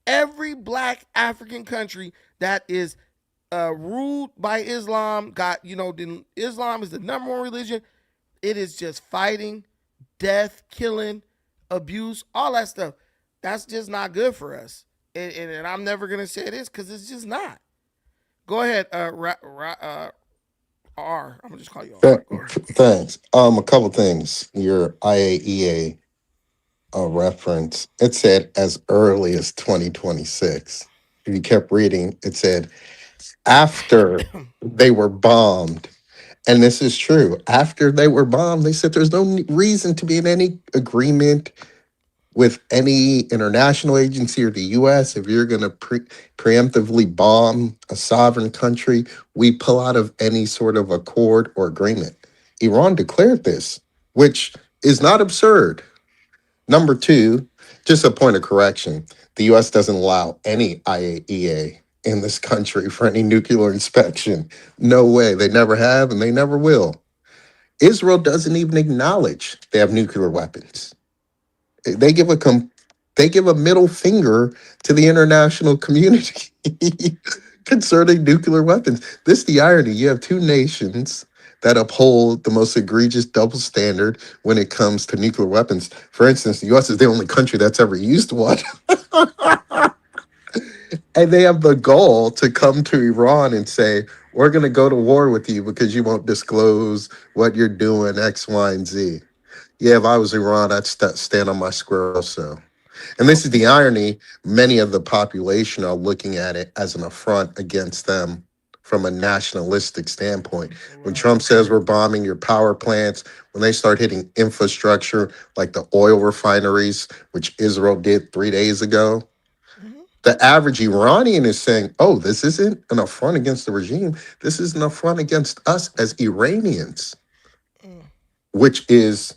Every black African country that is ruled by Islam, Islam is the number one religion. It is just fighting, death, killing, abuse, all that stuff. That's just not good for us. And I'm never going to say it is because it's just not. Go ahead, R. I'm going to just call you R. Thanks. A couple things. Your IAEA reference, it said as early as 2026. If you kept reading, it said after they were bombed. And this is true. After they were bombed, they said there's no reason to be in any agreement with any international agency or the U.S. If you're going to preemptively bomb a sovereign country, we pull out of any sort of accord or agreement. Iran declared this, which is not absurd. Number two, just a point of correction. The U.S. doesn't allow any IAEA in this country for any nuclear inspection. No way. They never have and they never will. Israel doesn't even acknowledge they have nuclear weapons. They give a middle finger to the international community concerning nuclear weapons. This is the irony. You have two nations that uphold the most egregious double standard when it comes to nuclear weapons. For instance, the U.S. is the only country that's ever used one. And they have the goal to come to Iran and say, we're going to go to war with you because you won't disclose what you're doing, X, Y, and Z. Yeah, if I was Iran, I'd stand on my square also. And this is the irony. Many of the population are looking at it as an affront against them from a nationalistic standpoint. When Trump says we're bombing your power plants, when they start hitting infrastructure like the oil refineries, which Israel did 3 days ago, the average Iranian is saying, oh, this isn't an affront against the regime. This is an affront against us as Iranians, which is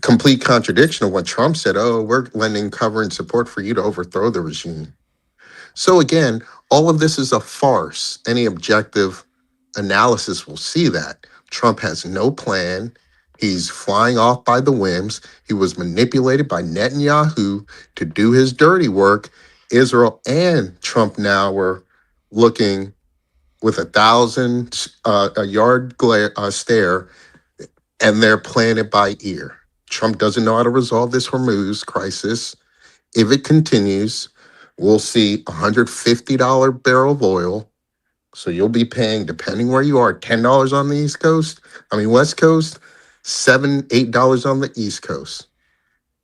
complete contradiction of what Trump said. Oh, we're lending cover and support for you to overthrow the regime. So again, all of this is a farce. Any objective analysis will see that. Trump has no plan. He's flying off by the whims. He was manipulated by Netanyahu to do his dirty work. Israel and Trump now were looking with a yard stare, and they're playing it by ear. Trump doesn't know how to resolve this Hormuz crisis. If it continues, we'll see $150 barrel of oil So you'll be paying, depending where you are, $10 on the East Coast. I mean West Coast, $7, $8 on the East Coast.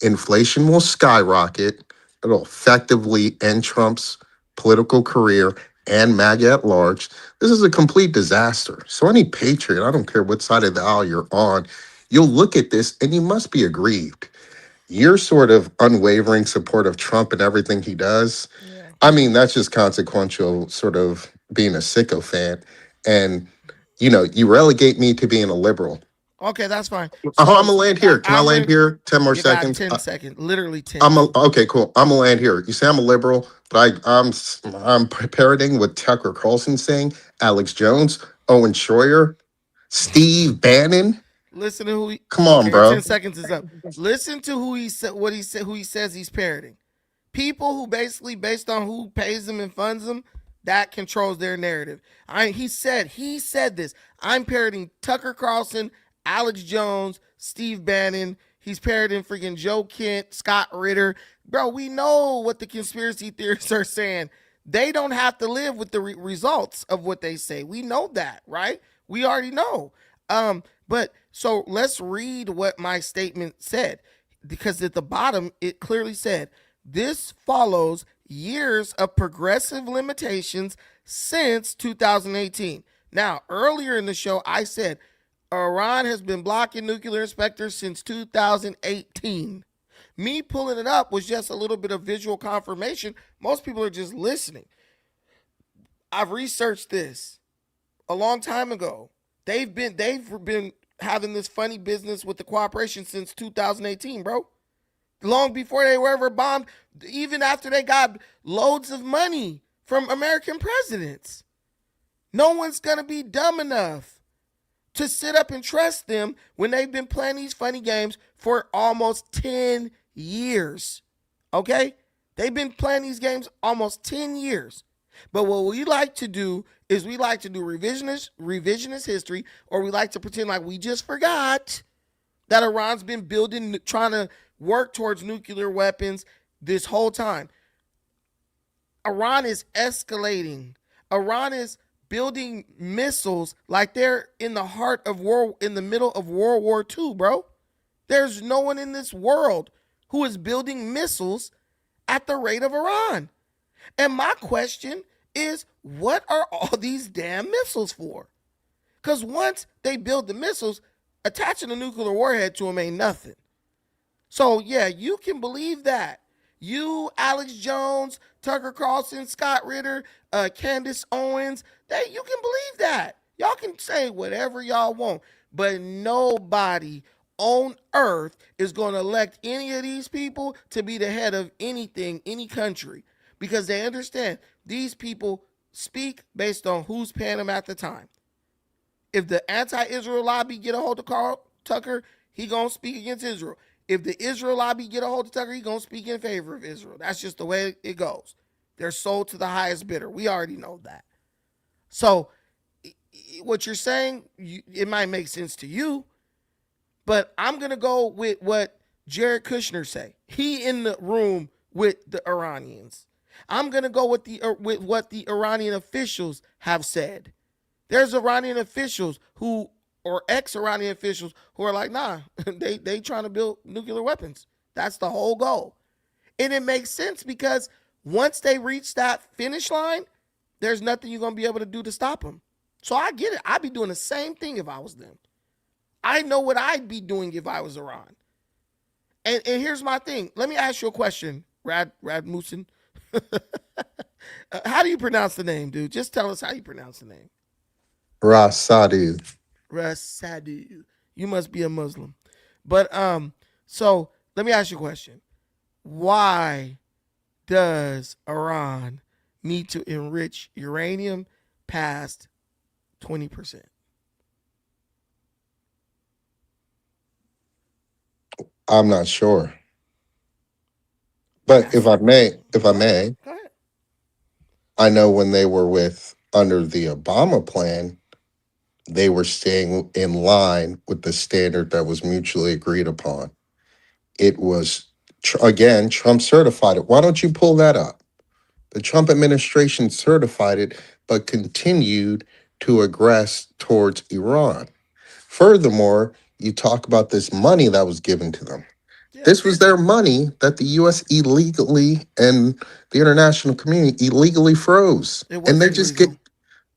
Inflation will skyrocket. It'll effectively end Trump's political career and MAGA at large. This is a complete disaster. So any patriot, I don't care what side of the aisle you're on, you'll look at this and you must be aggrieved. Your sort of unwavering support of Trump and everything he does, Yeah. I mean, that's just consequential, sort of being a sycophant. And, you know, you relegate me to being a liberal. Okay, that's fine. I'm So gonna land here. Can I I'm land gonna. here? 10 more You got seconds. 10 seconds, literally 10. I'm a, okay, cool. I'm gonna land here. You say I'm a liberal, but I'm parroting what Tucker Carlson saying, Alex Jones, Owen Schroyer, Steve Bannon. Listen to who he. Come on, Okay, your bro. 10 seconds is up. Listen to who he said. What he said. Who he says he's parroting. People who basically, based on who pays them and funds them, that controls their narrative. He said this. I'm parroting Tucker Carlson, Alex Jones, Steve Bannon. He's parroting freaking Joe Kent, Scott Ritter. Bro, we know what the conspiracy theorists are saying. They don't have to live with the results of what they say. We know that, right? We already know. But so let's read what my statement said, because at the bottom it clearly said this follows years of progressive limitations since 2018. Now, earlier in the show, I said Iran has been blocking nuclear inspectors since 2018. Me pulling it up was just a little bit of visual confirmation. Most people are just listening. I've researched this a long time ago. They've been having this funny business with the cooperation since 2018, bro. Long before they were ever bombed, even after they got loads of money from American presidents. No one's gonna be dumb enough to sit up and trust them when they've been playing these funny games for almost 10 years. Okay? They've been playing these games almost 10 years. But what we like to do is we like to do revisionist history, or we like to pretend like we just forgot that Iran's been building, trying to work towards nuclear weapons this whole time. Iran is escalating. Iran is building missiles like they're in the heart of war, in the middle of World War II, bro. There's no one in this world who is building missiles at the rate of Iran. And my question is, what are all these damn missiles for? Because once they build the missiles, attaching a nuclear warhead to them ain't nothing. So, yeah, you can believe that. You, Alex Jones, Tucker Carlson, Scott Ritter, Candace Owens, you can believe that. Y'all can say whatever y'all want, but nobody on earth is going to elect any of these people to be the head of anything, any country, because they understand these people speak based on who's paying them at the time. If the anti-Israel lobby get a hold of Carl Tucker, he gonna speak against Israel. If the Israel lobby get a hold of Tucker, he gonna speak in favor of Israel. That's just the way it goes. They're sold to the highest bidder. We already know that. So what you're saying, it might make sense to you, but I'm gonna go with what Jared Kushner say. He in the room with the Iranians. I'm gonna go with what the Iranian officials have said. There's Iranian officials who, or ex-Iranian officials who are like, nah, they trying to build nuclear weapons. That's the whole goal. And it makes sense because once they reach that finish line, there's nothing you're going to be able to do to stop them. So I get it. I'd be doing the same thing if I was them. I know what I'd be doing if I was Iran. And here's my thing. Let me ask you a question, Radmussen. How do you pronounce the name, dude? Just tell us how you pronounce the name. Rasadu. Rasadu. You must be a Muslim. But so let me ask you a question. Why does Iran need to enrich uranium past 20%? I'm not sure. But if I may, Go ahead. I know when they were under the Obama plan, they were staying in line with the standard that was mutually agreed upon. It was, again, Trump certified it. Why don't you pull that up? The Trump administration certified it, but continued to aggress towards Iran. Furthermore, you talk about this money that was given to them. Yeah, This was their money that the U.S. illegally and the international community illegally froze. it And they wasn't just get, illegal.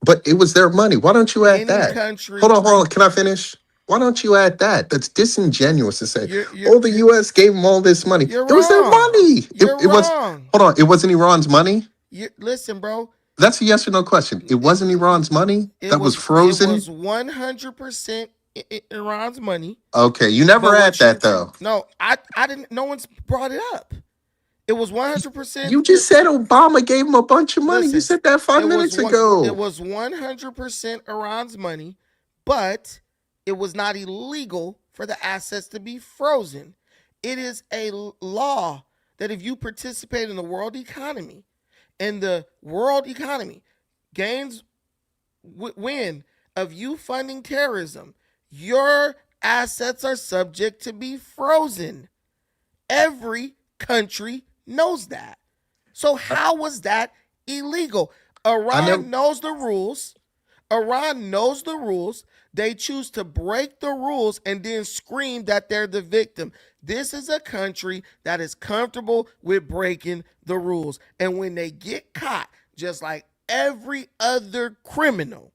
but it was their money. Why don't you add Any that? Hold country, on, hold on. Can I finish? Why don't you add that? That's disingenuous to say, you're you're oh, the U.S. gave them all this money. you're It was their wrong. money. You're It was, wrong. hold on, it wasn't Iran's money? You listen, bro. That's a yes or no question. It It, wasn't Iran's money it that was was it frozen? was 100% Iran's money. Okay, you never But add what that you though. no, I didn't. No one's brought it up. It was 100%. You just said Obama gave him a bunch of money. You Listen, said that five it was minutes one. It ago. was 100% Iran's money, but it was not illegal for the assets to be frozen. It is a law that if you participate in the world economy, and the world economy gains win of you funding terrorism, your assets are subject to be frozen. Every country knows that. So how was that illegal? I never. Iran knows the rules. Iran knows the rules. They choose to break the rules and then scream that they're the victim. This is a country that is comfortable with breaking the rules. And when they get caught, just like every other criminal,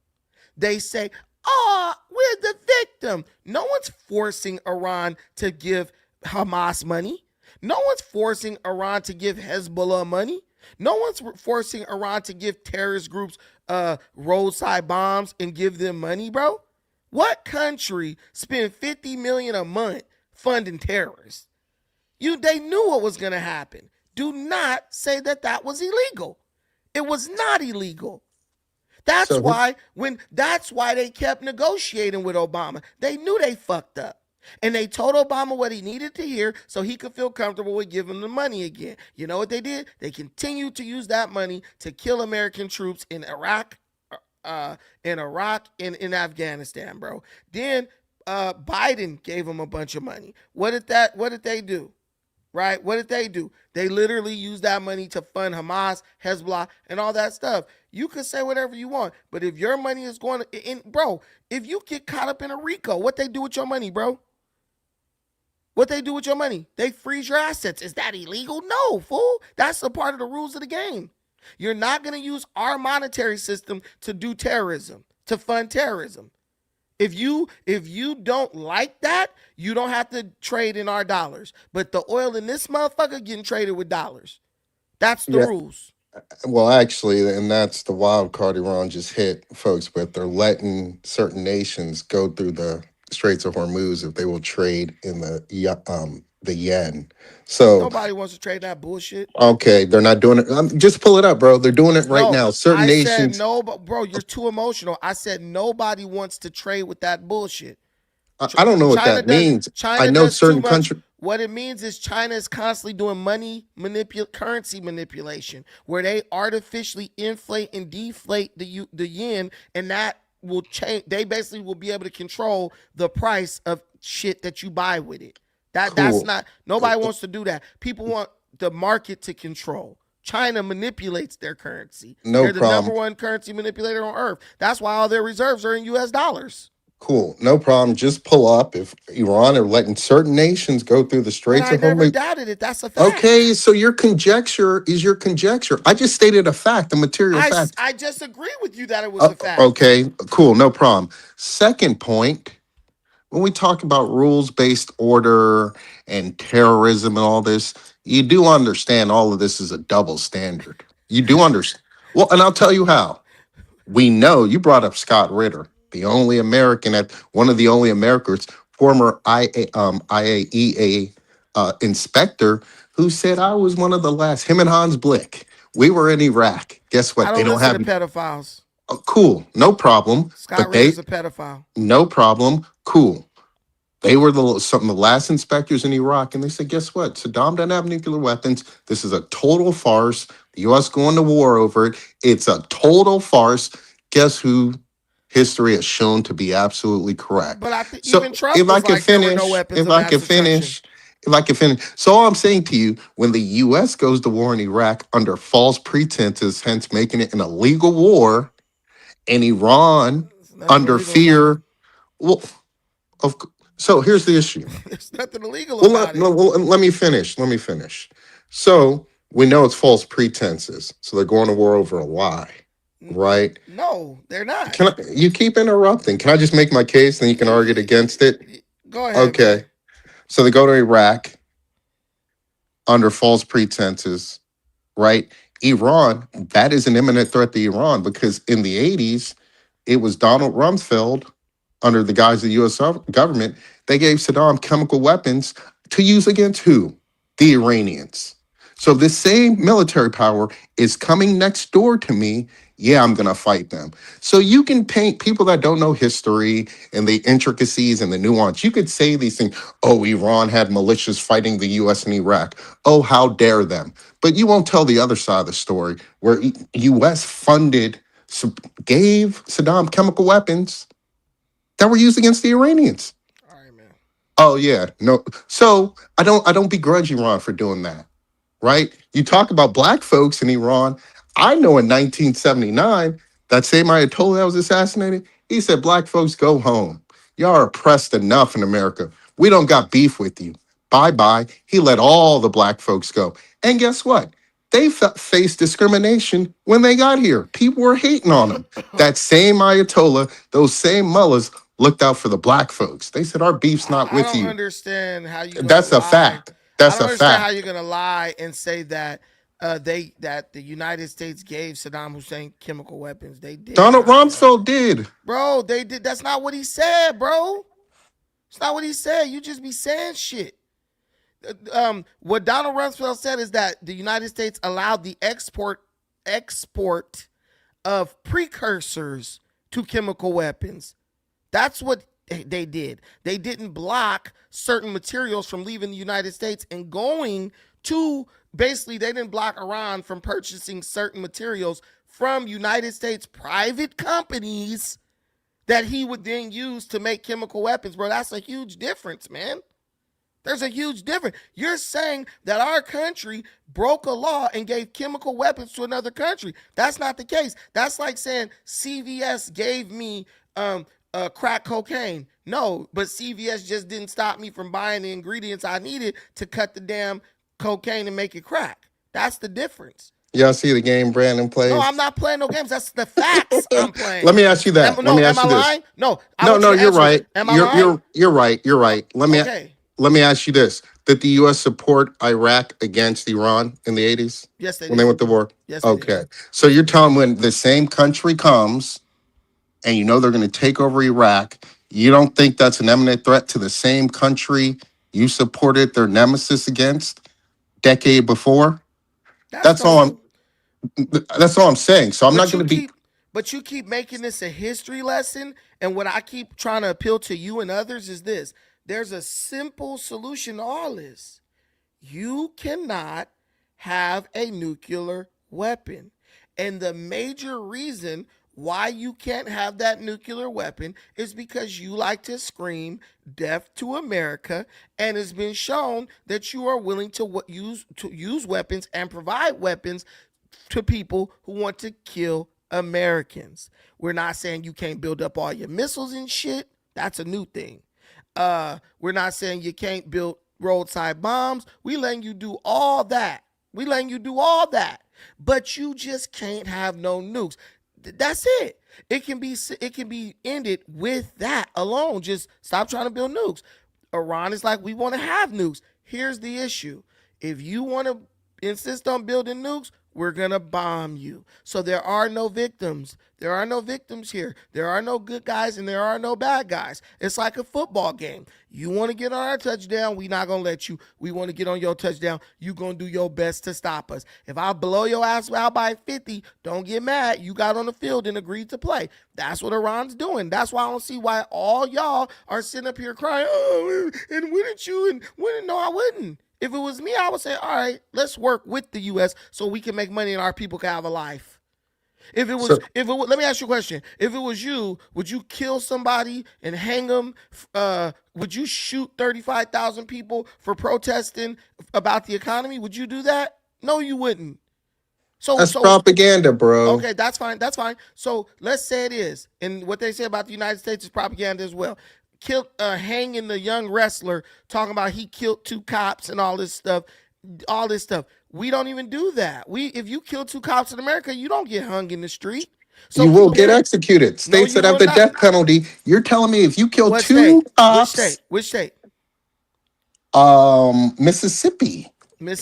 they say, oh, we're the victim. No one's forcing Iran to give Hamas money. No one's forcing Iran to give Hezbollah money. No one's forcing Iran to give terrorist groups roadside bombs and give them money, bro. What country spend 50 million a month funding terrorists? They knew what was going to happen. Do not say that that was illegal. It was not illegal. That's So why they kept negotiating with Obama. They knew they fucked up. And they told Obama what he needed to hear so he could feel comfortable with giving the money again. You know what they did? They continued to use that money to kill American troops in Iraq, in Afghanistan, bro. Then Biden gave them a bunch of money. What did they do? Right? What did they do? They literally used that money to fund Hamas, Hezbollah, and all that stuff. You can say whatever you want, but if your money is going to, bro, if you get caught up in a RICO, what they do with your money, bro? What they do with your money? They freeze your assets. Is that illegal? No, fool. That's a part of the rules of the game. You're not going to use our monetary system to do terrorism, to fund terrorism. If you don't like that, you don't have to trade in our dollars. But the oil in this motherfucker getting traded with dollars. That's the yeah, rules. well, actually, and that's the wild card Iran just hit folks with. They're letting certain nations go through the Straits of Hormuz if they will trade in the yen. So Nobody wants to trade that bullshit. okay, they're not doing it. Just pull it up, bro. They're doing it right No, now. Certain I said nations. no, but bro, you're too emotional. I said nobody wants to trade with that bullshit. I don't know what China that does means. I China know does too certain much. countries. What it means is China is constantly doing currency manipulation, where they artificially inflate and deflate the yen, and that will change. They basically will be able to control the price of shit that you buy with it. That's Cool. not. Nobody wants to do that. People want the market to control. China manipulates their currency. No They're the number problem. one currency manipulator on earth. That's why all their reserves are in U.S. dollars. Cool. No problem. Just pull up if Iran are letting certain nations go through the But Straits I of never Hormuz. doubted it. That's a Okay, fact. so your conjecture is your conjecture. I just stated a fact, a material fact. I just agree with you that it was a fact. Okay, cool. No problem. Second point, when we talk about rules-based order and terrorism and all this, you do understand all of this is a double standard. You do understand. Well, and I'll tell you how. We know you brought up Scott Ritter, the only American at one of the only Americans, former IAEA inspector, who said I was one of the last. Him and Hans Blick. We were in Iraq. Guess I what? They don't don't listen to have. pedophiles. Cool, no problem. Scott But they, Ritter's a pedophile. no problem. Cool. They were some of the last inspectors in Iraq, and they said, guess what? Saddam doesn't have nuclear weapons. This is a total farce. The U.S. going to war over it. It's a total farce. Guess who? History has shown to be absolutely correct. But I think So even Trump was like there were no weapons if of I mass could destruction. finish, Like if any, so all I'm saying to you, when the U.S. goes to war in Iraq under false pretenses, hence making it an illegal war, and Iran There's nothing under illegal about it. fear, well, of so here's the issue. There's nothing illegal Well, about it. let me finish. Let me finish. So we know it's false pretenses. So they're going to war over a lie, right? No, they're not. Can I, you keep interrupting? Can I just make my case, then you can argue against it? Go ahead, Okay. man. So they go to Iraq under false pretenses, right? Iran, that is an imminent threat to Iran because in the 80s, it was Donald Rumsfeld under the guise of the US government. They gave Saddam chemical weapons to use against who? The Iranians. So this same military power is coming next door to me. Yeah, I'm going to fight them. So you can paint people that don't know history and the intricacies and the nuance. You could say these things. Oh, Iran had militias fighting the US and Iraq. Oh, how dare them. But you won't tell the other side of the story where US funded, gave Saddam chemical weapons that were used against the Iranians. All right, man. Oh yeah, no. So I don't begrudge Iran for doing that, right? You talk about black folks in Iran. I know in 1979, that same Ayatollah that was assassinated, he said, "Black folks, go home. Y'all are oppressed enough in America. We don't got beef with you. Bye bye." He let all the black folks go, and guess what? They faced discrimination when they got here. People were hating on them. That same Ayatollah, those same mullahs looked out for the black folks. They said, "Our beef's not I with don't you." understand how you're gonna That's a lie. fact. I That's don't a understand how fact. you're gonna lie and say that that the United States gave Saddam Hussein chemical weapons. They did Donald not, bro. Rumsfeld did. Bro, they did. That's not what he said, bro. It's not what he said. You just be saying shit. What Donald Rumsfeld said is that the United States allowed the export of precursors to chemical weapons. That's what they did. They didn't block certain materials from leaving the United States and going to, basically they didn't block Iran from purchasing certain materials from United States private companies that he would then use to make chemical weapons. Bro, that's a huge difference, man. There's a huge difference. You're saying that our country broke a law and gave chemical weapons to another country. That's not the case. That's like saying CVS gave me crack cocaine. No, but CVS just didn't stop me from buying the ingredients I needed to cut the damn cocaine and make it crack. That's the difference. Y'all see the game Brandon No, plays? I'm not playing no games. That's the facts I'm Let playing. me ask you that. Let No, me am ask I you this. lying? No, I No, want you no, to you're answer this. right. Am I lying? You're right. You're right. Okay. Let me ask you this. Did the US support Iraq against Iran in the 80s Yes, they when they did. went to war? Yes, they did. Okay. So you're telling me when the same country comes and you know they're going to take over Iraq, you don't think that's an imminent threat to the same country you supported their nemesis against decade before? That's That's all no. I'm that's all I'm saying. So I'm not But you going to be keep but you keep making this a history lesson, and what I keep trying to appeal to you and others is this. There's a simple solution to all this. You cannot have a nuclear weapon. And the major reason why you can't have that nuclear weapon is because you like to scream death to America, and it's been shown that you are willing to use weapons and provide weapons to people who want to kill Americans. We're not saying you can't build up all your missiles and shit. That's a new thing. We're not saying you can't build roadside bombs. We letting you do all that. We letting you do all that. But you just can't have no nukes. That's it. It can be ended with that alone. Just stop trying to build nukes. Iran is like, we want to have nukes. Here's the issue. If you want to insist on building nukes, we're going to bomb you. So there are no victims. There are no victims here. There are no good guys and there are no bad guys. It's like a football game. You want to get on our touchdown, we not going to let you. We want to get on your touchdown, you going to do your best to stop us. If I blow your ass out by 50, don't get mad. You got on the field and agreed to play. That's what Iran's doing. That's why I don't see why all y'all are sitting up here crying, oh, and wouldn't you? And wouldn't? No, I wouldn't. If it was me, I would say, all right, let's work with the U.S. so we can make money and our people can have a life. So let me ask you a question. If it was you, would you kill somebody and hang them? Would you shoot 35,000 people for protesting about the economy? Would you do that? No, you wouldn't. So that's so propaganda, bro. okay, that's fine. That's fine. So let's say it is, and what they say about the United States is propaganda as well. Hanging the young wrestler, talking about he killed 2 cops and all this stuff. All this stuff. We don't even do that. If you kill 2 cops in America, you don't get hung in the street. So You will people get say, executed. no, States you that have will the not. death penalty. You're telling me if you kill What state? two Which state? cops, Which state? Mississippi.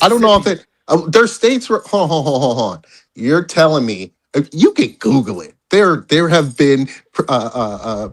I don't know if Mississippi. it. There's states where. Hold on. You're telling me you can Google it. There have been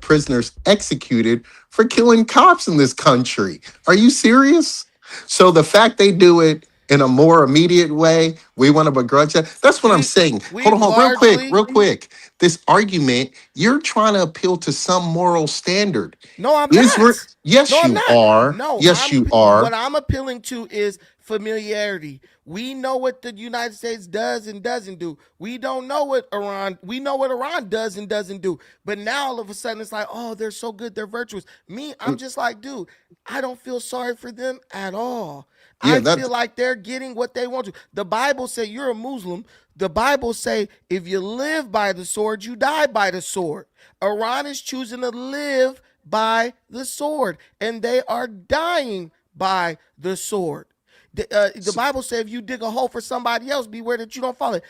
prisoners executed for killing cops in this country. Are you serious? So the fact they do it in a more immediate way, we want to begrudge that. That's what I'm We saying. we've Hold on, largely real quick. This argument, you're trying to appeal to some moral standard. No, I'm Is re- not. yes, No, I'm you not. are. No, Yes, I'm you are. what I'm appealing to is familiarity. We know what the United States does and doesn't do. We don't know what Iran. We know what Iran does and doesn't do. But now all of a sudden it's like, oh, they're so good, they're virtuous. Me, I'm just like, dude, I don't feel sorry for them at all. Yeah, I that feel like they're getting what they want to. The Bible say you're a Muslim. The Bible say if you live by the sword, you die by the sword. Iran is choosing to live by the sword, and they are dying by the sword. The Bible says if you dig a hole for somebody else, beware that you don't fall it.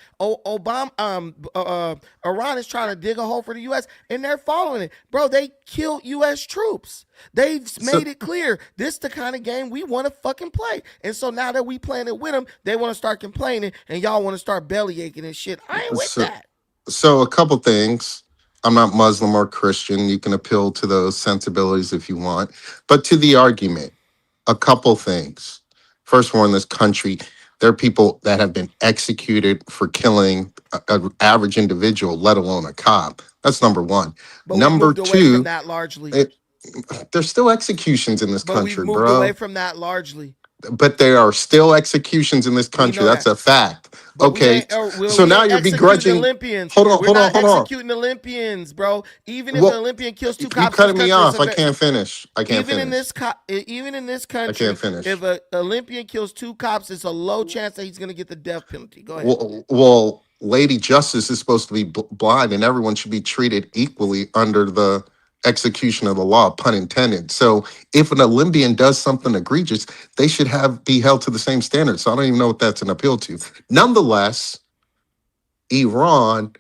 Iran is trying to dig a hole for the U.S. and they're following it, bro. They killed U.S. troops. They've so made it clear this is the kind of game we want to fucking play. And so now that we playing it with them, they want to start complaining, and y'all want to start belly aching and shit. I ain't with so that. so a couple things. I'm not Muslim or Christian. You can appeal to those sensibilities if you want, but to the argument, a couple things. First of all, in this country, there are people that have been executed for killing an average individual, let alone a cop. That's number one. But we've Number moved away from two, that largely. it, there's still executions in this But we've country, moved away bro. from that largely. But there are still executions in this We country. know That's that. a fact. But Okay. So we now ain't you're executing begrudging. Olympians. Hold on, We're hold on, not hold on. executing Olympians, bro. Even if an Well, Olympian kills two you cops in this cutting me country, off. I can't finish. I can't even in finish. even in this I can't country, if finish. an Olympian kills 2 cops, it's a low chance that he's gonna get the death penalty. Go ahead. Well, Lady Justice is supposed to be blind, and everyone should be treated equally under the execution of the law, pun intended. So, if an Olympian does something egregious, they should have be held to the same standard. So, I don't even know what that's an appeal to. Nonetheless, Iran,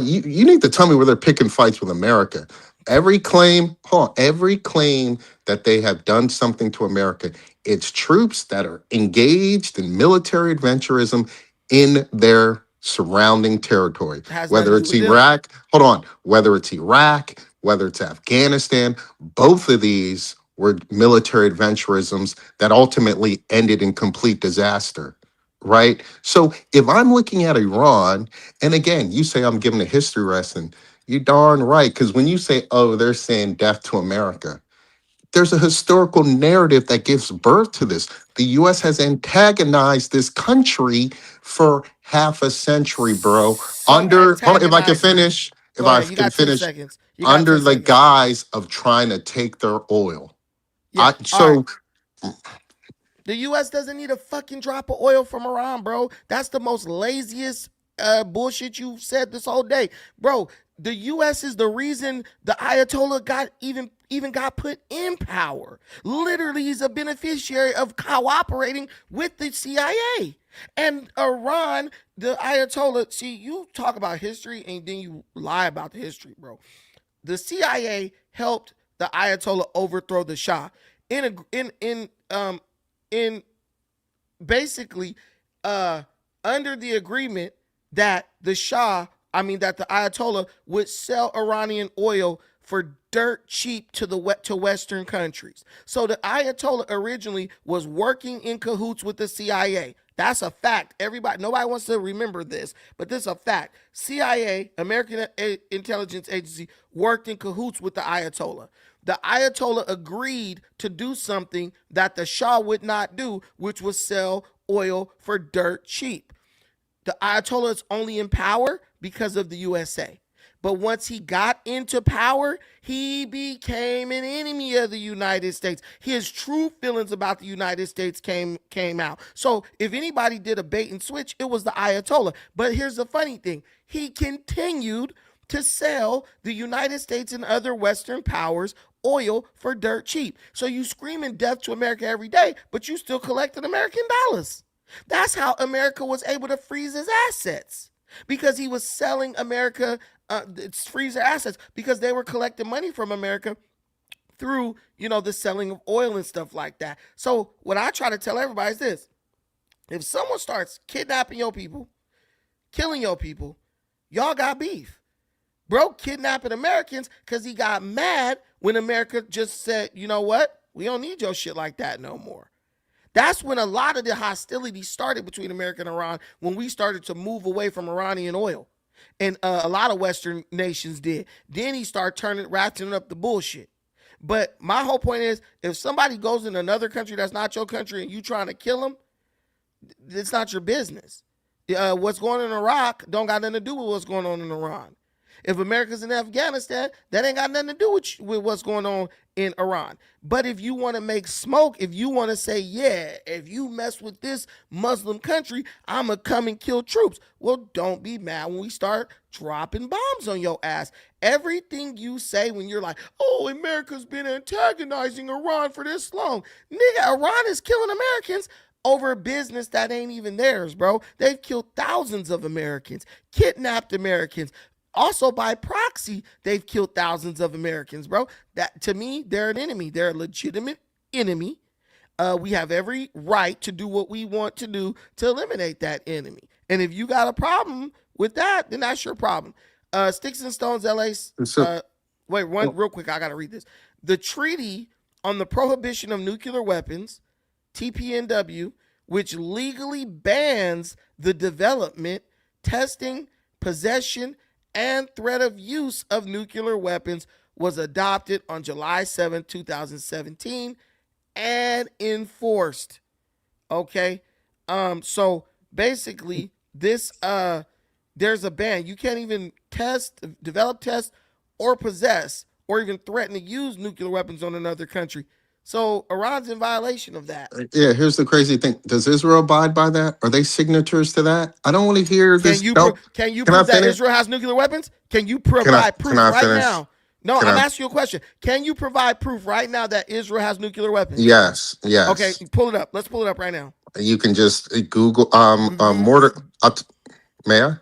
you need to tell me where they're picking fights with America. Every claim that they have done something to America, it's troops that are engaged in military adventurism in their surrounding territory. It has nothing Whether to do it's with them. Iraq, whether it's Iraq, whether it's Afghanistan, both of these were military adventurisms that ultimately ended in complete disaster. Right. So if I'm looking at Iran, and again, you say I'm giving a history lesson. You darn right. Because when you say, oh, they're saying death to America, there's a historical narrative that gives birth to this. The US has antagonized this country for half a century, bro. So Hold on, if I can antagonized who? finish, if Go I ahead. You can got 10 finish, seconds. You got under 10 the seconds. guise of trying to take their oil. Yeah. All right. So The U.S. doesn't need a fucking drop of oil from Iran, bro. That's the most laziest bullshit you've said this whole day, bro. The U.S. is the reason the Ayatollah got even got put in power. Literally, he's a beneficiary of cooperating with the CIA. And Iran, the Ayatollah. See, you talk about history and then you lie about the history, bro. The CIA helped the Ayatollah overthrow the Shah in in basically uh under the agreement that the Shah, that the Ayatollah would sell Iranian oil for dirt cheap to to Western countries. So the Ayatollah originally was working in cahoots with the CIA. That's a fact. Nobody wants to remember this, but this is a fact. CIA, American Intelligence Agency, worked in cahoots with the Ayatollah. The Ayatollah agreed to do something that the Shah would not do, which was sell oil for dirt cheap. The Ayatollah is only in power because of the USA. But once he got into power, he became an enemy of the United States. His true feelings about the United States came out. So if anybody did a bait and switch, it was the Ayatollah. But here's the funny thing: he continued to sell the United States and other Western powers oil for dirt cheap. So you screaming death to America every day, but you still collecting American dollars. That's how America was able to freeze his assets, because he was selling America freeze their assets because they were collecting money from America through, the selling of oil and stuff like that. So what I try to tell everybody is this: if someone starts kidnapping your people, killing your people, y'all got beef. Bro kidnapping Americans because he got mad when America just said, you know what? We don't need your shit like that no more. That's when a lot of the hostility started between America and Iran, when we started to move away from Iranian oil. And a lot of Western nations did. Then he started ratcheting up the bullshit. But my whole point is, if somebody goes in another country that's not your country and you trying to kill them, it's not your business. What's going on in Iraq don't got nothing to do with what's going on in Iran. If America's in Afghanistan, that ain't got nothing to do with what's going on in Iran. But if you want to make smoke, if you want to say, yeah, if you mess with this Muslim country, I'm going to come and kill troops. Well, don't be mad when we start dropping bombs on your ass. Everything you say when you're like, oh, America's been antagonizing Iran for this long. Nigga, Iran is killing Americans over a business that ain't even theirs, bro. They've killed thousands of Americans, kidnapped Americans. Also, by proxy, they've killed thousands of Americans, bro. That, to me, they're an enemy. They're a legitimate enemy. We have every right to do what we want to do to eliminate that enemy. And if you got a problem with that, then that's your problem. Sticks and Stones, LA. So, Wait, one real quick. I got to read this. The Treaty on the Prohibition of Nuclear Weapons, TPNW, which legally bans the development, testing, possession, and threat of use of nuclear weapons, was adopted on July 7, 2017 and enforced. Okay? So basically this there's a ban. You can't even develop, test, or possess, or even threaten to use nuclear weapons on another country. So Iran's in violation of that. yeah, here's the crazy thing. Does Israel abide by that? Are they signatories to that? I don't want to hear Can this. you No. can you Can I prove that finish? Israel has nuclear weapons? Can you Can I provide can proof I right finish? now? No, Can I'm I? asking you a question. Can you provide proof right now that Israel has nuclear weapons? Yes, Okay, yes. pull it up. Let's pull it up right now. You can just Google Mm-hmm. May I?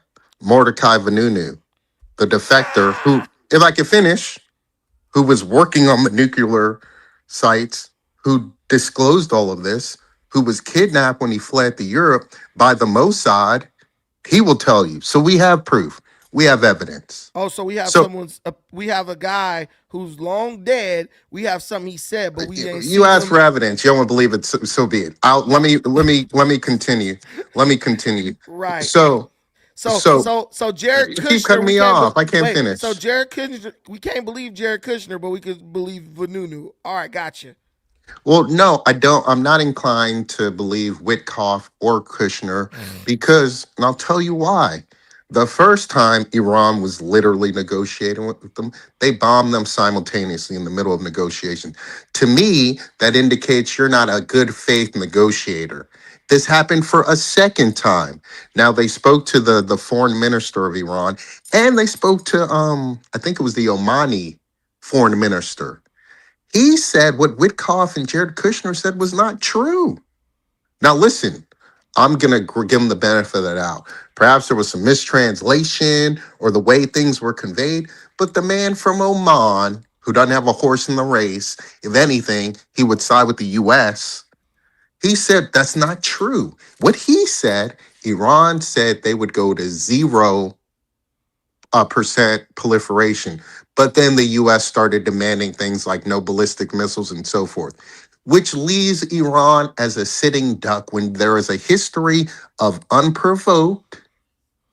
Mordecai Vanunu, the defector who, if I could finish, who was working on the nuclear sites, who disclosed all of this, who was kidnapped when he fled to Europe by the Mossad. He will tell you. So we have proof. We have evidence. Oh, so we have So we have a guy who's long dead. We have something he said, but we ain't you seen asked him. for evidence. You don't want to believe it. So be it. Let me continue. Let me continue. Right. So so So Jared you keep Kushner, cutting me off. I can't wait. So finish. Jared Kushner, we can't believe Jared Kushner, but we could believe Vanunu. All right, gotcha. Well, no, I don't. I'm not inclined to believe Witkoff or Kushner because, and I'll tell you why. The first time Iran was literally negotiating with them, they bombed them simultaneously in the middle of negotiation. To me, that indicates you're not a good faith negotiator. This happened for a second time. Now they spoke to the foreign minister of Iran, and they spoke to I think it was the Omani foreign minister. He said what Witkoff and Jared Kushner said was not true. Now, listen, I'm going to give him the benefit of the doubt. Perhaps there was some mistranslation or the way things were conveyed, but the man from Oman, who doesn't have a horse in the race, if anything, he would side with the U.S., he said that's not true. What he said, Iran said they would go to 0% proliferation. But then the US started demanding things like no ballistic missiles and so forth, which leaves Iran as a sitting duck when there is a history of unprovoked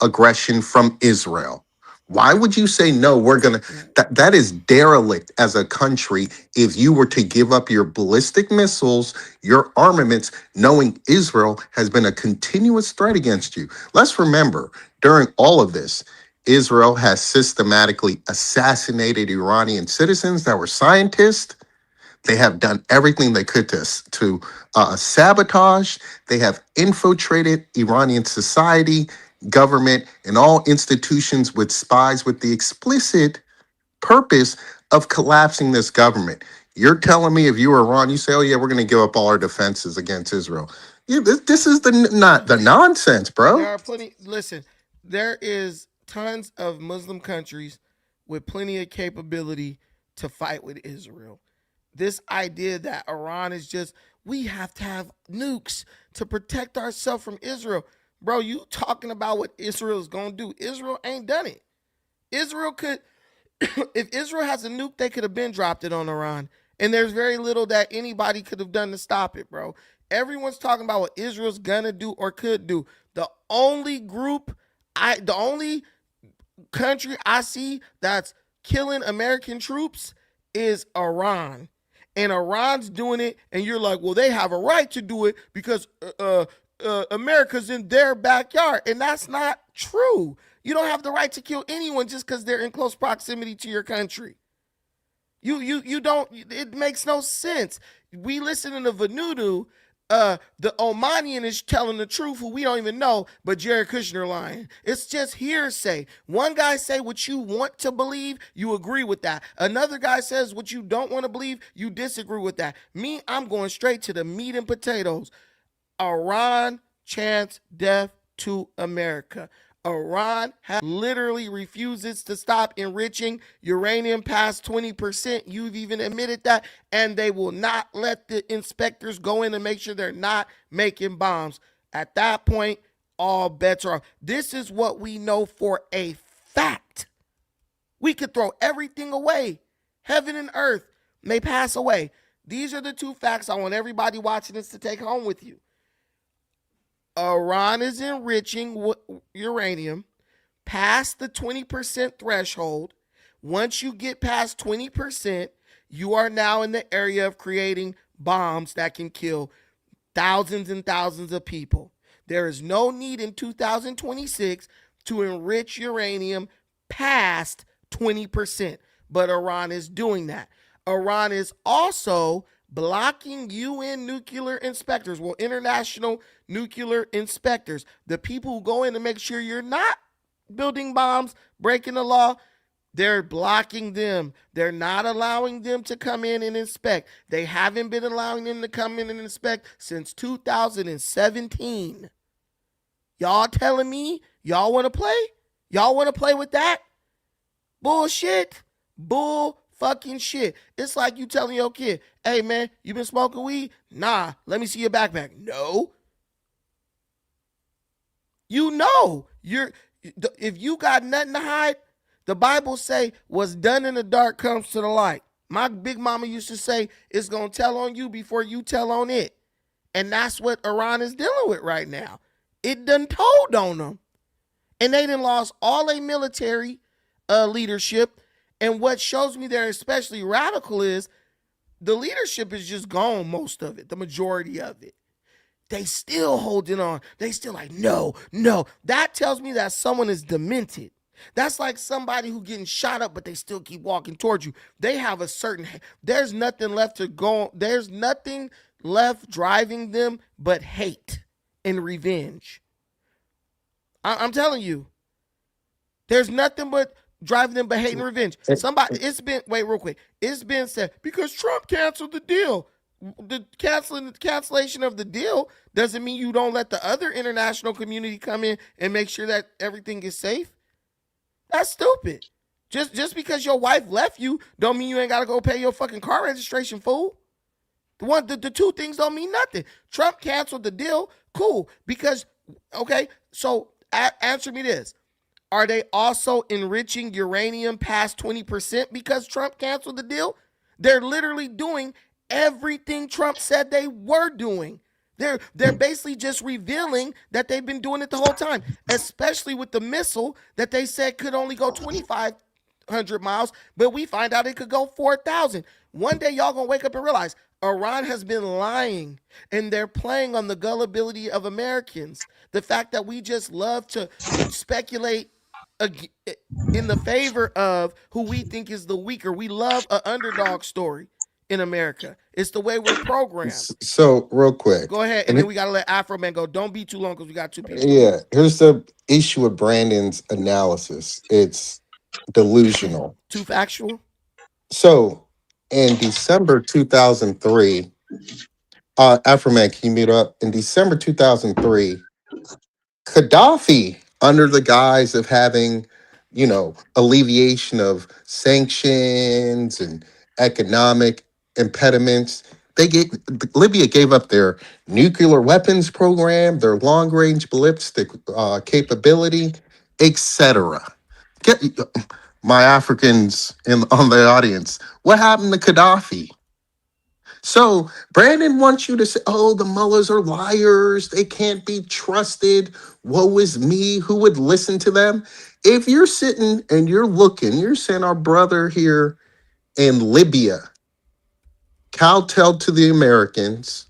aggression from Israel. Why would you say no? We're gonna that is derelict as a country if you were to give up your ballistic missiles, your armaments, knowing Israel has been a continuous threat against you. Let's remember during all of this, Israel has systematically assassinated Iranian citizens that were scientists. They have done everything they could to sabotage. They have infiltrated Iranian society, government, and all institutions with spies with the explicit purpose of collapsing this government. You're telling me if you were Iran, you say, "Oh yeah, we're going to give up all our defenses against Israel." This is not the nonsense, There bro. are plenty. Listen, there is tons of Muslim countries with plenty of capability to fight with Israel. This idea that Iran is just, we have to have nukes to protect ourselves from Israel. Bro, you talking about what Israel is going to do. Israel ain't done it. Israel could, if Israel has a nuke, they could have been dropped it on Iran. And there's very little that anybody could have done to stop it, bro. Everyone's talking about what Israel's gonna do or could do. The only the only country I see that's killing American troops is Iran. And Iran's doing it, and you're like, well, they have a right to do it because America's in their backyard. And that's not true. You don't have the right to kill anyone just because they're in close proximity to your country. You don't. It makes no sense. We listen to Vanuatu. The Omanian is telling the truth, who we don't even know, but Jared Kushner lying. It's just hearsay. One guy say what you want to believe, you agree with that. Another guy says what you don't want to believe, you disagree with that. Me, I'm going straight to the meat and potatoes. Iran chants death to America. Iran literally refuses to stop enriching uranium past 20%. You've even admitted that. And they will not let the inspectors go in and make sure they're not making bombs. At that point, all bets are off. This is what we know for a fact. We could throw everything away. Heaven and earth may pass away. These are the two facts I want everybody watching this to take home with you. Iran is enriching uranium past the 20% threshold. Once you get past 20%, you are now in the area of creating bombs that can kill thousands and thousands of people. There is no need in 2026 to enrich uranium past 20%, but Iran is doing that. Iran is also blocking UN nuclear inspectors, well, international nuclear inspectors, the people who go in to make sure you're not building bombs, breaking the law. They're blocking them. They're not allowing them to come in and inspect. They haven't been allowing them to come in and inspect since 2017. Y'all telling me y'all want to play? Y'all want to play with that? Bullshit. Bull fucking shit. It's like you telling your kid, hey man, you been smoking weed? Nah, let me see your backpack. No. You know, if you got nothing to hide, the Bible say what's done in the dark comes to the light. My big mama used to say it's going to tell on you before you tell on it. And that's what Iran is dealing with right now. It done told on them. And they done lost all their military leadership. And what shows me they're especially radical is the leadership is just gone, most of it, the majority of it. They still holding on. They still like, no. That tells me that someone is demented. That's like somebody who getting shot up, but they still keep walking towards you. They have a certain, there's nothing left to go. There's nothing left driving them but hate and revenge. I'm telling you, there's nothing but driving them but hate and revenge. Wait real quick. It's been said because Trump canceled the deal. The cancellation of the deal doesn't mean you don't let the other international community come in and make sure that everything is safe. That's stupid. Just because your wife left you don't mean you ain't gotta go pay your fucking car registration, fool. The two things don't mean nothing. Trump canceled the deal, cool. Because okay, so answer me this. Are they also enriching uranium past 20% because Trump canceled the deal? They're literally doing everything Trump said they were doing. They're basically just revealing that they've been doing it the whole time, especially with the missile that they said could only go 2,500 miles, but we find out it could go 4,000. One day y'all gonna wake up and realize Iran has been lying, and they're playing on the gullibility of Americans. The fact that we just love to speculate in the favor of who we think is the weaker. We love an underdog story in America. It's the way we're programmed. So real quick, Go ahead, and then we gotta let Afro Man go. Don't be too long because we got two people. yeah, here's the issue with Brandon's analysis. It's delusional. Too factual. So in December 2003, Afroman, can you mute up? In December 2003, Gaddafi, under the guise of having, alleviation of sanctions and economic impediments, Libya gave up their nuclear weapons program, their long range ballistic capability, etc. Get my Africans on the audience. What happened to Gaddafi? So Brandon wants you to say, oh, the mullahs are liars. They can't be trusted. Woe is me. Who would listen to them? If you're sitting and you're saying our brother here in Libya, kowtowed to the Americans,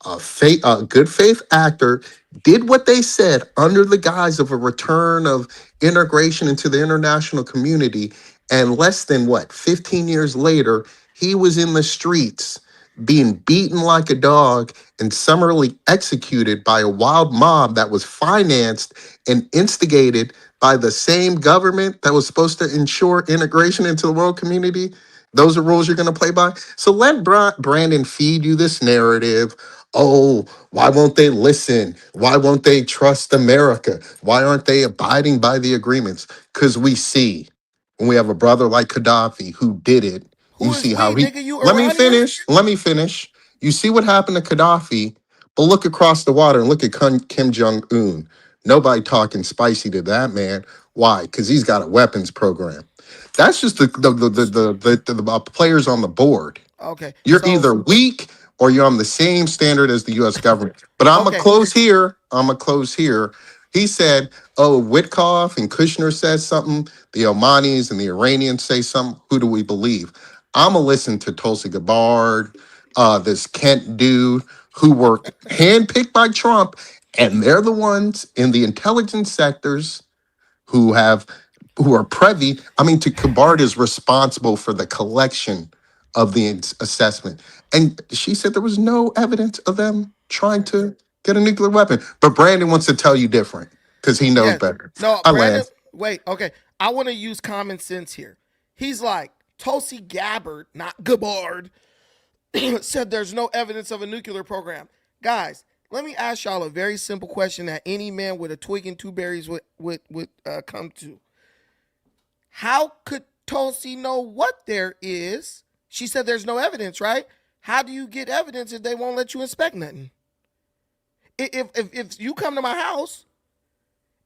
a good faith actor, did what they said under the guise of a return of integration into the international community. And less than 15 years later, he was in the streets being beaten like a dog and summarily executed by a wild mob that was financed and instigated by the same government that was supposed to ensure integration into the world community. Those are rules you're going to play by. So let Brandon feed you this narrative. Oh, why won't they listen? Why won't they trust America? Why aren't they abiding by the agreements? Because we see when we have a brother like Gaddafi who did it, you Who is see how we, he. nigga? You Let me Iranian? finish. Let me finish. You see what happened to Gaddafi, but look across the water and look at Kim Jong Un. Nobody talking spicy to that man. Why? Because he's got a weapons program. That's just the players on the board. Okay, You're so either weak or you're on the same standard as the U.S. government. But I'm gonna okay, close here. He said, "Oh, Witkoff and Kushner said something. The Omanis and the Iranians say something. Who do we believe?" I'm gonna listen to Tulsi Gabbard, this Kent dude who were handpicked by Trump, and they're the ones in the intelligence sectors who have who are privy. I mean, to Kabard is responsible for the collection of the assessment, and she said there was no evidence of them trying to get a nuclear weapon. But Brandon wants to tell you different because he knows yeah, better. no, I Brandon. land. Wait, okay. I want to use common sense here. He's like Tulsi Gabbard, not Gabbard, said there's no evidence of a nuclear program. Guys, let me ask y'all a very simple question that any man with a twig and two berries would come to. How could Tulsi know what there is? She said there's no evidence, right? How do you get evidence if they won't let you inspect nothing? If you come to my house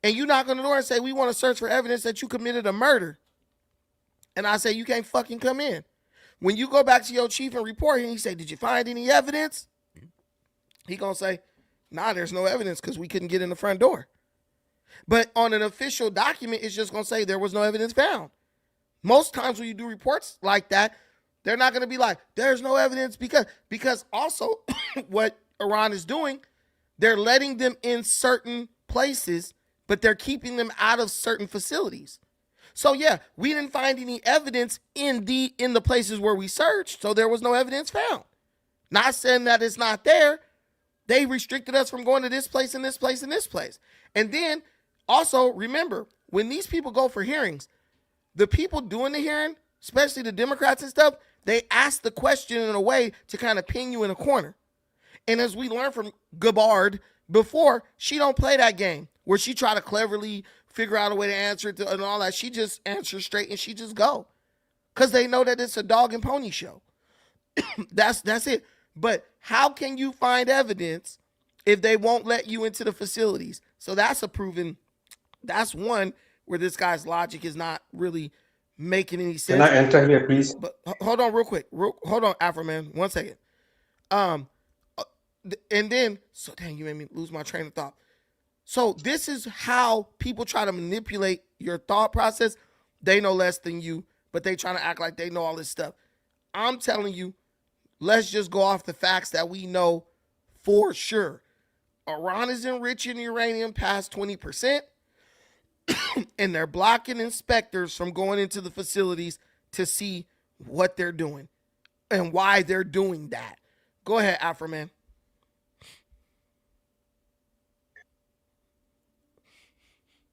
and you knock on the door and say we want to search for evidence that you committed a murder, and I say you can't fucking come in. When you go back to your chief and report and he say, did you find any evidence? He gonna say, nah, there's no evidence because we couldn't get in the front door. But on an official document, it's just gonna say there was no evidence found. Most times when you do reports like that, they're not gonna be like, there's no evidence because also what Iran is doing, they're letting them in certain places, but they're keeping them out of certain facilities. So yeah, we didn't find any evidence in the places where we searched, so there was no evidence found. Not saying that it's not there. They restricted us from going to this place and this place and this place. And then also remember, when these people go for hearings, the people doing the hearing, especially the Democrats and stuff, they ask the question in a way to kind of pin you in a corner. And as we learned from Gabbard before, she don't play that game where she try to cleverly figure out a way to answer it and all that. She just answers straight and she just go. Because they know that it's a dog and pony show. That's it. But how can you find evidence if they won't let you into the facilities? So that's that's one where this guy's logic is not really making any Can I sense. enter here, please? But hold on real quick. Hold on, Afroman. 1 second. Um, and then, so dang, you made me lose my train of thought. So this is how people try to manipulate your thought process. They know less than you, but they trying to act like they know all this stuff. I'm telling you, let's just go off the facts that we know for sure. Iran is enriching uranium past 20%. and they're blocking inspectors from going into the facilities to see what they're doing and why they're doing that. Go ahead, Afroman.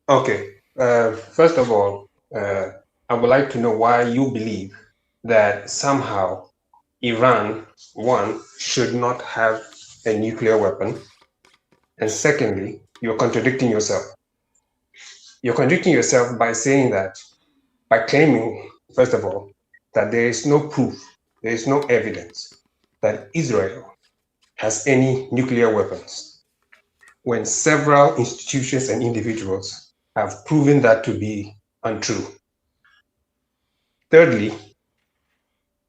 Okay. First of all, I would like to know why you believe that somehow Iran, one, should not have a nuclear weapon. And secondly, you're contradicting yourself. You're contradicting yourself by saying that, by claiming, first of all, that there is no proof, there is no evidence that Israel has any nuclear weapons, when several institutions and individuals have proven that to be untrue. Thirdly,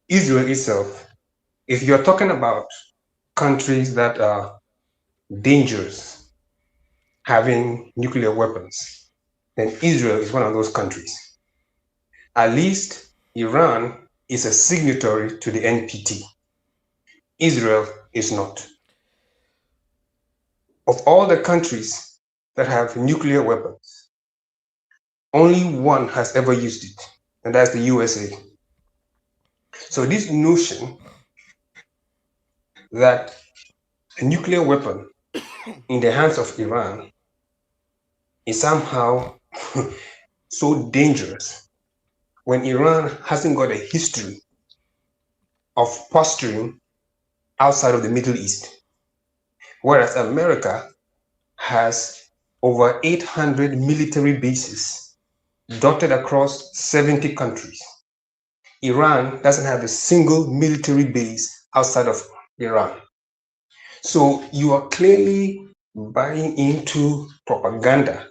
Israel itself, if you're talking about countries that are dangerous having nuclear weapons, then Israel is one of those countries. At least Iran is a signatory to the NPT. Israel is not. Of all the countries that have nuclear weapons, only one has ever used it, and that's the USA. So this notion that a nuclear weapon in the hands of Iran is somehow so dangerous when Iran hasn't got a history of posturing outside of the Middle East, whereas America has over 800 military bases dotted across 70 countries. Iran doesn't have a single military base outside of Iran. So you are clearly buying into propaganda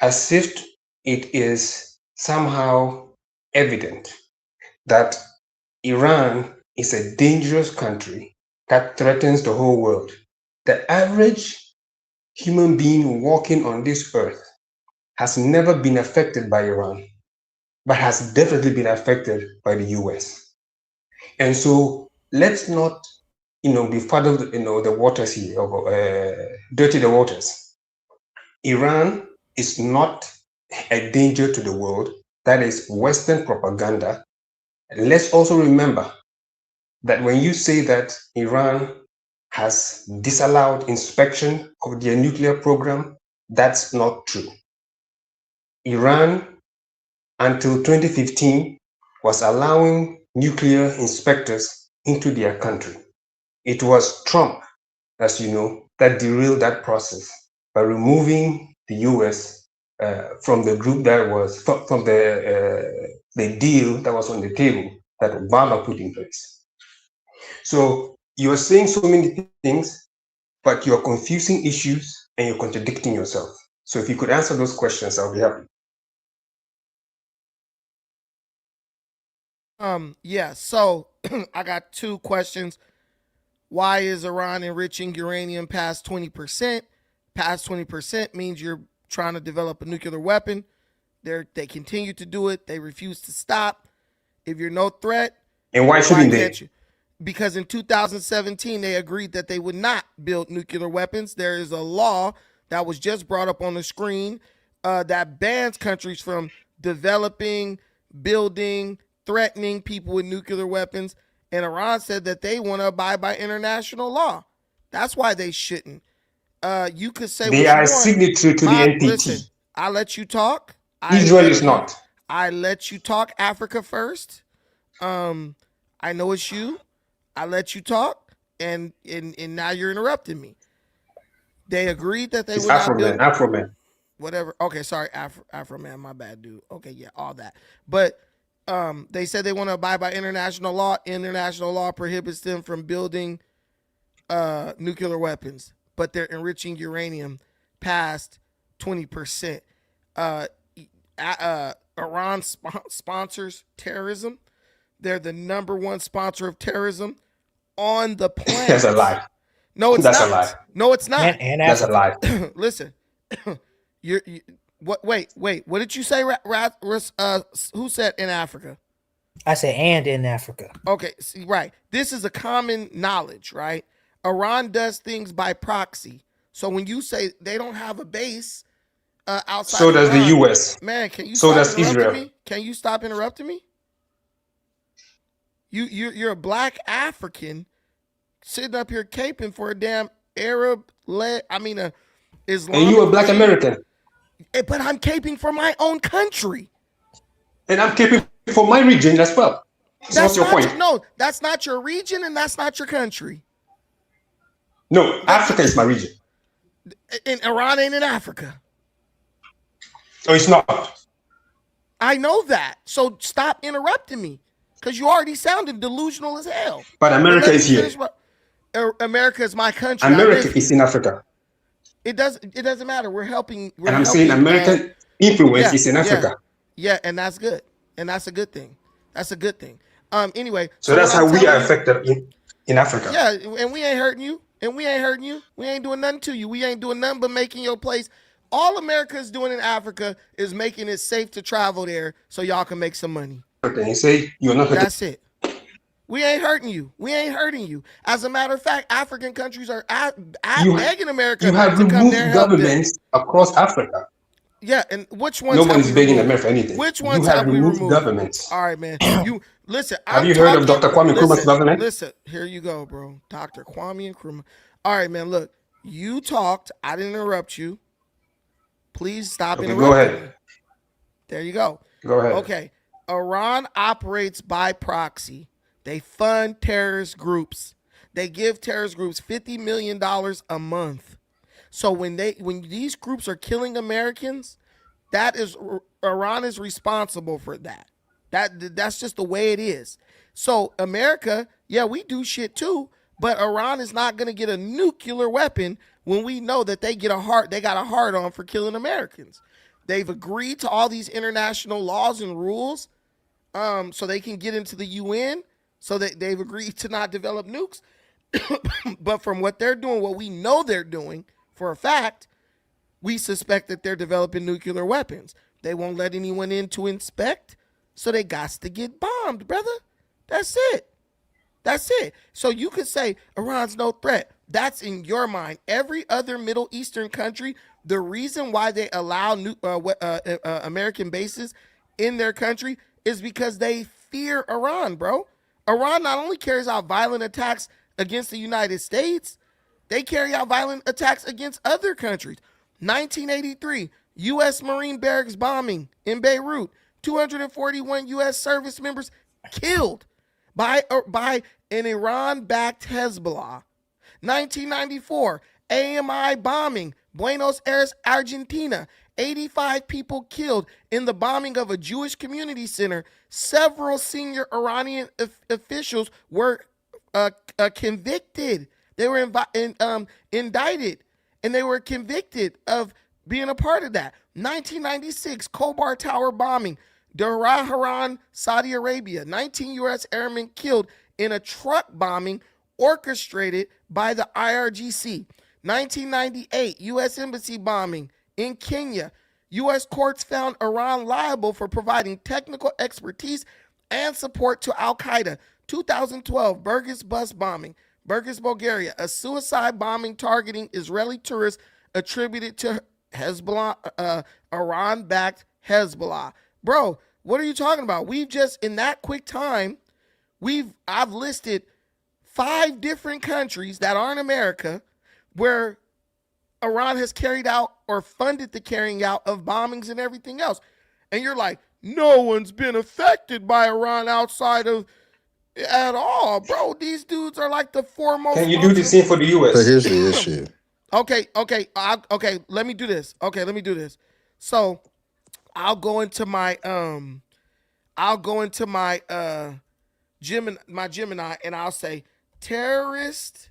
as if it is somehow evident that Iran is a dangerous country that threatens the whole world. The average human being walking on this earth has never been affected by Iran, but has definitely been affected by the US. And so let's not, befuddle the waters here, or dirty the waters. Iran is not a danger to the world. That is Western propaganda. And let's also remember that when you say that Iran has disallowed inspection of their nuclear program, that's not true. Iran, until 2015, was allowing nuclear inspectors into their country. It was Trump, as you know, that derailed that process by removing the US from the group that was, from the deal that was on the table that Obama put in place. So you're saying so many things, but you're confusing issues and you're contradicting yourself. So if you could answer those questions, I'll be happy. Yeah, so I got two questions. Why is Iran enriching uranium past 20%? Past 20% means you're trying to develop a nuclear weapon. They continue to do it. They refuse to stop. If you're no threat, And why why shouldn't can't they? you? Because in 2017 they agreed that they would not build nuclear weapons. There is a law that was just brought up on the screen that bans countries from developing, building, threatening people with nuclear weapons. And Iran said that they want to abide by international law. That's why they shouldn't. You could say They what you are a want. signatory to the Listen, NPT. I let you talk. Israel is not. I let you talk Africa first. I know it's you. I let you talk, and now you're interrupting me. They agreed that they It's would not build Afro-Man. whatever. Okay, sorry, Afro man, my bad, dude. Okay, yeah, all that. But they said they want to abide by international law. International law prohibits them from building nuclear weapons, but they're enriching uranium past 20%. Uh, Iran sponsors terrorism. They're the number one sponsor of terrorism on the That's a planet. lie. No, it's That's a lie. not. No, it's not. And That's a Africa. lie. Listen, you what? Wait. What did you say? Who said in Africa? I said and in Africa. Okay, see, right. This is a common knowledge, right? Iran does things by proxy. So when you say they don't have a base, outside So of does the Iran. US. Man, can you So stop does interrupting Israel. me? Can you stop interrupting me? You're a black African sitting up here caping for a damn Arab led. I mean, a And you Islamic a black regime. American. But I'm caping for my own country. And I'm caping for my region as well. So what's That's your not point? no. That's not your region, and that's not your country. No, Africa is my region. And Iran ain't in Africa. Oh, it's not. I know that. So stop interrupting me, because you already sounded delusional as hell. But America is here. America is my country. America is in Africa. It doesn't matter. We're helping. And I'm saying American influence is in Africa. Yeah, and that's good. And that's a good thing. That's a good thing. Anyway. So that's how we are affected in Africa. Yeah, and we ain't hurting you. We ain't doing nothing to you. We ain't doing nothing but making your place. All America is doing in Africa is making it safe to travel there so y'all can make some money. You say you're not hurting. That's it. We ain't hurting you. As a matter of fact, African countries are begging America You have to come there removed and help them. governments across Africa. Yeah, and which ones Nobody's have we begging removed? America for anything. Which ones you have we removed removed? governments. All right, man. You listen. Have you heard of Dr. Kwame Nkrumah's government? Listen, here you go, bro. Dr. Kwame Nkrumah. All right, man. Look, you talked. I didn't interrupt you. Please stop interrupting. Go ahead. Me. There you go. Go ahead. Okay. Iran operates by proxy. They fund terrorist groups. They give terrorist groups $50 million a month. So when these groups are killing Americans, Iran is responsible for that. That's just the way it is. So America, yeah, we do shit too, but Iran is not going to get a nuclear weapon when we know that they got a hard on for killing Americans. They've agreed to all these international laws and rules, so they can get into the UN. So that they've agreed to not develop nukes. But from what they're doing, what we know they're doing for a fact, we suspect that they're developing nuclear weapons. They won't let anyone in to inspect, so they got to get bombed, brother. That's it. So you could say Iran's no threat. That's in your mind. Every other Middle Eastern country, the reason why they allow American bases in their country is because they fear Iran, bro. Iran not only carries out violent attacks against the United States, they carry out violent attacks against other countries. 1983, U.S. Marine barracks bombing in Beirut. 241 U.S. service members killed by an Iran-backed Hezbollah. 1994, AMI bombing, Buenos Aires, Argentina. 85 people killed in the bombing of a Jewish community center. Several senior Iranian officials were convicted. They were indicted, and they were convicted of being a part of that. 1996, Khobar Tower bombing, Dhahran, Saudi Arabia. 19 U.S. airmen killed in a truck bombing orchestrated by the IRGC. 1998, U.S. embassy bombing in Kenya. U.S. courts found Iran liable for providing technical expertise and support to Al-Qaeda. 2012, Burgas bus bombing, Burgas, Bulgaria. A suicide bombing targeting Israeli tourists attributed to Hezbollah, Iran-backed Hezbollah. Bro, what are you talking about? We've just, in that quick time, I've listed 5 different countries that aren't America where Iran has carried out or funded the carrying out of bombings and everything else. And you're like, no one's been affected by Iran outside of at all. Bro, these dudes are like the foremost. Can you do the same for the U.S.? So here's the issue. Okay, let me do this. So I'll go into my Gemini and I'll say terrorist.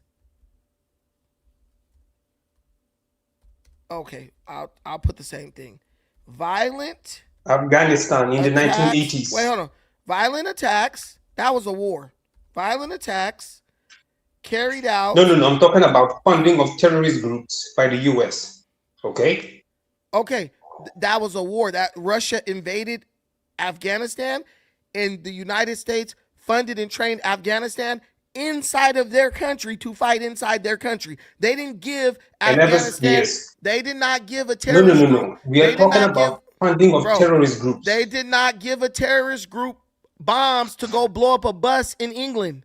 Okay, I'll put the same thing. Violent Afghanistan in attacks. the 1980s. Wait, hold on. Violent attacks. That was a war. Violent attacks carried out. No. I'm talking about funding of terrorist groups by the U.S. Okay. Okay, that was a war. That Russia invaded Afghanistan, and the United States funded and trained Afghanistan inside of their country to fight inside their country. They didn't give And never, Afghanistan, yes. they did not give a No, no, terrorist no, group, no. We are they did talking not give, about funding of bro, terrorist they groups. did not give a terrorist group bombs to go blow up a bus in England.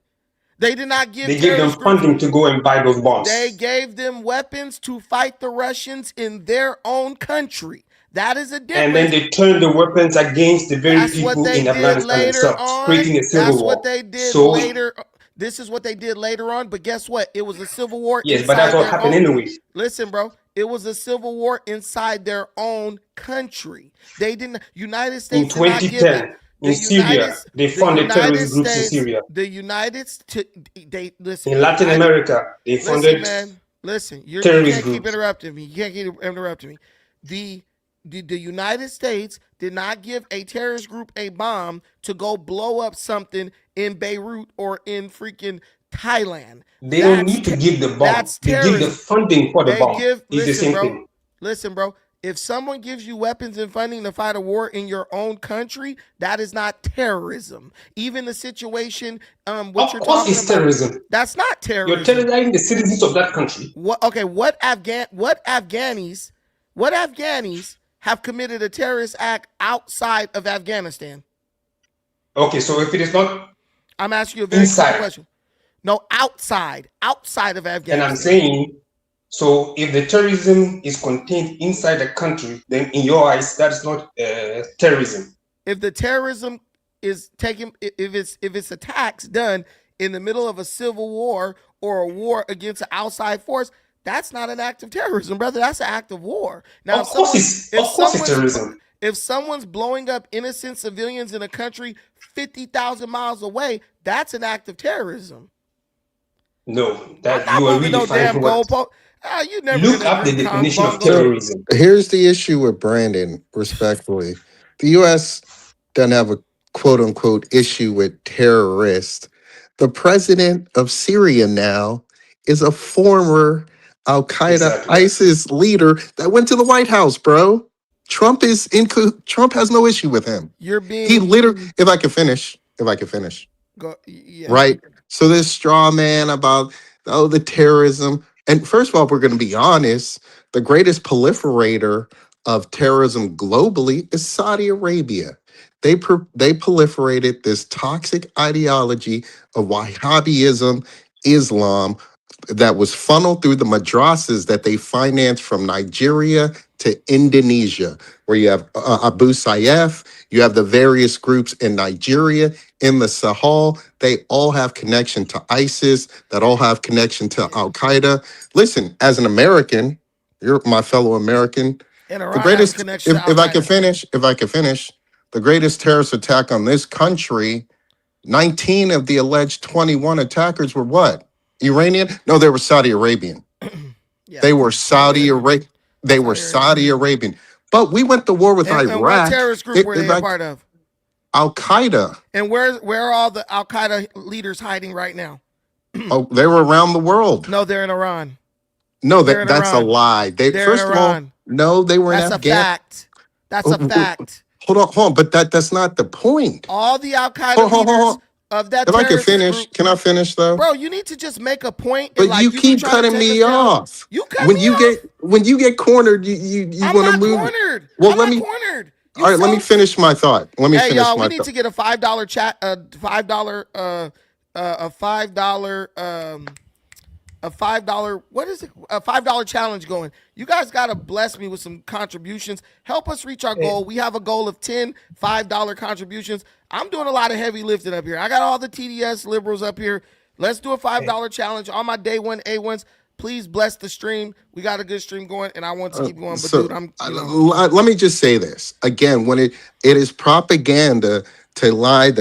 They did not give They gave them terrorist groups, funding to go and buy those they bombs. gave them weapons to fight the Russians in their own country. That is a And then difference. they turned the weapons against the very That's what people they in did Afghanistan later themselves, on. creating a civil That's what war. they did So, later. This is what they did later on. But guess what? It was a civil war yes, but that's inside what their happened own. anyway. Listen, bro. It was a civil war inside their own country. They didn't. United In States did not give it. 2010, in The Syria, United. they The funded United terrorist groups in States. Syria. The United. They listen. In The Latin United. America, they Listen, funded man. Listen. You terrorist can't keep groups. interrupting me. You can't keep interrupting me. The the United States did not give a terrorist group a bomb to go blow up something in Beirut or in freaking Thailand. They don't need to give the bomb. That's They give the terrorism. funding for the They bomb. give It's the listen, same bro. thing. Listen, bro. If someone gives you weapons and funding to fight a war in your own country, that is not terrorism. Even the situation, what Of you're course, talking it's about, terrorism. that's not You're terrorism. terrorizing the citizens of that country. What? Okay. What Afghanis have committed a terrorist act outside of Afghanistan? Okay, so if it is not I'm asking you a very simple inside, question. No, outside of and I'm Afghanistan. saying, so if the terrorism is contained inside the country, then in your eyes, that is not terrorism. If the terrorism is taken, if it's attacks done in the middle of a civil war or a war against an outside force, that's not an act of terrorism, brother. That's an act of war. Now, Of course, it's terrorism. if someone's blowing up innocent civilians in a country 50,000 miles away, that's an act of terrorism. No, I'm that not you are moving no damn redefining what. goalpost. You never Look gonna up the agree, Kong definition of Bungo. So terrorism. here's the issue with Brandon, respectfully. The US doesn't have a quote unquote issue with terrorists. The president of Syria now is a former Al Qaeda Exactly. ISIS leader that went to the White House, bro. Trump has no issue with him. You're He being literally, if I could finish, yeah. right? So this straw man about the terrorism, and first of all, we're going to be honest, the greatest proliferator of terrorism globally is Saudi Arabia. They proliferated this toxic ideology of Wahhabism, Islam, that was funneled through the madrasas that they financed from Nigeria to Indonesia, where you have Abu Sayyaf, you have the various groups in Nigeria, in the Sahel. They all have connection to ISIS, that all have connection to Al Qaeda. Listen, as an American, you're my fellow American. And The Iran has a greatest, connection to Al if I can Qaeda. finish, the greatest terrorist attack on this country, 19 of the alleged 21 attackers were what? Iranian? No, they were Saudi Arabian. Yeah. They were Saudi Arabian. They were Saudi Arabian. But we went to war with And what Iraq. terrorist group were they a part of? Al Qaeda. And where are all the Al Qaeda leaders hiding right now? Oh, they were around the world. No, they're in Iran. No, They're in that's a Iran. lie. They They're first in of all, Iran. no, they were That's in a Afghanistan. fact. That's a fact. Hold on, but that's not the point. All the Al Qaeda leaders of that If I can terrorist finish, group, can I finish though? bro, you need to just make a point and But like you you can keep try to cutting take me us down. off. You cut me off. When you get cornered, you I'm want to not move. cornered. Well, I'm let not me. cornered. All right, let me finish my thought. Hey, y'all, we need to get a $5 chat, $5, a $5, what is it? A $5 challenge going. You guys got to bless me with some contributions. Help us reach our goal. We have a goal of 10 $5 contributions. I'm doing a lot of heavy lifting up here. I got all the TDS liberals up here. Let's do a $5 challenge. All my day one A1s. Please bless the stream. We got a good stream going, and I want to keep going. But dude, let me just say this again: when it is propaganda to lay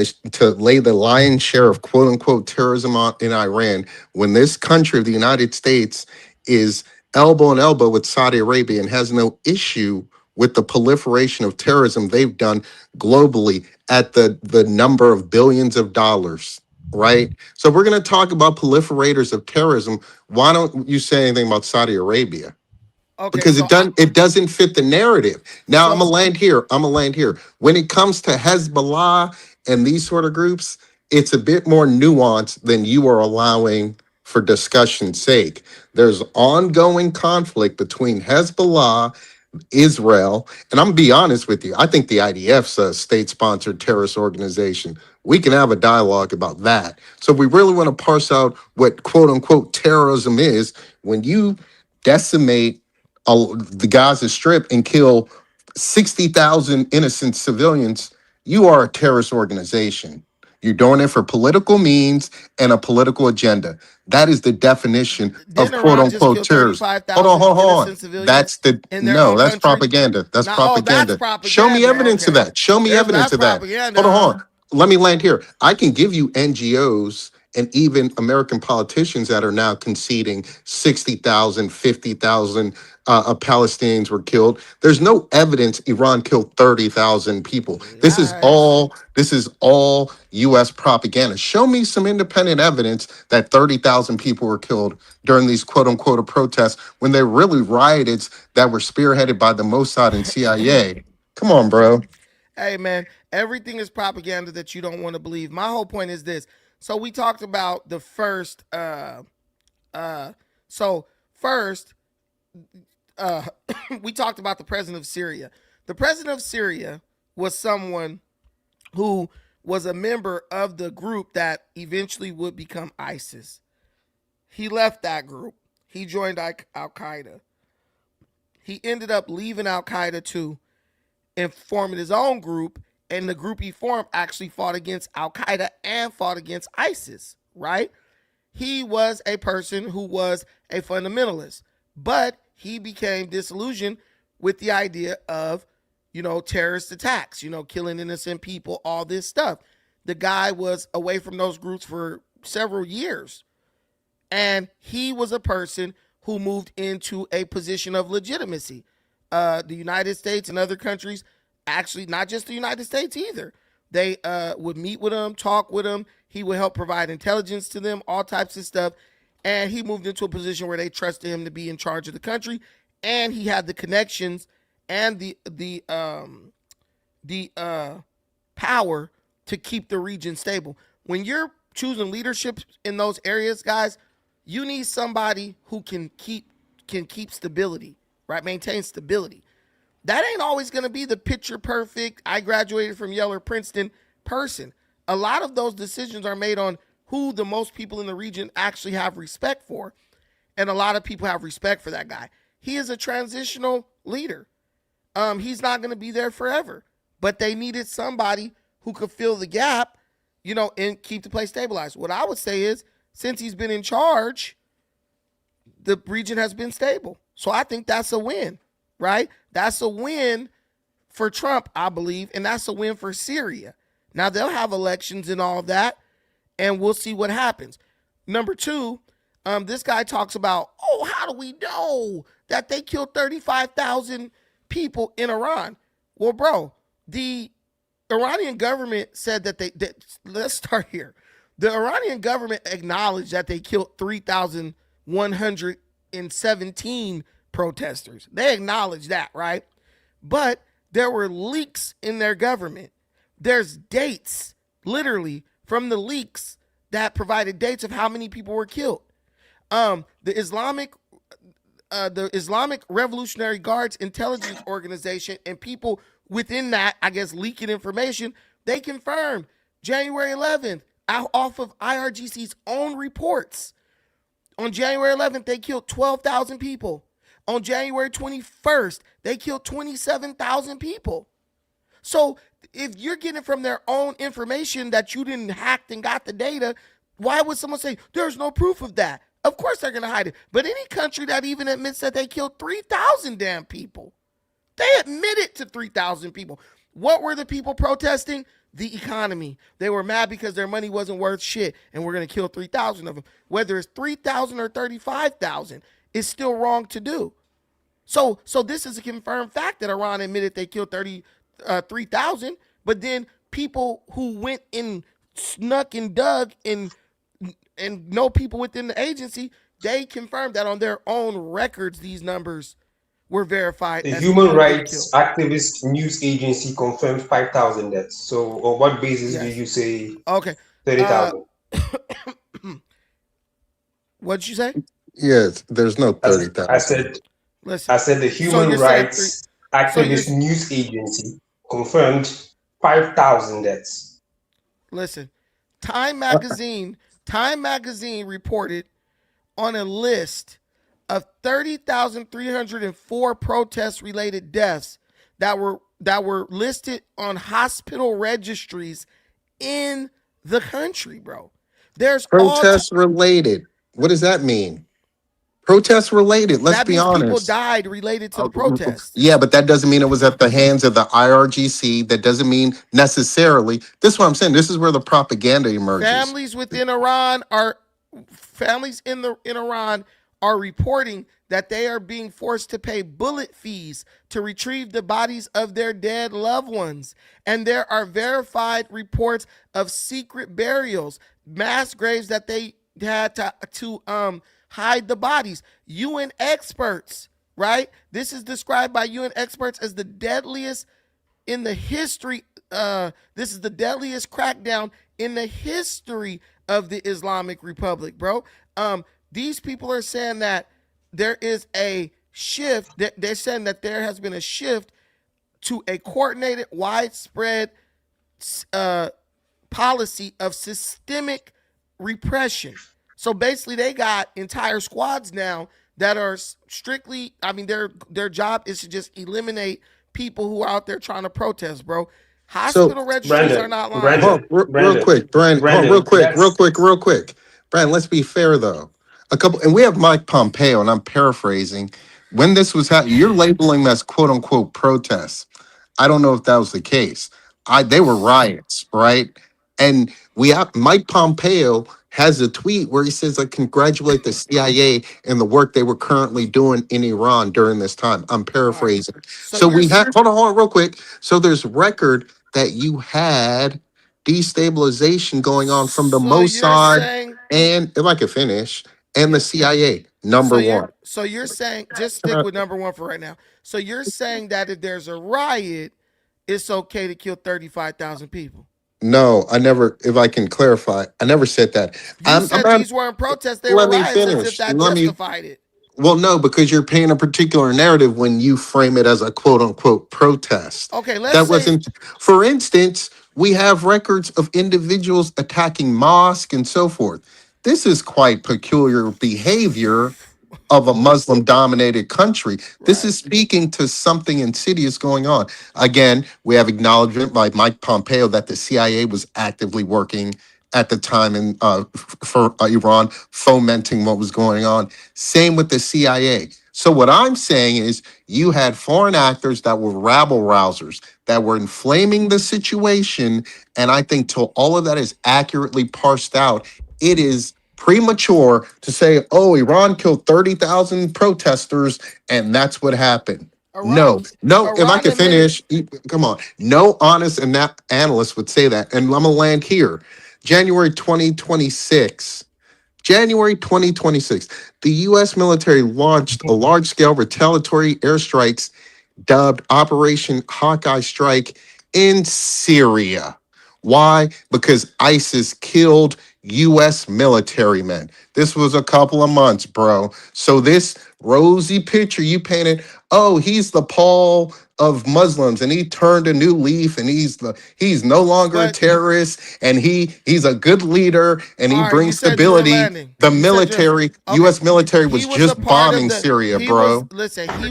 the lion's share of quote unquote terrorism in Iran, when this country of the United States is elbow and elbow with Saudi Arabia and has no issue with the proliferation of terrorism they've done globally at the number of billions of dollars. Right. So we're going to talk about proliferators of terrorism. Why don't you say anything about Saudi Arabia? Okay, because it doesn't fit the narrative. Now I'm gonna land here. When it comes to Hezbollah and these sort of groups, It's a bit more nuanced than you are allowing for discussion's sake. There's ongoing conflict between Hezbollah, Israel, and I'm gonna be honest with you. I think the IDF's a state-sponsored terrorist organization. We can have a dialogue about that. So if we really want to parse out what quote unquote terrorism is, when you decimate the Gaza Strip and kill 60,000 innocent civilians, you are a terrorist organization. You're doing it for political means and a political agenda. That is the definition of Didn't quote Iran just unquote kill terrorism. Hold on, 35,000 hold on. innocent civilians That's the in their no, own that's country? propaganda. That's Now, oh, that's propaganda. Show me propaganda. evidence of Okay. that. Show me evidence That's of that. propaganda, Hold on, huh? hold on. Let me land here. I can give you NGOs and even American politicians that are now conceding 60,000, 50,000 Palestinians were killed. There's no evidence Iran killed 30,000 people. This is Yikes. all U.S. propaganda. Show me some independent evidence that 30,000 people were killed during these quote unquote protests when they're really riots that were spearheaded by the Mossad and CIA. Come on, bro. Hey, man, everything is propaganda that you don't want to believe. My whole point is this. So we talked about the first. Uh, so first, uh, we talked about the president of Syria. The president of Syria was someone who was a member of the group that eventually would become ISIS. He left that group. He joined Al Qaeda. He ended up leaving Al Qaeda to and forming his own group. And the group he formed actually fought against Al Qaeda and fought against ISIS, right? He was a person who was a fundamentalist, but he became disillusioned with the idea of, terrorist attacks, killing innocent people, all this stuff. The guy was away from those groups for several years. And he was a person who moved into a position of legitimacy. The United States and other countries, actually, not just the United States either, they would meet with him, talk with him. He would help provide intelligence to them, all types of stuff. And he moved into a position where they trusted him to be in charge of the country. And he had the connections and the power to keep the region stable. When you're choosing leadership in those areas, guys, you need somebody who can keep stability, right? Maintain stability. That ain't always going to be the picture perfect, I graduated from Yale or Princeton person. A lot of those decisions are made on who the most people in the region actually have respect for. And a lot of people have respect for that guy. He is a transitional leader. He's not going to be there forever. But they needed somebody who could fill the gap, and keep the place stabilized. What I would say is, since he's been in charge, the region has been stable. So I think that's a win, right? That's a win for Trump, I believe, and that's a win for Syria. Now they'll have elections and all of that, and we'll see what happens. Number two, this guy talks about, how do we know that they killed 35,000 people in Iran? Well, bro, the Iranian government said let's start here. The Iranian government acknowledged that they killed 3,117 protesters. They acknowledged that, right? But there were leaks in their government. There's dates, literally, from the leaks that provided dates of how many people were killed. The Islamic Revolutionary Guards Intelligence Organization and people within that, I guess, leaking information, they confirmed January 11th off of IRGC's own reports. On January 11th, they killed 12,000 people. On January 21st, they killed 27,000 people. So if you're getting from their own information that you didn't hack and got the data, why would someone say there's no proof of that? Of course they're going to hide it. But any country that even admits that they killed 3,000 damn people, they admitted to 3,000 people. What were the people protesting? The economy. They were mad because their money wasn't worth shit, and we're going to kill 3,000 of them. Whether it's 3,000 or 35,000, it's still wrong to do. So this is a confirmed fact that Iran admitted they killed 3,000, but then people who went and snuck and dug and know people within the agency, they confirmed that on their own records, these numbers were verified The as the human people they rights killed. activist news agency confirmed 5,000 deaths. So, on what basis do Yes. you say? Okay. Uh, 30,000. what'd you say? Yes, there's no I, s- I 30,000. said Listen. I said the So Human you're saying three. Rights So you're Activist News Agency confirmed 5,000 deaths. listen. Time Uh, magazine. Time magazine reported on a list of 30,304 protest-related deaths that were listed on hospital registries in the country, bro. There's all Protest related. What does that mean? Protest related. Let's that be means people honest. died related to Uh, the protest. yeah, but that doesn't mean it was at the hands of the IRGC. That doesn't mean necessarily. This is what I'm saying. This is where the propaganda emerges. Families within Iran are families in Iran are reporting that they are being forced to pay bullet fees to retrieve the bodies of their dead loved ones. And there are verified reports of secret burials, mass graves that they had to hide the bodies. UN experts, right? This is described by UN experts as the deadliest in the history. This is the deadliest crackdown in the history of the Islamic Republic, bro. These people are saying that there is a shift. They're saying that there has been a shift to a coordinated, widespread uh, policy of systemic repression. So basically, they got entire squads now that are strictly. I mean, their job is to just eliminate people who are out there trying to protest, bro. So Hospital registries are Brandon, not lying. hold Brandon, on, real Brandon, quick, Brian. Hold on, Brandon, that's real quick. Brian, let's be fair though. A couple, and we have Mike Pompeo, and I'm paraphrasing. When this was happening, you're labeling them as quote unquote protests. I don't know if that was the case. They were riots, right? And we have Mike Pompeo has a tweet where he says, "I congratulate the CIA and the work they were currently doing in Iran during this time." I'm All right. paraphrasing. So So you're we have hold on, real quick. So there's record that you had destabilization going on from the so you're Mossad saying and, if I could finish, and the yeah. CIA. So Number you're one. so you're saying just stick with number one for right now. So you're saying that if there's a riot, it's okay to kill 35,000 people. No, I never. If I can clarify, I never said that. You I'm said not. these weren't protests; they were Let me riots, as if finish. that Let me. justified it. Well, no, because you're painting a particular narrative when you frame it as a quote unquote protest. Okay, let's That say wasn't. For instance, we have records of individuals attacking mosques and so forth. This is quite peculiar behavior of a Muslim dominated country. This right. is speaking to something insidious going on. Again, we have acknowledgement by Mike Pompeo that the CIA was actively working at the time in for Iran, fomenting what was going on. Same with the CIA. So what I'm saying is you had foreign actors that were rabble rousers that were inflaming the situation. And I think till all of that is accurately parsed out, it is premature to say, oh, Iran killed 30,000 protesters and that's what happened. Iran, No, if I Iran could admitted. finish, come on. No honest analyst would say that. And I'm going to land here. January 2026. January 2026, the U.S. military launched a large scale retaliatory airstrikes dubbed Operation Hawkeye Strike in Syria. Why? Because ISIS killed U.S. military men. This was a couple of months, bro. So this rosy picture you painted, oh, he's the Paul of Muslims and he turned a new leaf and he's no longer a But terrorist and he's a good leader and he all right, you brings said you were stability. landing. The You said you're military, okay. U.S. military He was was a just part of bombing the. Syria, He was bro. listen. He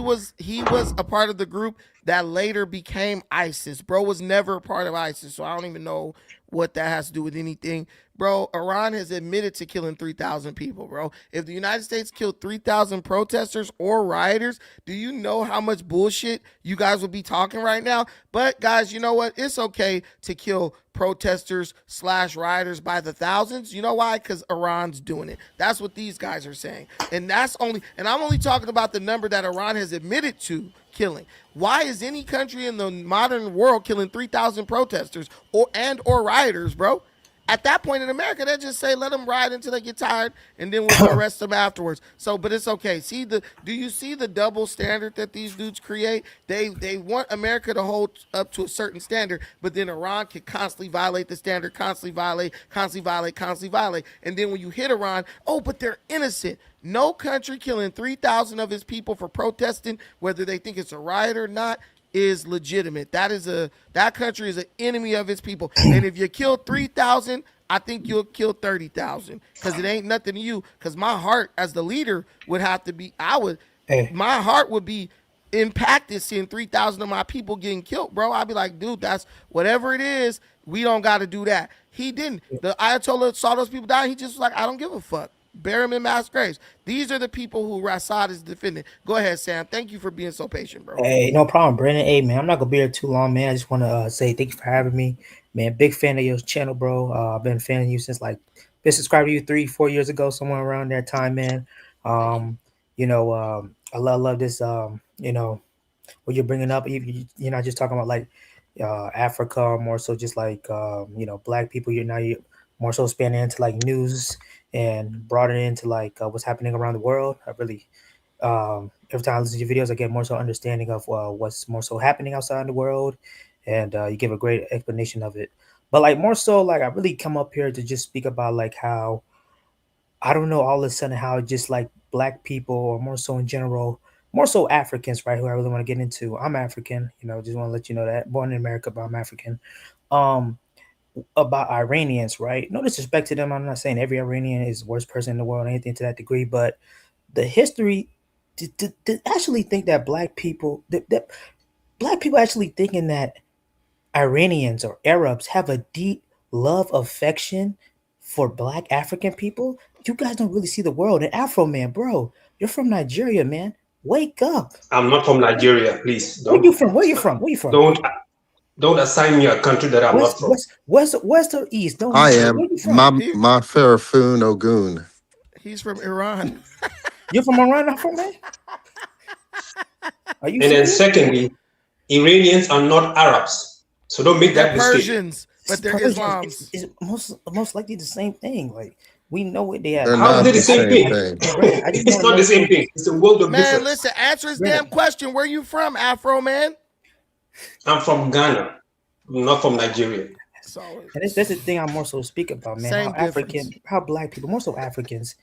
was a part of the group that later became ISIS. Bro was never a part of ISIS, so I don't even know what that has to do with anything. Bro, Iran has admitted to killing 3,000 people, bro. If the United States killed 3,000 protesters or rioters, do you know how much bullshit you guys would be talking right now? But guys, you know what? It's okay to kill protesters slash rioters by the thousands. You know why? Because Iran's doing it. That's what these guys are saying. And I'm only talking about the number that Iran has admitted to killing. Why is any country in the modern world killing 3,000 protesters or rioters, bro? At that point in America, they just say let them ride until they get tired, and then we'll arrest them afterwards. So, but it's okay. Do you see the double standard that these dudes create? They want America to hold up to a certain standard, but then Iran can constantly violate the standard, constantly violate, and then when you hit Iran, oh, but they're innocent. No country killing 3,000 of his people for protesting, whether they think it's a riot or not, is legitimate. That country is an enemy of its people. And if you kill 3,000, I think you'll kill 30,000 because it ain't nothing to you. Because my heart, as the leader, would have to be. Hey, My heart would be impacted seeing 3,000 of my people getting killed, bro. I'd be like, dude, that's whatever it is. We don't got to do that. He didn't. The Ayatollah saw those people die. He just was like, I don't give a fuck. Bury him in mass graves. These are the people who Assad is defending. Go ahead, Sam. Thank you for being so patient, bro. hey, no problem, Brandon. Hey, man, I'm not gonna be here too long, man. I just want to say thank you for having me, man. Big fan of your channel, bro. I've been a fan of you since like been subscribed to you 3, 4 years ago, somewhere around that time, man. Um, I love this. What you're bringing up, you're not just talking about like Africa, or more so just like black people. You're more so spanning into like news and broaden into like what's happening around the world. I really every time I listen to your videos, I get more so understanding of what's more so happening outside the world, and you give a great explanation of it. But like more so, like I really come up here to just speak about like how I don't know all of a sudden how just like black people or more so in general, more so Africans, right? Who I really want to get into. I'm African, just want to let you know that. Born in America, but I'm African. Um, about Iranians, right? No disrespect to them. I'm not saying every Iranian is the worst person in the world, or anything to that degree, but the history to actually think that that black people actually thinking that Iranians or Arabs have a deep love affection for black African people. You guys don't really see the world. And Afro man, bro, you're from Nigeria, man. Wake up. I'm not from Nigeria, please. Where you from? Where you from? Where you from? Don't assign me a country that I'm not from. West or east? Don't I matter. am Where you from? my Farafun Ogun. He's from Iran. You're from Iran, Afro man? Are you And then serious? secondly, Iranians are not Arabs. So don't make They're that mistake. Persians, but they're Persians. Islams. It's most likely the same thing. Like we know what they have. They're How is not it the the same same thing? thing. Brandon, I just It's wanna not know the same thing. It's a world of Man, difference. listen, answer his Brandon. damn question. Where you from, Afro man? I'm from Ghana, not from Nigeria. So And that's the thing I'm more so speak about, man. Same How difference. how black people, more so Africans,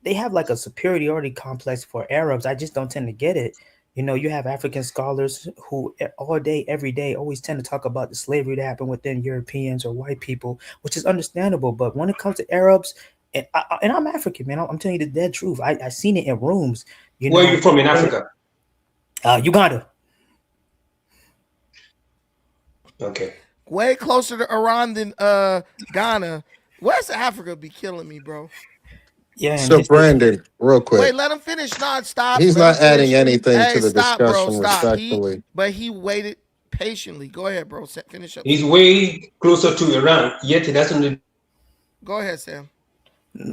they have like a superiority complex for Arabs. I just don't tend to get it. You have African scholars who all day, every day, always tend to talk about the slavery that happened within Europeans or white people, which is understandable. But when it comes to Arabs, and I'm African, man, I'm telling you the dead truth. I seen it in rooms. Where are you from in Africa? Uganda. Okay. Way closer to Iran than Ghana. West Africa be killing me, bro. Yeah. So Brandon, real quick, Wait, let him finish. Non-stop. he's Let him not adding finish. anything Hey, to the stop, bro. discussion Stop. respectfully. But he waited patiently. Go ahead, bro. Finish up. He's way closer to Iran, yet he doesn't. Go ahead, Sam.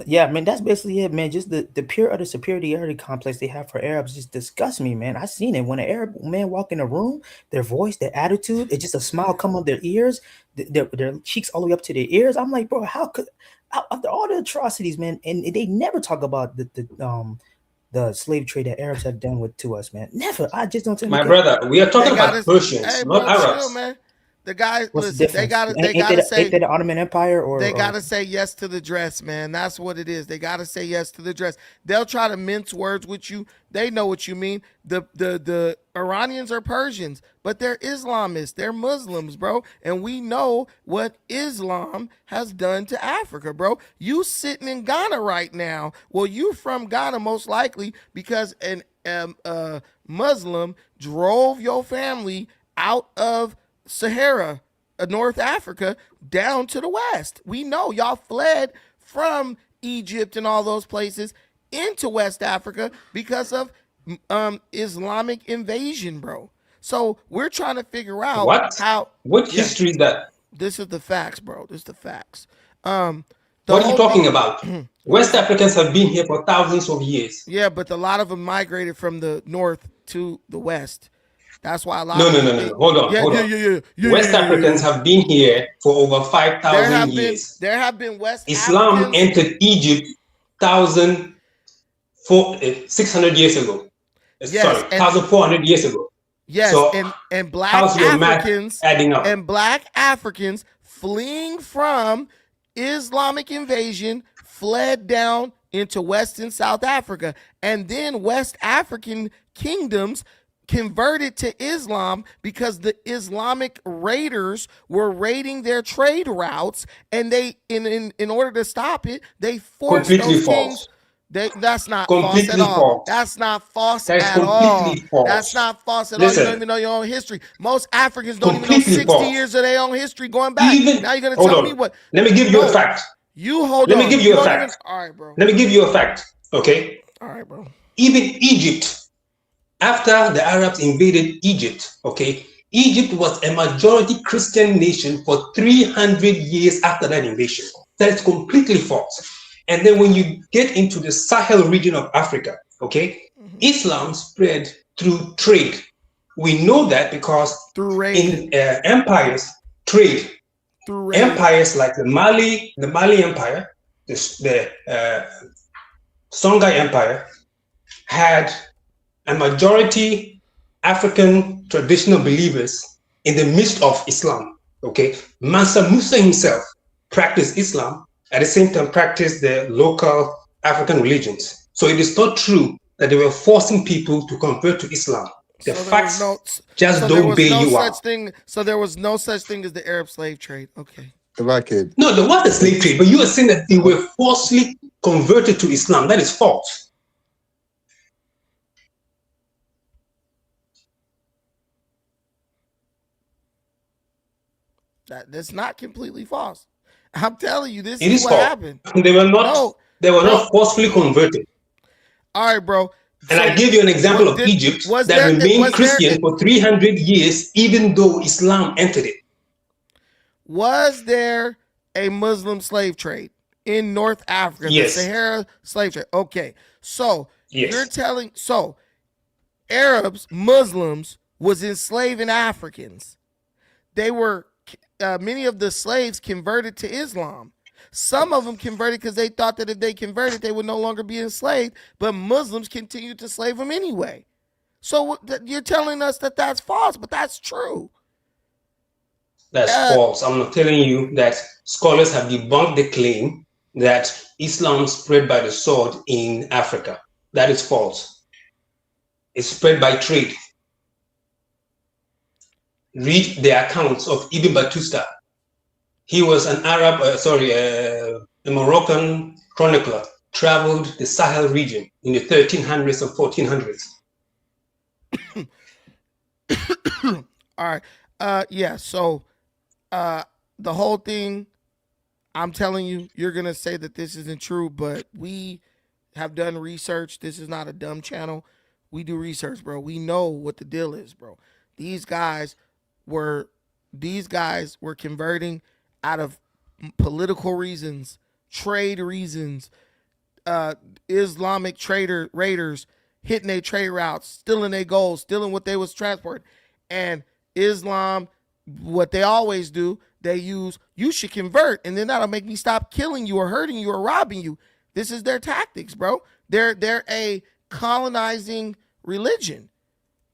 Yeah, man, that's basically it, man. Just the pure utter superiority complex they have for Arabs just disgusts me, man. I seen it when an Arab man walk in a room, their voice, their attitude, it's just a smile come up their ears, their cheeks all the way up to their ears. I'm like, bro, after all the atrocities, man, and they never talk about the slave trade that Arabs have done to us, man. Never. I just don't think My brother, we are talking about Persians, hey, not bro, Arabs. chill, man. The guy, What's listen, the difference? they gotta say ain't they the Ottoman Empire they gotta say yes to the dress, man. That's what it is. They gotta say yes to the dress. They'll try to mince words with you. They know what you mean. The Iranians are Persians, but they're Islamists. They're Muslims, bro. And we know what Islam has done to Africa, bro. You sitting in Ghana right now. Well, you from Ghana most likely because an Muslim drove your family out of Sahara, North Africa, down to the west. We know y'all fled from Egypt and all those places into West Africa because of Islamic invasion, bro. So we're trying to figure out what history is that? This is the facts, bro. This is the facts. What are you talking about? West Africans have been here for thousands of years. Yeah, but a lot of them migrated from the north to the west. That's why a lot No, of no, no, people no, think, no. Hold on, yeah, hold yeah, on. yeah, yeah, yeah, West yeah, yeah, Africans yeah. have been here for over 5,000 years. There have been West Islam Africans. entered Egypt 600 years ago. Sorry, Yes, and 1,400 years ago. yes, So and black how's your math Africans adding up? fleeing from Islamic invasion fled down into West and South Africa, and then West African kingdoms converted to Islam because the Islamic raiders were raiding their trade routes, and they in order to stop it, they forced Completely those kings. false. That's not false at Completely all. false. That's not false That is at all. completely false. That's not false at all. You don't Listen, even know your own history. Most Africans don't even know completely 60 false. years of their own history going back. Even Now you're gonna hold tell on. me what? Let me give you a fact. You hold Let on. me give You you a don't fact. even. All right, bro. Let me give you a fact. Okay. All right, bro. Even Egypt, after the Arabs invaded Egypt, okay, Egypt was a majority Christian nation for 300 years after that invasion. That is completely false. And then when you get into the Sahel region of Africa, okay, Islam spread through trade. We know that because in empires, trade, empires like the Mali Empire, the Songhai Empire, had a majority African traditional believers in the midst of Islam. Okay, Mansa Musa himself practiced Islam, at the same time practiced the local African religions. So it is not true that they were forcing people to convert to Islam. The facts just don't bail you out. So there was no such thing as the Arab slave trade. Okay. If I could. No, there was a slave trade, but you are saying that they were forcibly converted to Islam. That is false. That's not completely false. I'm telling you, this is what false. happened. They were not. No, they were not forcefully converted. All right, bro. And I give you an example of Egypt that remained Christian for 300 years, even though Islam entered it. Was there a Muslim slave trade in North Africa? Yes. The Sahara slave trade. Okay. So you're telling Arabs, Muslims was enslaving Africans. They were many of the slaves converted to Islam. Some of them converted because they thought that if they converted, they would no longer be enslaved, but Muslims continued to slave them anyway. So you're telling us that that's false, but that's true. That's false. I'm not telling you that scholars have debunked the claim that Islam spread by the sword in Africa. That is false. It's spread by trade. Read the accounts of Ibn Battuta. He was an a Moroccan chronicler, traveled the Sahel region in the 1300s and 1400s. All right. Yeah. So the whole thing, I'm telling you, you're going to say that this isn't true, but we have done research. This is not a dumb channel. We do research, bro. We know what the deal is, bro. These guys were converting out of political reasons, trade reasons, Islamic raiders hitting their trade routes, stealing their gold, stealing what they was transporting. And Islam, what they always do, they use, you should convert, and then that'll make me stop killing you or hurting you or robbing you. This is their tactics, bro. They're a colonizing religion.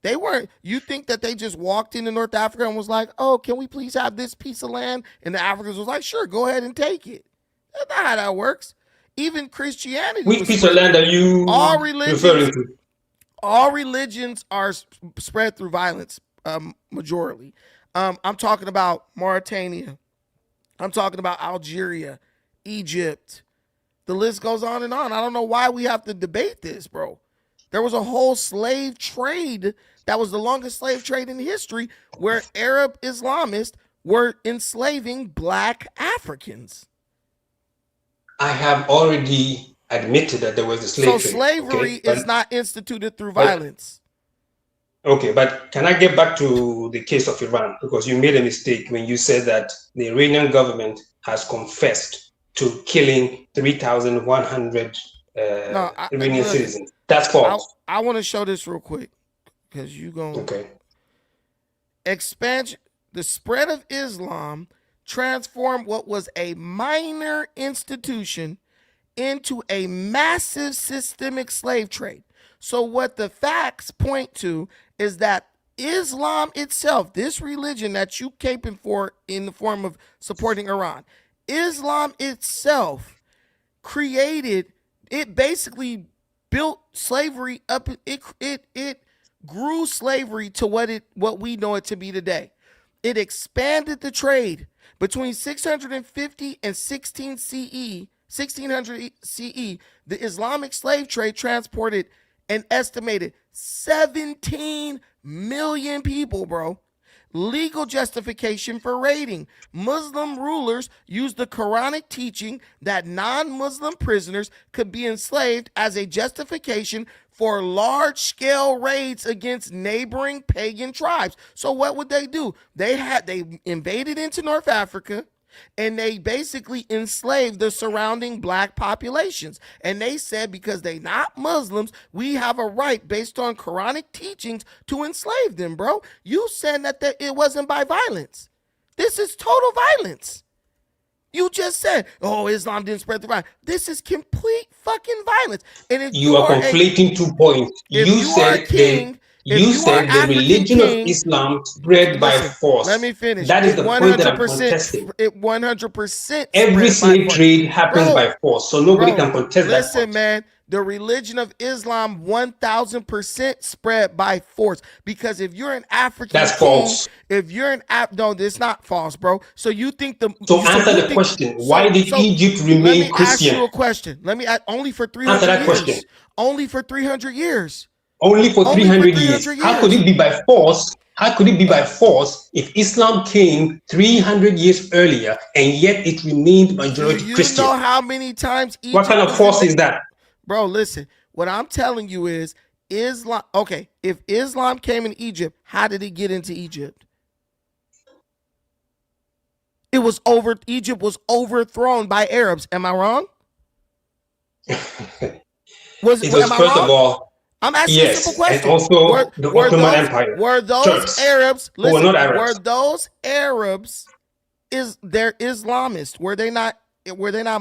They weren't, you think that they just walked into North Africa and was like, oh, can we please have this piece of land? And the Africans was like, sure, go ahead and take it. That's not how that works. Even Christianity. Which piece of land are you referring to? All religions are spread through violence, majorly. I'm talking about Mauritania. I'm talking about Algeria, Egypt. The list goes on and on. I don't know why we have to debate this, bro. There was a whole slave trade that was the longest slave trade in history where Arab Islamists were enslaving black Africans. I have already admitted that there was a slave trade. So slavery is not instituted through violence. Okay, but can I get back to the case of Iran? Because you made a mistake when you said that the Iranian government has confessed to killing 3,100 Iranian citizens. That's false. I want to show this real quick because you going. Okay. expansion, the spread of Islam transformed what was a minor institution into a massive systemic slave trade. So, what the facts point to is that Islam itself, this religion that you caping for in the form of supporting Iran, Islam itself created, it basically built slavery up. It grew slavery to what we know it to be today. It expanded the trade between 650 and 1600 CE. The Islamic slave trade transported an estimated 17 million people, bro. Legal justification for raiding. Muslim rulers used the Quranic teaching that non-Muslim prisoners could be enslaved as a justification for large-scale raids against neighboring pagan tribes. So what would they do? They invaded into North Africa, and they basically enslaved the surrounding black populations. And they said, because they not Muslims, we have a right based on Quranic teachings to enslave them, bro. You said that it wasn't by violence. This is total violence. You just said, oh, Islam didn't spread the violence. This is complete fucking violence. And if you are conflating 2 points. You said the religion of Islam spread by force. Let me finish. That is the point that I'm contesting. It 100%. Every slave trade happens by force, so nobody can contest that. Listen, man. The religion of Islam 1000% spread by force, because if you're an African that's king, false. If you're an no, it's not false, bro. So you think answer the question. Why did Egypt remain Christian? Let me ask you a question. Only for 300 years. Question. Only for 300 years. Only for 300 years. How could it be by force? How could it be by force if Islam came 300 years earlier and yet it remained majority Christian? You know how many times Egypt what kind of force is that? Bro, listen, what I'm telling you is Islam. Okay, if Islam came in Egypt, how did it get into Egypt? Egypt was overthrown by Arabs. Am I wrong? It was first of all. I'm asking a simple question. And also the Ottoman Empire. Were those Arabs? Listen, were not Arabs. Were those Arabs? They're Islamists? Were they not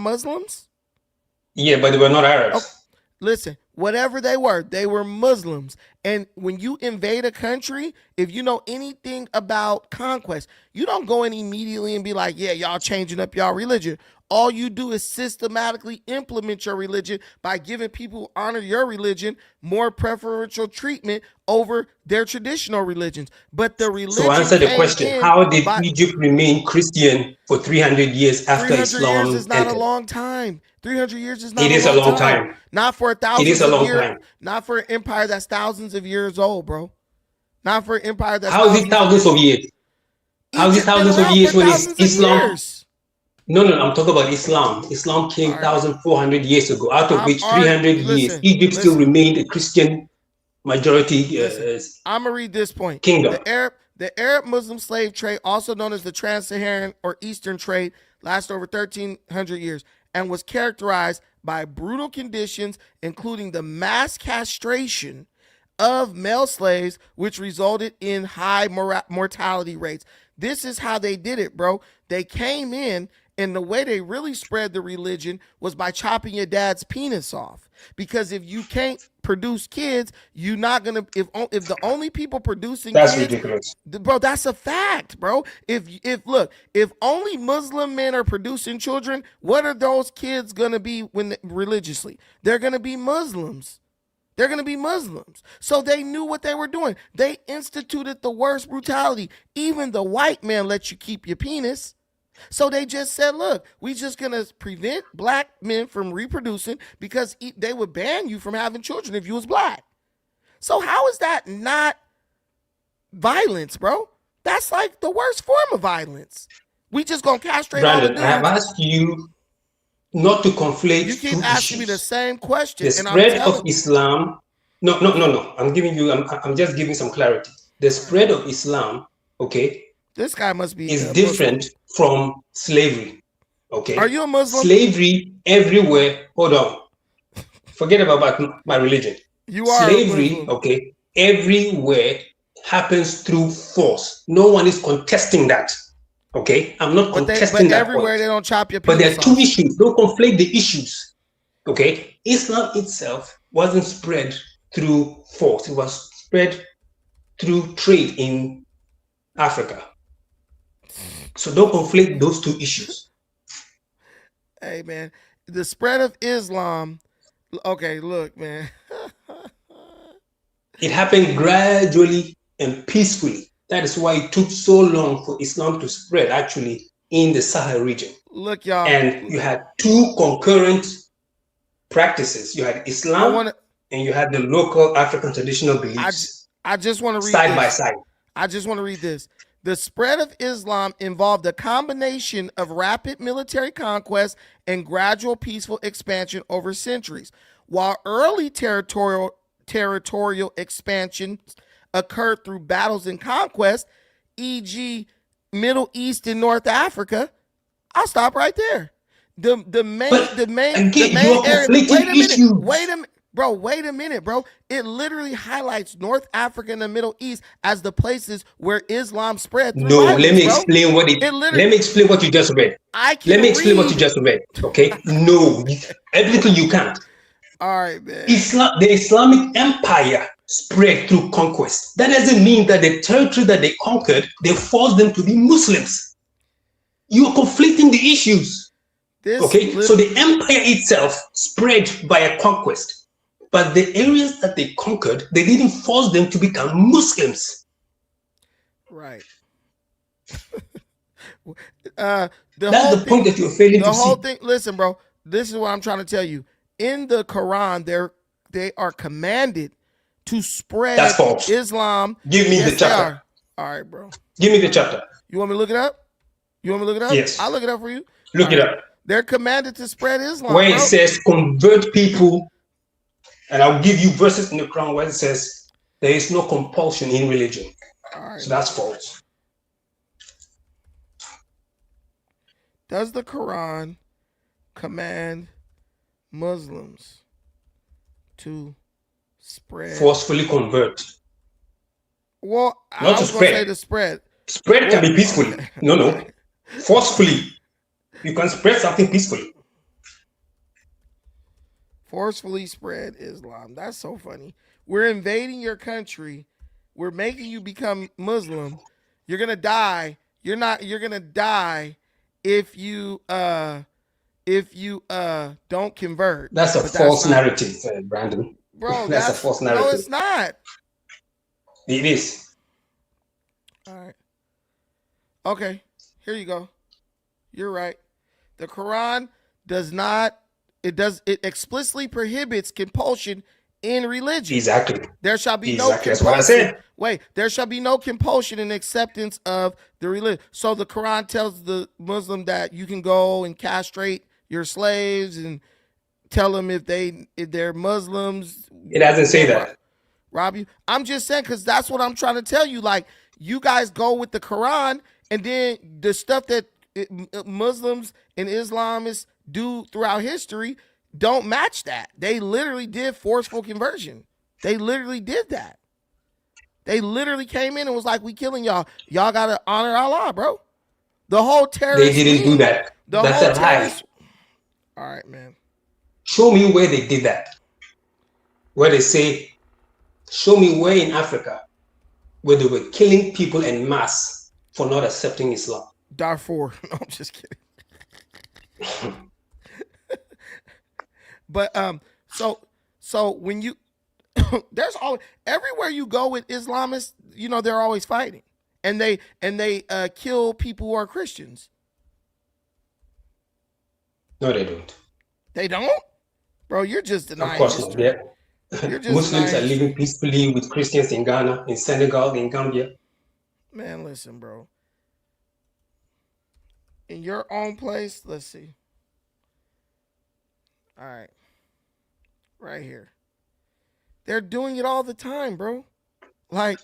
Muslims? Yeah, but they were not Arabs. Oh, listen, whatever they were Muslims. And when you invade a country, if you know anything about conquest, you don't go in immediately and be like, yeah, y'all changing up y'all religion. All you do is systematically implement your religion by giving people who honor your religion more preferential treatment over their traditional religions. But the religion. So answer the question: how did Egypt remain Christian for 300 years after 300 Islam? 300 years is not a long time. 300 years is not. It is a long time. Not for 1,000 years. It is a long time. Not for an empire that's thousands of years old, bro. Not for an empire that's. How is it thousands of years? How is it thousands of years when it's Islam? No, I'm talking about Islam. Islam came 1,400 years ago, out of which 300 years Egypt still remained a Christian majority. I'm gonna read this point. Kingdom. The Arab Muslim slave trade, also known as the Trans-Saharan or Eastern trade, lasted over 1,300 years and was characterized by brutal conditions, including the mass castration of male slaves, which resulted in high mortality rates. This is how they did it, bro. They came in, and the way they really spread the religion was by chopping your dad's penis off. Because if you can't produce kids, you're not gonna. If the only people producing that's kids, ridiculous, bro. That's a fact, bro. If only Muslim men are producing children, what are those kids gonna be religiously? They're gonna be Muslims. They're going to be Muslims. So they knew what they were doing. They instituted the worst brutality. Even the white man lets you keep your penis. So they just said, look, we just going to prevent black men from reproducing because they would ban you from having children if you was black. So how is that not violence, bro? That's like the worst form of violence. We just going to castrate Brandon, all the dudes. I have asked you not to conflate. You keep asking me the same question. The spread of Islam. No. I'm just giving some clarity. The spread of Islam, okay. This guy must be is different from slavery. Okay. Are you a Muslim? Slavery everywhere. Hold on. Forget about my religion. You are slavery. Okay. Everywhere happens through force. No one is contesting that. Okay, I'm not contesting that everywhere point. they don't chop your But penis there are two off. issues. Don't conflate the issues. Okay, Islam itself wasn't spread through force. It was spread through trade in Africa. So don't conflate those two issues. Hey man, the spread of Islam. Okay, look, man. It happened gradually and peacefully. That is why it took so long for Islam to spread actually in the Sahel region. Look, y'all. And you had two concurrent practices. You had Islam and you had the local African traditional beliefs. I just want to read side this. by side. I just want to read this. The spread of Islam involved a combination of rapid military conquest and gradual peaceful expansion over centuries. While early territorial expansion occurred through battles and conquest, e.g., Middle East and North Africa, I'll stop right there. The main area. Wait a minute, bro. It literally highlights North Africa and the Middle East as the places where Islam spread through violence, let me explain what you just read. Let me explain what you just read. Okay? No, everything you can't. All right, man. The Islamic Empire spread through conquest. That doesn't mean that the territory that they conquered, they forced them to be Muslims. You are conflicting the issues. So the empire itself spread by a conquest, but the areas that they conquered, they didn't force them to become Muslims. Right. That's the point that you're failing to see. The whole thing. Listen, bro. This is what I'm trying to tell you. In the Quran, they are commanded to spread Islam. Give me the chapter. All right, bro. Give me the chapter. You want me to look it up? Yes. I'll look it up for you. Look it up. They're commanded to spread Islam. Where it says convert people, and I'll give you verses in the Quran where it says there is no compulsion in religion. Right, so that's false. Does the Quran command Muslims to spread? Forcefully convert. Well, I was going to say the spread. Spread can be peacefully. No. Forcefully. You can spread something peacefully. Forcefully spread Islam. That's so funny. We're invading your country. We're making you become Muslim. You're gonna die. You're gonna die if you don't convert. That's a false narrative, Brandon. Bro, that's a false narrative. No, it's not. It is. All right. Okay. Here you go. You're right. The Quran it explicitly prohibits compulsion in religion. Exactly. There shall be no compulsion. That's what I said. Wait, there shall be no compulsion in acceptance of the religion. So the Quran tells the Muslim that you can go and castrate your slaves and tell them if they're Muslims. It doesn't say that. Rob you. I'm just saying because that's what I'm trying to tell you. Like you guys go with the Quran and then the stuff that Muslims and Islamists do throughout history don't match that. They literally did forceful conversion. They literally did that. They literally came in and was like, we killing y'all. Y'all got to honor Allah, bro. The whole terrorist. They didn't do that. That's a lie. All right, man. Show me where they did that. Where they say, show me where in Africa where they were killing people en masse for not accepting Islam. Darfur. No, I'm just kidding. But so when you there's always everywhere you go with Islamists, you know, they're always fighting. And they kill people who are Christians. No, they don't. They don't? Bro, you're just denying. Of course not. Yeah. Muslims are living peacefully with Christians in Ghana, in Senegal, in Gambia. Man, listen, bro. In your own place, let's see. All right. Right here. They're doing it all the time, bro. Like,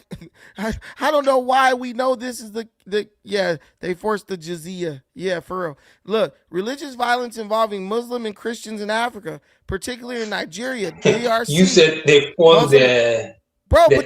I don't know why we know this is they forced the jizya. Yeah, for real. Look, religious violence involving Muslim and Christians in Africa, particularly in Nigeria, DRC. You said they forced the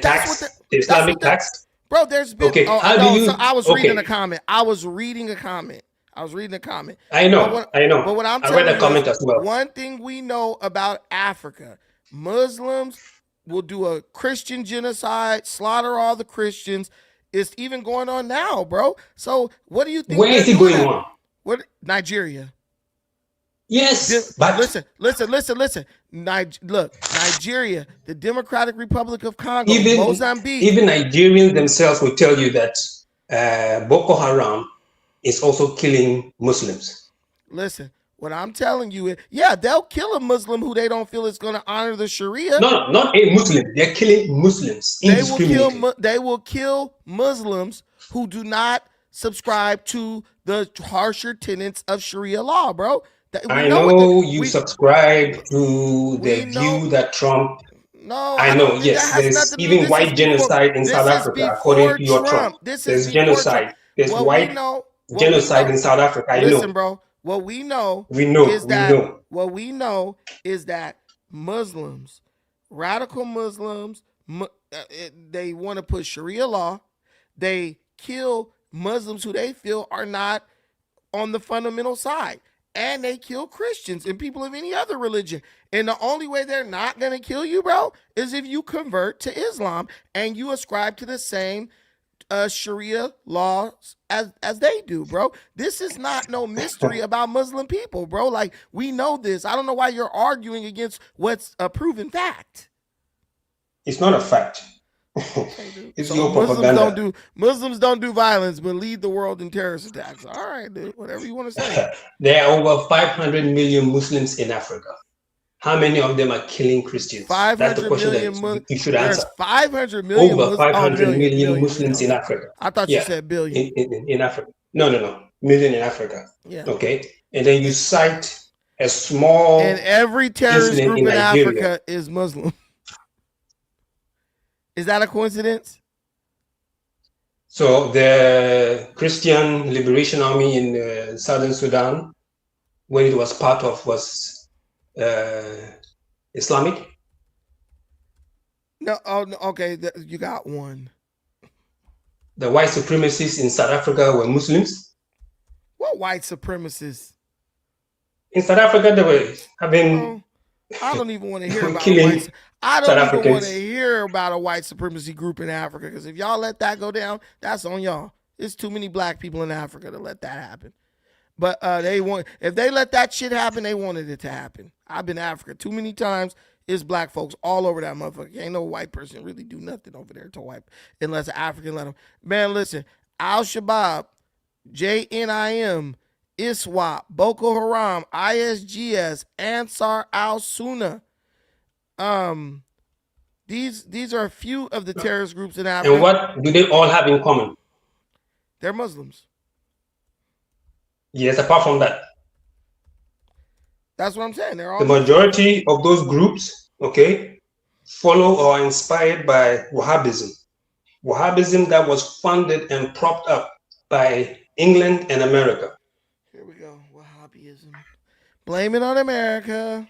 tax, the Islamic tax? Bro, there's been Okay, how do no. you? So I was reading a Okay, comment. I was reading a comment. I But know, what I but know. what I'm I read telling the you is comment as well. one thing we know about Africa: Muslims will do a Christian genocide, slaughter all the Christians. It's even going on now, bro. So what do you think Where they're is it doing going at? on? What Nigeria? Yes, but Listen. Look, Nigeria, the Democratic Republic of Congo, even Mozambique. even Nigerians themselves will tell you that Boko Haram is also killing Muslims. Listen, what I'm telling you is, yeah, they'll kill a Muslim who they don't feel is going to honor the Sharia. No, not a Muslim. They're killing Muslims indiscriminately. They will kill Muslims who do not subscribe to the harsher tenets of Sharia law, bro. We I know what know you subscribe to we the know. view that Trump. No, I I know, don't think that yes, has there's nothing to do. even white genocide in South This is Africa, according before to your Trump. Trump. This is There's before Trump. genocide. There's What we white know, what we genocide know. in South Africa. I Listen, know. bro. What we know We know. is We that know. what we know is that Muslims, radical Muslims, they want to put Sharia law. They kill Muslims who they feel are not on the fundamental side. And they kill Christians and people of any other religion. And the only way they're not going to kill you, bro, is if you convert to Islam and you ascribe to the same Sharia laws as they do, bro. This is not no mystery about Muslim people, bro. Like, we know this. I don't know why you're arguing against what's a proven fact. It's not a fact. Okay, It's so your propaganda. Muslims don't do violence, but lead the world in terrorist attacks. All right, dude. Whatever you want to say. There are over 500 million Muslims in Africa. How many of them are killing Christians? That's the question that you should answer. There's 500 million. Over 500 million Muslims in Africa. I thought you said billion. In Africa. No. Million in Africa. Yeah. Okay. And then you cite a small and every terrorist incident group in in Nigeria. Africa is Muslim. Is that a coincidence? So the Christian Liberation Army in Southern Sudan, when it was part of, was Islamic? No. Oh, no, okay. You got one. The white supremacists in South Africa were Muslims. What white supremacists? In South Africa, they were having. I don't even want to hear about killing I don't South even Africans. want to hear about a white supremacy group in Africa, because if y'all let that go down, that's on y'all. There's too many black people in Africa to let that happen. But if they let that shit happen, they wanted it to happen. I've been to Africa too many times. It's black folks all over that motherfucker. Ain't no white person really do nothing over there to white, unless an African let them. Man, listen, Al-Shabaab, JNIM, ISWAP, Boko Haram, ISGS, Ansar al-Sunnah. These are a few of the terrorist groups in Africa. And what do they all have in common? They're Muslims. Yes, apart from that. That's what I'm saying. They're all the majority of those groups, okay, follow or are inspired by Wahhabism. Wahhabism that was funded and propped up by England and America. Here we go. Wahhabism. Blame it on America.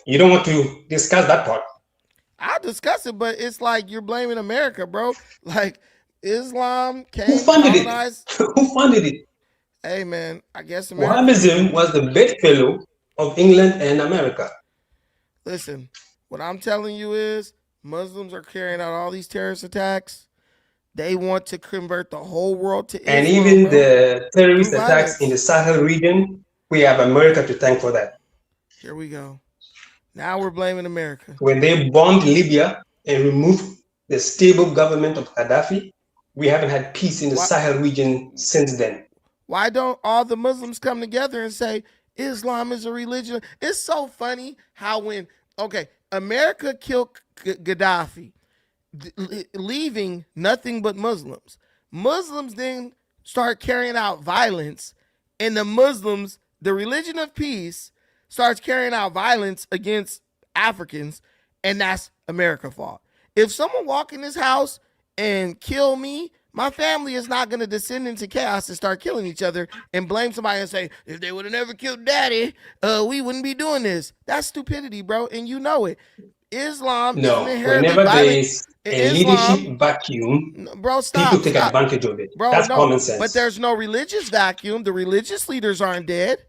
You don't want to discuss that part. I'll discuss it, but it's like you're blaming America, bro. Like, Islam came. Who funded it? Who funded it? Hey, man, I guess America. Wahhabism was the bedfellow of England and America. Listen, what I'm telling you is Muslims are carrying out all these terrorist attacks. They want to convert the whole world to Islam. And even the terrorist attacks in the Sahel region, we have America to thank for that. Here we go. Now we're blaming America. When they bombed Libya and removed the stable government of Gaddafi, we haven't had peace in the Sahel region since then. Why don't all the Muslims come together and say Islam is a religion? It's so funny how when, America killed Gaddafi, leaving nothing but Muslims. Muslims then start carrying out violence, and the Muslims, the religion of peace, starts carrying out violence against Africans, and that's America's fault. If someone walk in this house and kill me, my family is not going to descend into chaos and start killing each other and blame somebody and say, if they would have never killed daddy, we wouldn't be doing this. That's stupidity, bro, and you know it. Islam is an No, inherently whenever there violent. is a Islam, leadership vacuum, bro, people stop, take stop, advantage of it. bro. That's No, common but sense. there's no religious vacuum. The religious leaders aren't dead.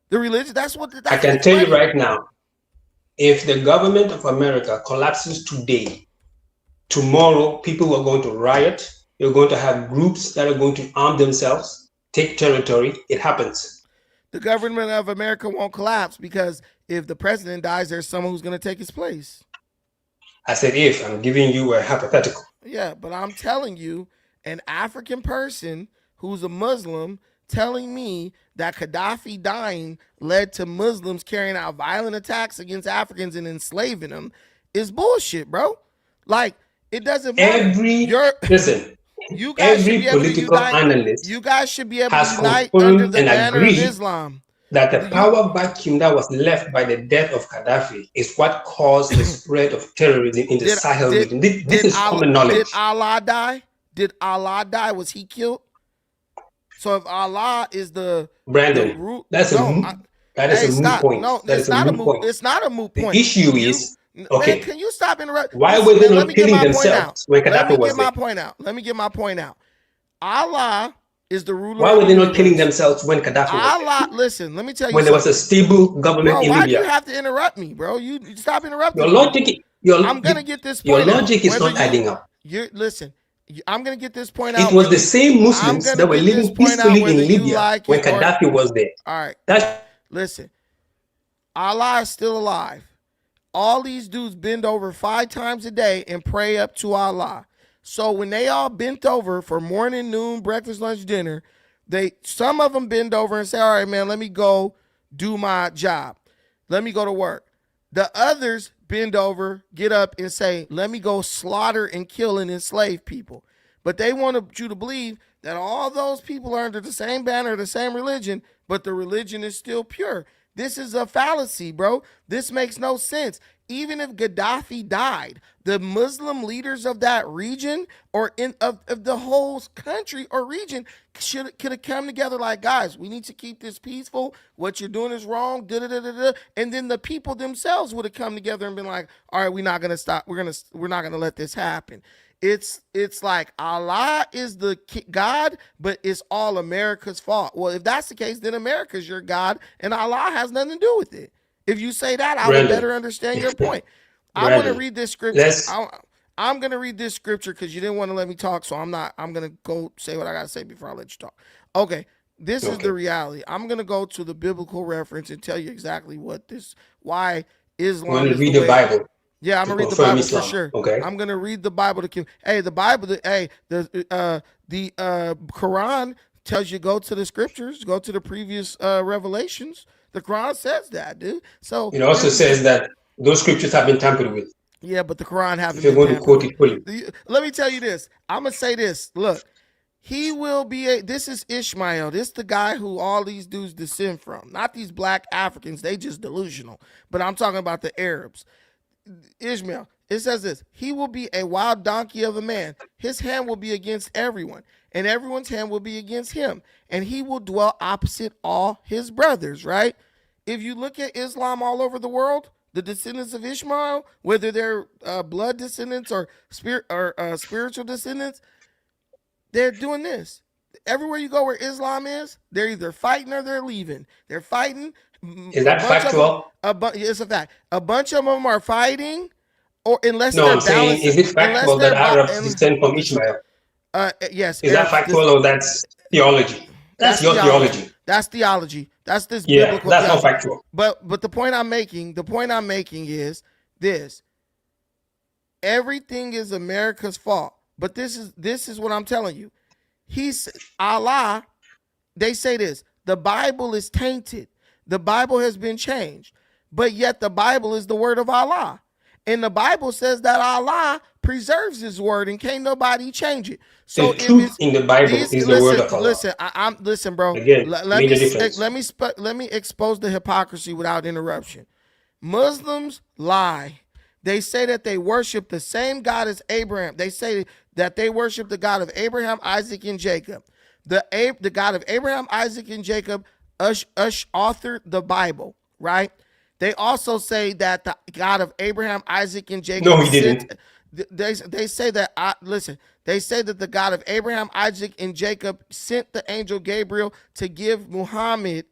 The religion. That's I can what's tell you funny. right now, if the government of America collapses today, tomorrow people are going to riot. You're going to have groups that are going to arm themselves, take territory. It happens. The government of America won't collapse because if the president dies, there's someone who's going to take his place. I said if. I'm giving you a hypothetical. Yeah, but I'm telling you, an African person who's a Muslim telling me that Gaddafi dying led to Muslims carrying out violent attacks against Africans and enslaving them is bullshit, bro. Like, it doesn't matter. Listen, You guys should every be able to political unite. analyst You guys should be able to has unite under confirmed the and banner of agreed Islam. that the power vacuum that was left by the death of Gaddafi is what caused the spread of terrorism in the Sahel region. This is common knowledge. Did Allah die? Did Allah die? Was he killed? So if Allah is Brandon, that is a moot point. No, that it's not a moot point. It's not a moot point. The issue is, okay, man, can you stop interrupting? Why were they not killing themselves when Gaddafi was there? Let me get my point out. Allah is the ruler. Why were they not killing themselves when Gaddafi was Allah, listen, let me tell you when there was a stable government in Libya. Why do you have to interrupt me, bro? You stop interrupting your me. logic, I'm going to get this point Your logic out. is not adding up. Listen, I'm going to get this point out. It was the same Muslims that were living peacefully in Libya when Gaddafi was there. All right. Listen, Allah is still alive. All these dudes bend over 5 times a day and pray up to Allah. So when they all bent over for morning, noon, breakfast, lunch, dinner, some of them bend over and say, all right, man, let me go do my job. Let me go to work. The others bend over, get up and say, let me go slaughter and kill and enslave people. But they want you to believe that all those people are under the same banner, the same religion, but the religion is still pure. This is a fallacy, bro. This makes no sense. Even if Gaddafi died, the Muslim leaders of that region or of the whole country or region could have come together like, guys, we need to keep this peaceful. What you're doing is wrong. And then the people themselves would have come together and been like, all right, we're not gonna stop. We're not gonna let this happen. It's like Allah is the God, but it's all America's fault. Well, if that's the case, then America's your God, and Allah has nothing to do with it. If you say that, I would better understand your point. I'm going to read this scripture. I'm going to read this scripture because you didn't want to let me talk, so I'm going to go say what I got to say before I let you talk. Okay, this is the reality. I'm going to go to the biblical reference and tell you exactly why Islam. You want to read the Bible? Yeah, I'm gonna read the Bible Islam. For sure. Okay. I'm gonna read the Bible to the Bible. The Quran tells you go to the scriptures, go to the previous revelations. The Quran says that, dude. So it also says that those scriptures have been tampered with. Yeah, but the Quran haven't. If you're going to quote it fully, let me tell you this. I'm gonna say this. Look, he will be this is Ishmael. This is the guy who all these dudes descend from. Not these black Africans. They just delusional. But I'm talking about the Arabs. Ishmael, it says this, he will be a wild donkey of a man. His hand will be against everyone, and everyone's hand will be against him, and he will dwell opposite all his brothers, right? If you look at Islam all over the world, the descendants of Ishmael, whether they're blood descendants or spiritual descendants, they're doing this. Everywhere you go where Islam is, they're either fighting or they're leaving. They're fighting. Is that factual? It's a fact. A bunch of them are fighting, or unless no, I'm saying, is it factual that Arabs descend from Ishmael? Yes. Is that factual or that's theology? That's your theology. That's theology. That's this biblical that's theology. Not factual. But the point I'm making is this. Everything is America's fault. But this is what I'm telling you. Allah, they say this. The Bible is tainted. The Bible has been changed, but yet the Bible is the word of Allah. And the Bible says that Allah preserves his word and can't nobody change it. So the truth in the Bible is the word of Allah. Listen, bro. Again, let me expose the hypocrisy without interruption. Muslims lie. They say that they worship the same God as Abraham. They say that they worship the God of Abraham, Isaac, and Jacob. The God of Abraham, Isaac, and Jacob authored the Bible, right? They also say that the God of Abraham, Isaac, and Jacob No, he sent. didn't. They say that. Listen. They say that the God of Abraham, Isaac, and Jacob sent the angel Gabriel to give Muhammad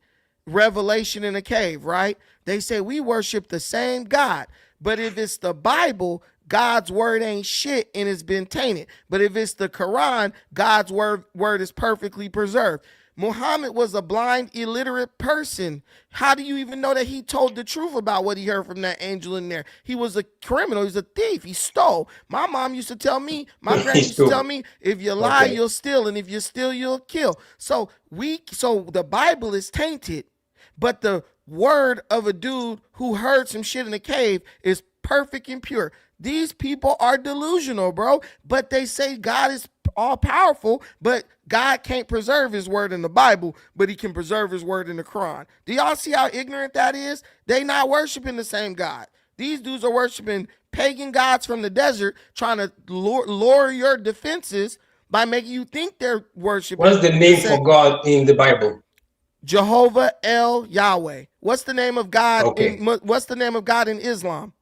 revelation in a cave. Right? They say we worship the same God, but if it's the Bible, God's word ain't shit and it's been tainted. But if it's the Quran, God's word is perfectly preserved. Muhammad was a blind, illiterate person. How do you even know that he told the truth about what he heard from that angel in there? He was a criminal. He's a thief. He stole. My mom used to tell me, my granny He used to tell stole. me, if you lie, Okay. you'll steal. And if you steal, you'll kill. So the Bible is tainted, but the word of a dude who heard some shit in a cave is perfect and pure. These people are delusional, bro. But they say God is all powerful, but God can't preserve his word in the Bible, but he can preserve his word in the Quran. Do y'all see how ignorant that is? They not worshiping the same God. These dudes are worshiping pagan gods from the desert, trying to lower your defenses by making you think they're worshiping What's the name same for God in the Bible? Jehovah El Yahweh. What's the name of God Okay. what's the name of God in Islam?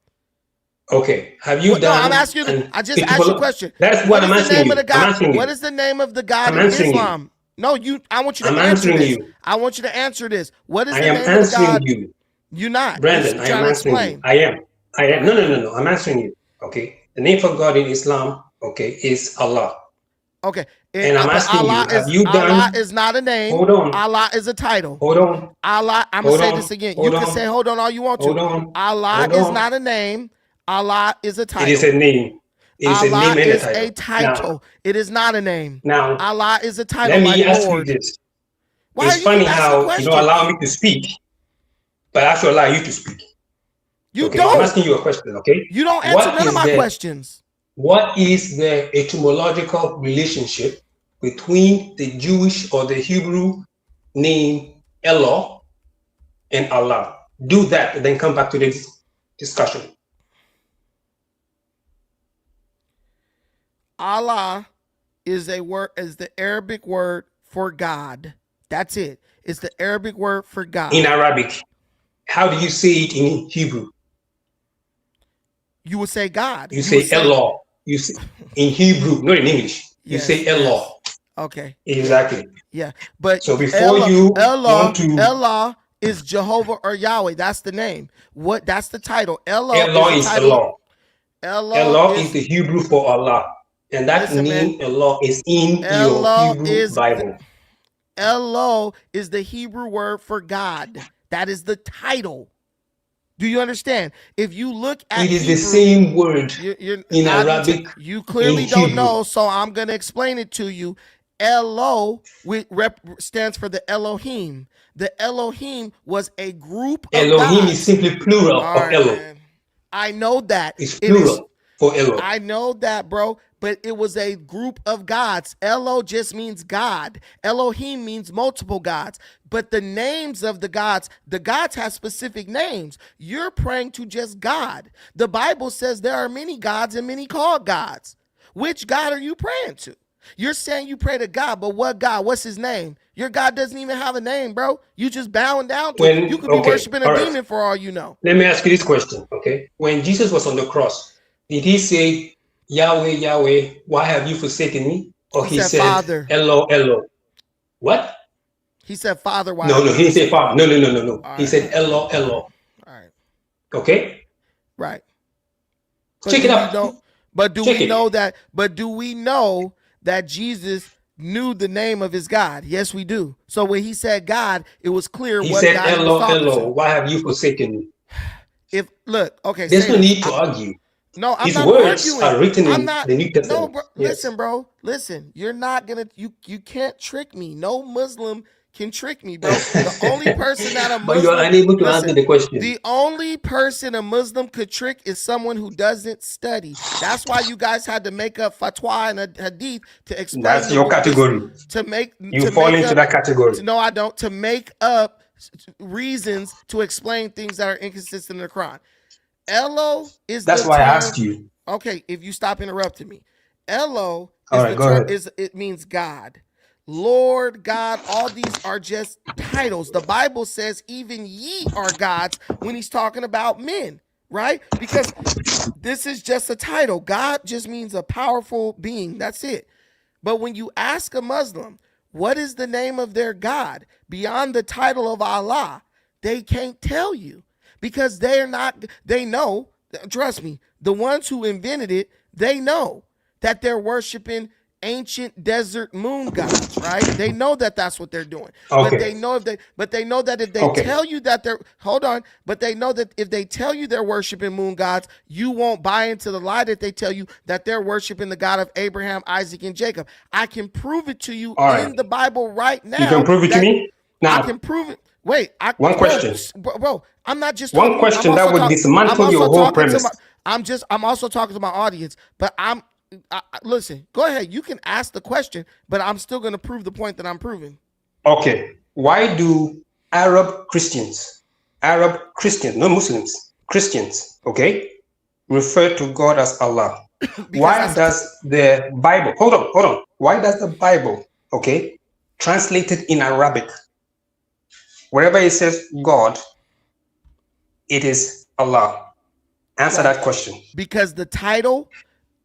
Okay. Have you What? No, I'm done asking you. an I just asked you a etymolo- question. That's What what is I'm the asking name of the you. I'm God? asking What you. is the name of the God I'm in answering you. Islam? No, you. I want you to I'm answer answering this. you. I want you to answer this. What is I the am name of the answering God? you. You're not. You're Brandon, I am trying to answering you. explain. I am. All No, right. no, no, no. I'm answering you. Okay. The name for God in Islam, okay, is Allah. Okay. And I'm But asking you, have you Allah done, is not a name. hold on, Allah is a title. hold on, Allah. I'm gonna hold say on, this again. You hold can say on, hold on all you want to. hold on, Allah hold is on. not a name. Allah is a It is title. a name. It is a Allah name and a is a title. title. It is not a name. Now, Allah is a title let me like ask you Lord. this. Why It's do you keep funny asking how you don't allow questions? me to speak, but I actually allow you to speak. You Okay, I'm don't. asking you a question, okay? You don't answer What none of is my the questions. what is the etymological relationship between the Jewish or the Hebrew name Eloh and Allah? Do that and then come back to this discussion. Allah is the Arabic word for God. That's it. It's the Arabic word for In God. Arabic, how do you say it in Hebrew? You would say God. You You would say say Eloh. You say in Hebrew, not in English. You yes, say yes. Eloh. Okay. Yeah. Exactly. Yeah. But So before you want to, Allah is Jehovah or Yahweh. That's the name. That's the title. Elo is Eloh the is title. Allah. Elo Allah is is the Hebrew for Allah. And that listen, man. name Allah is in your Elo Hebrew is Bible. Elo is the Hebrew word for God. That is the title. Do you understand? If you look at It is the Hebrew, same word in how do you Arabic, you in clearly don't Hebrew. know, so I'm going to explain it to you. Elo stands for the Elohim. The Elohim was a group of Elohim is gods. simply plural All of right, Elo. man. I know that. It's It is plural for Elo. I know that, bro, but it was a group of gods. Elo just means God. Elohim means multiple gods. But the names of the gods have specific names. You're praying to just God. The Bible says there are many gods and many called gods. Which God are you praying to? You're saying you pray to God, but what God? What's his name? Your God doesn't even have a name, bro. You just bowing down to it. You could be Okay, worshiping a all right. demon for all you know. Let me ask you this question, okay? When Jesus was on the cross, did he say, Yahweh, Yahweh, why have you forsaken me? Or He he said, said, Father. Elo, Elo? What? He said, Father, why No, have no, you he didn't say forsaken Father. me? No, no, no, no, no. All He right, said, all right, Elo, all right, Elo. all right, Okay? right. But Check do it we up. know? But do Check we know it. that? But do we know that Jesus knew the name of his God? Yes, we do. So when he said God, it was clear He what said, God he was Elo, talking Elo, to. why have you forsaken me? If look, okay, There's say no this. need to argue. No, I'm His not words arguing. are written I'm in not. the New No, Testament. bro. Yes. Listen, bro. Listen. You're not gonna. You can't trick me. No Muslim can trick me, bro. The only person that a But you are Muslim unable to answer listen. the question. The only person a Muslim could trick is someone who doesn't study. That's why you guys had to make up fatwa and a hadith to explain That's your category. to make You fall into up. that category. No, I don't. To make up reasons to explain things that are inconsistent in the Quran. Elo is That's the why I asked term. you. Okay, if you stop interrupting me. Elo All is right, the go term ahead. it means God. Lord God, all these are just titles. The Bible says even ye are gods when he's talking about men, right? Because this is just a title. God just means a powerful being. That's it. But when you ask a Muslim, what is the name of their God beyond the title of Allah, they can't tell you because they know, trust me, the ones who invented it, they know that they're worshiping ancient desert moon gods, right? They know that that's what they're doing. But Okay. they know that if they Okay. tell you that they're hold on, but they know that if they tell you they're worshiping moon gods, you won't buy into the lie that they tell you that they're worshiping the God of Abraham, Isaac, and Jacob. I can prove it to you All right. in the Bible right You can now prove it to that me I now. can prove it. Wait, One question. bro, I'm not just One talking to you. question that would I'm dismantle your also whole talking to my premise. I'm also talking to my audience, but listen, go ahead. You can ask the question, but I'm still going to prove the point that I'm proving. Okay. Why do Arab Christians, no Muslims, Christians, okay, refer to God as Allah? Why does the Bible, hold on. Why does the Bible, okay, translated in Arabic, wherever it says God, it is Allah? Answer Right. that question. Because the title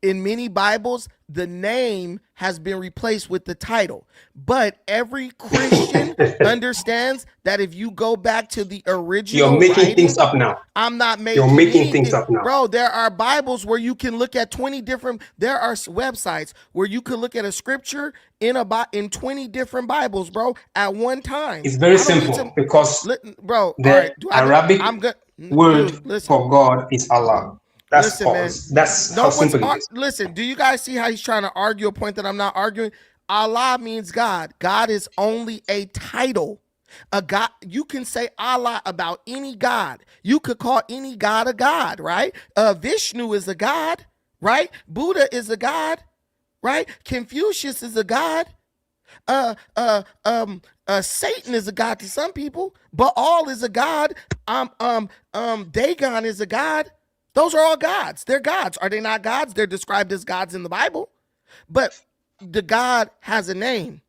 in many Bibles, the name has been replaced with the title. But every Christian understands that if you go back to the original You're making writing, things up now. I'm not You're making making things anything. up now. Bro, there are Bibles where you can look at 20 different, there are websites where you can look at a scripture in 20 different Bibles, bro, at one time. It's very I don't need simple to, because bro, all the right. Arabic I'm good. word Dude, listen. for God is Allah. That's Listen, all. man. That's No how one's simple it is. listen. Do you guys see how he's trying to argue a point that I'm not arguing? Allah means God. God is only a title. A God. You can say Allah about any God. You could call any God a God, right? Vishnu is a God, right? Buddha is a God, right? Confucius is a God. Satan is a god to some people. Baal is a god. Dagon is a god. Those are all gods. They're gods. Are they not gods? They're described as gods in the Bible. But the God has a name.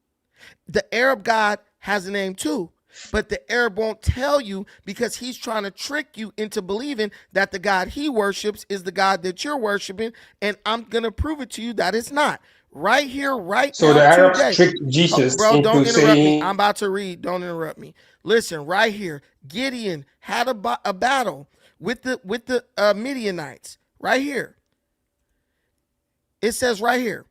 The Arab God has a name too. But the Arab won't tell you because he's trying to trick you into believing that the God he worships is the God that you're worshiping. And I'm going to prove it to you that it's not. Right here, right So now, the Arabs today. tricked Jesus Bro, into don't interrupt me. saying, I'm about to read. Don't interrupt me. Listen, right here, Gideon had a battle with the Midianites. Right here, it says right here.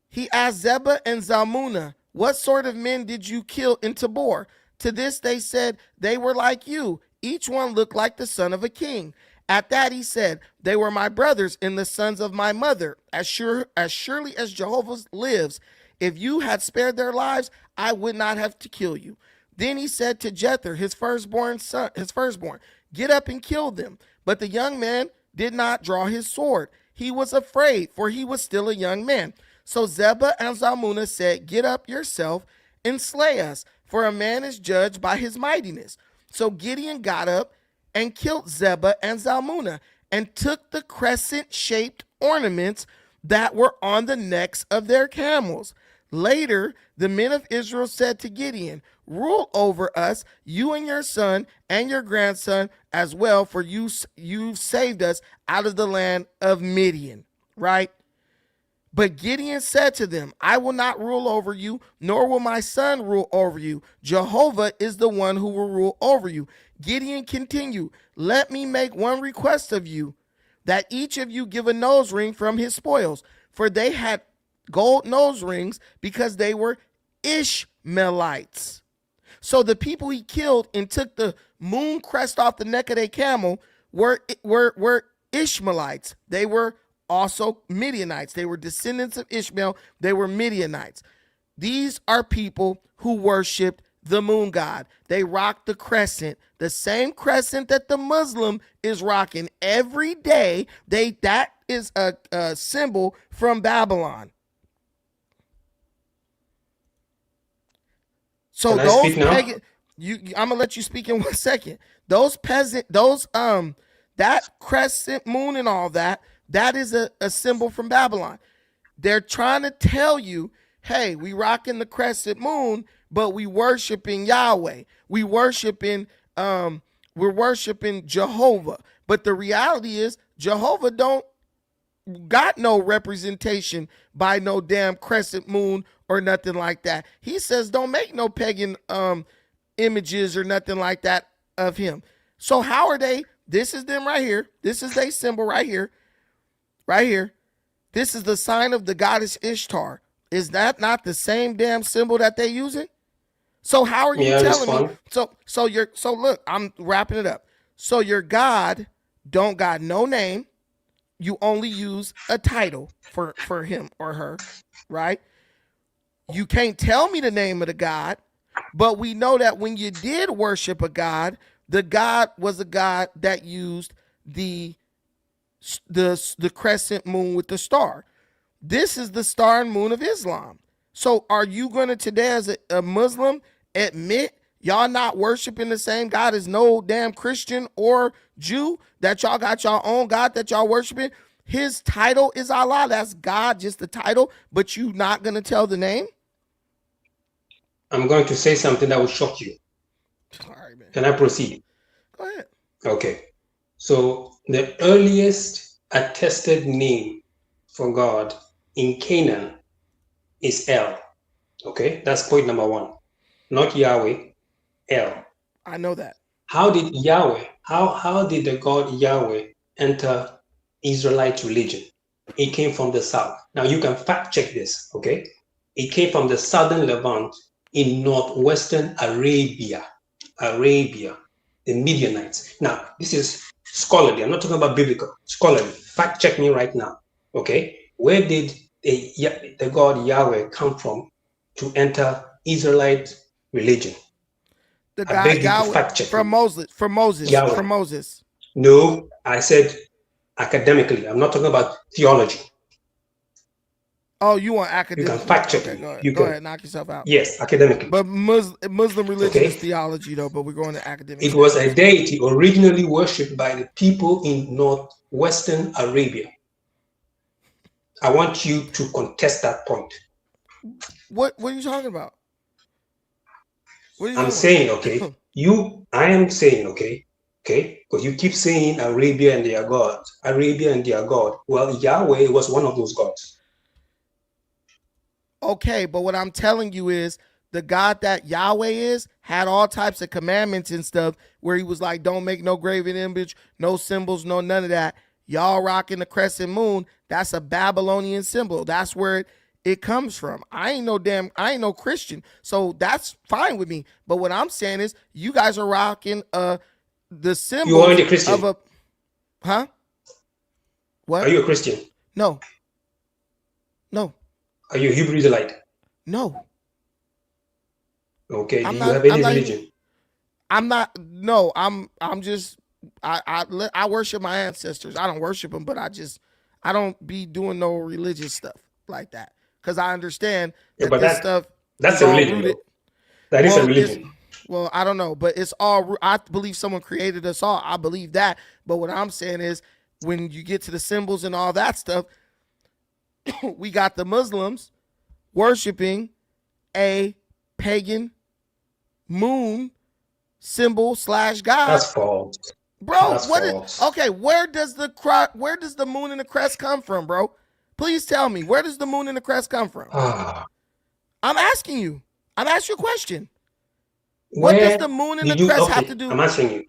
He asked Zebah and Zalmunna, "What sort of men did you kill in Tabor?" To this they said, "They were like you. Each one looked like the son of a king." At that he said, "They were my brothers and the sons of my mother. As surely as Jehovah lives, if you had spared their lives, I would not have to kill you." Then he said to Jether, his firstborn, "Get up and kill them." But the young man did not draw his sword. He was afraid, for he was still a young man. So Zebah and Zalmunna said, "Get up yourself and slay us, for a man is judged by his mightiness." So Gideon got up and killed Zebah and Zalmunna and took the crescent-shaped ornaments that were on the necks of their camels. Later, the men of Israel said to Gideon, "Rule over us, you and your son and your grandson as well, for you've saved us out of the land of Midian." Right? But Gideon said to them, "I will not rule over you, nor will my son rule over you. Jehovah is the one who will rule over you." Gideon continued, "Let me make one request of you, that each of you give a nose ring from his spoils." For they had gold nose rings because they were Ishmaelites. So the people he killed and took the moon crest off the neck of their camel were Ishmaelites. They were also Midianites. They were descendants of Ishmael. They were Midianites. These are people who worshiped the moon god. They rocked the crescent, the same crescent that the Muslim is rocking every day. That is a symbol from Babylon. So can I those speak now? pagan, I'm gonna let you speak in 1 second. Those that crescent moon and all that is a symbol from Babylon. They're trying to tell you, hey, we rocking the crescent moon, but we worshiping Yahweh. We're worshiping Jehovah. But the reality is Jehovah don't got no representation by no damn crescent moon or nothing like that. He says don't make no pagan images or nothing like that of him. So how are they? This is them right here. This is their symbol right here. Right here. This is the sign of the goddess Ishtar. Is that not the same damn symbol that they using? So how are you telling me? So look, I'm wrapping it up. So your God don't got no name. You only use a title for him or her, right? You can't tell me the name of the God, but we know that when you did worship a God, the God was a God that used the crescent moon with the star. This is the star and moon of Islam. So are you going to today as a Muslim admit y'all not worshiping the same God as no damn Christian or Jew, that y'all got your own God that y'all worshiping? His title is Allah. That's God, just the title, but you not going to tell the name? I'm going to say something that will shock you. All right, man. Can I proceed? Go ahead. Okay. So the earliest attested name for God in Canaan is El. Okay, that's point number one. Not Yahweh, El. I know that. How did Yahweh, how did the God Yahweh enter Israelite religion? It came from the south. Now you can fact check this, okay? It came from the southern Levant in northwestern Arabia, the Midianites. Now, this is scholarly. I'm not talking about biblical, scholarly. Fact check me right now, okay? Where did the God Yahweh come from to enter Israelite religion? The I God beg you to Yahweh fact check from me. Moses. Yahweh. From Moses. No, I said academically. I'm not talking about theology. Oh, you want You academic? can fact check Okay, me. go ahead. You Go can. ahead, knock yourself out. Yes, academically. But Muslim religion Okay. is theology, though. But we're going to academic. It was a deity originally worshipped by the people in northwestern Arabia. I want you to contest that point. What are you talking about? What are you I'm talking saying, about? okay, I am saying, okay, because you keep saying Arabia and their God, Arabia and their God. Well, Yahweh was one of those gods. Okay, but what I'm telling you is the God that Yahweh is had all types of commandments and stuff where he was like, don't make no graven image, no symbols, no none of that. Y'all rocking the crescent moon. That's a Babylonian symbol. That's where it comes from. I ain't no Christian. So that's fine with me. But what I'm saying is you guys are rocking the symbol You are a Christian. of a huh? What? Are you a Christian? No. Are you a Hebrew Israelite? No. Okay. Do you have any religion? I'm not. No. I'm just. I worship my ancestors. I don't worship them, but I don't be doing no religious stuff like that because I understand that but this stuff that's is a all religion. rooted. That is a religion. Well, I don't know, but it's all. I believe someone created us all. I believe that. But what I'm saying is, when you get to the symbols and all that stuff, we got the Muslims worshiping a pagan moon symbol / God. That's false. Bro, That's false. Okay, where does the moon and the crest come from, bro? Please tell me, where does the moon and the crest come from? I'm asking you. I'm asking you a question. What does the moon and the crest have to do? I'm answering you.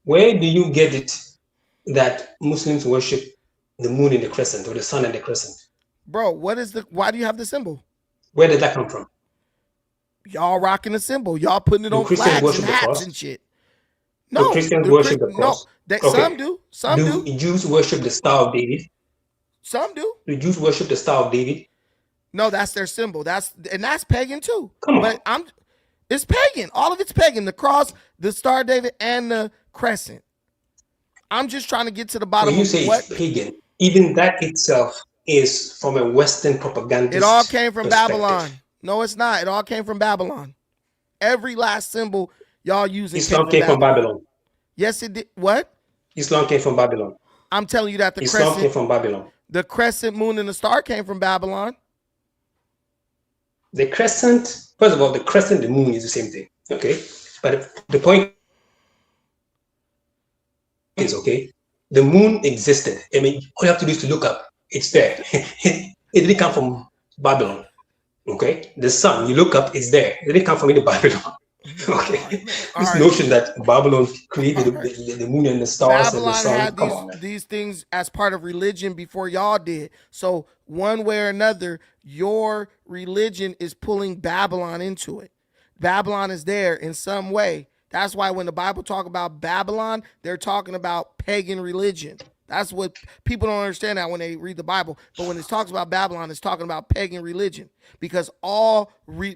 Where do you get it that Muslims worship the moon and the crescent or the sun and the crescent? Bro, why do you have the symbol? Where did that come from? Y'all rocking the symbol. Y'all putting it on flags and hats and shit. No, the Christians worship the cross. No, some do. Some do. The Jews worship the Star of David? Some do. The Jews worship the Star of David? No, that's their symbol. That's pagan too. Come on. But it's pagan. All of it's pagan. The cross, the Star of David, and the crescent. I'm just trying to get to the bottom when you say it's pagan, even that itself is from a Western propagandist. It all came from Babylon. No, it's not. It all came from Babylon. Every last symbol y'all using Islam came from Babylon. Yes, it did. What? Islam came from Babylon. I'm telling you that the Islam crescent came from Babylon. The crescent moon and the star came from Babylon. The crescent, first of all, the crescent, the moon is the same thing. Okay. But the point is, okay, the moon existed. I mean, all you have to do is to look up. It's there. It didn't come from Babylon. Okay. The sun, you look up, it's there. It didn't come from any Babylon. Okay. This notion that Babylon created the moon and the stars and the Babylon sun. had Come on, man. these things as part of religion before y'all did. So one way or another, your religion is pulling Babylon into it. Babylon is there in some way. That's why when the Bible talk about Babylon, they're talking about pagan religion. That's what people don't understand that when they read the Bible. But when it talks about Babylon, it's talking about pagan religion, because all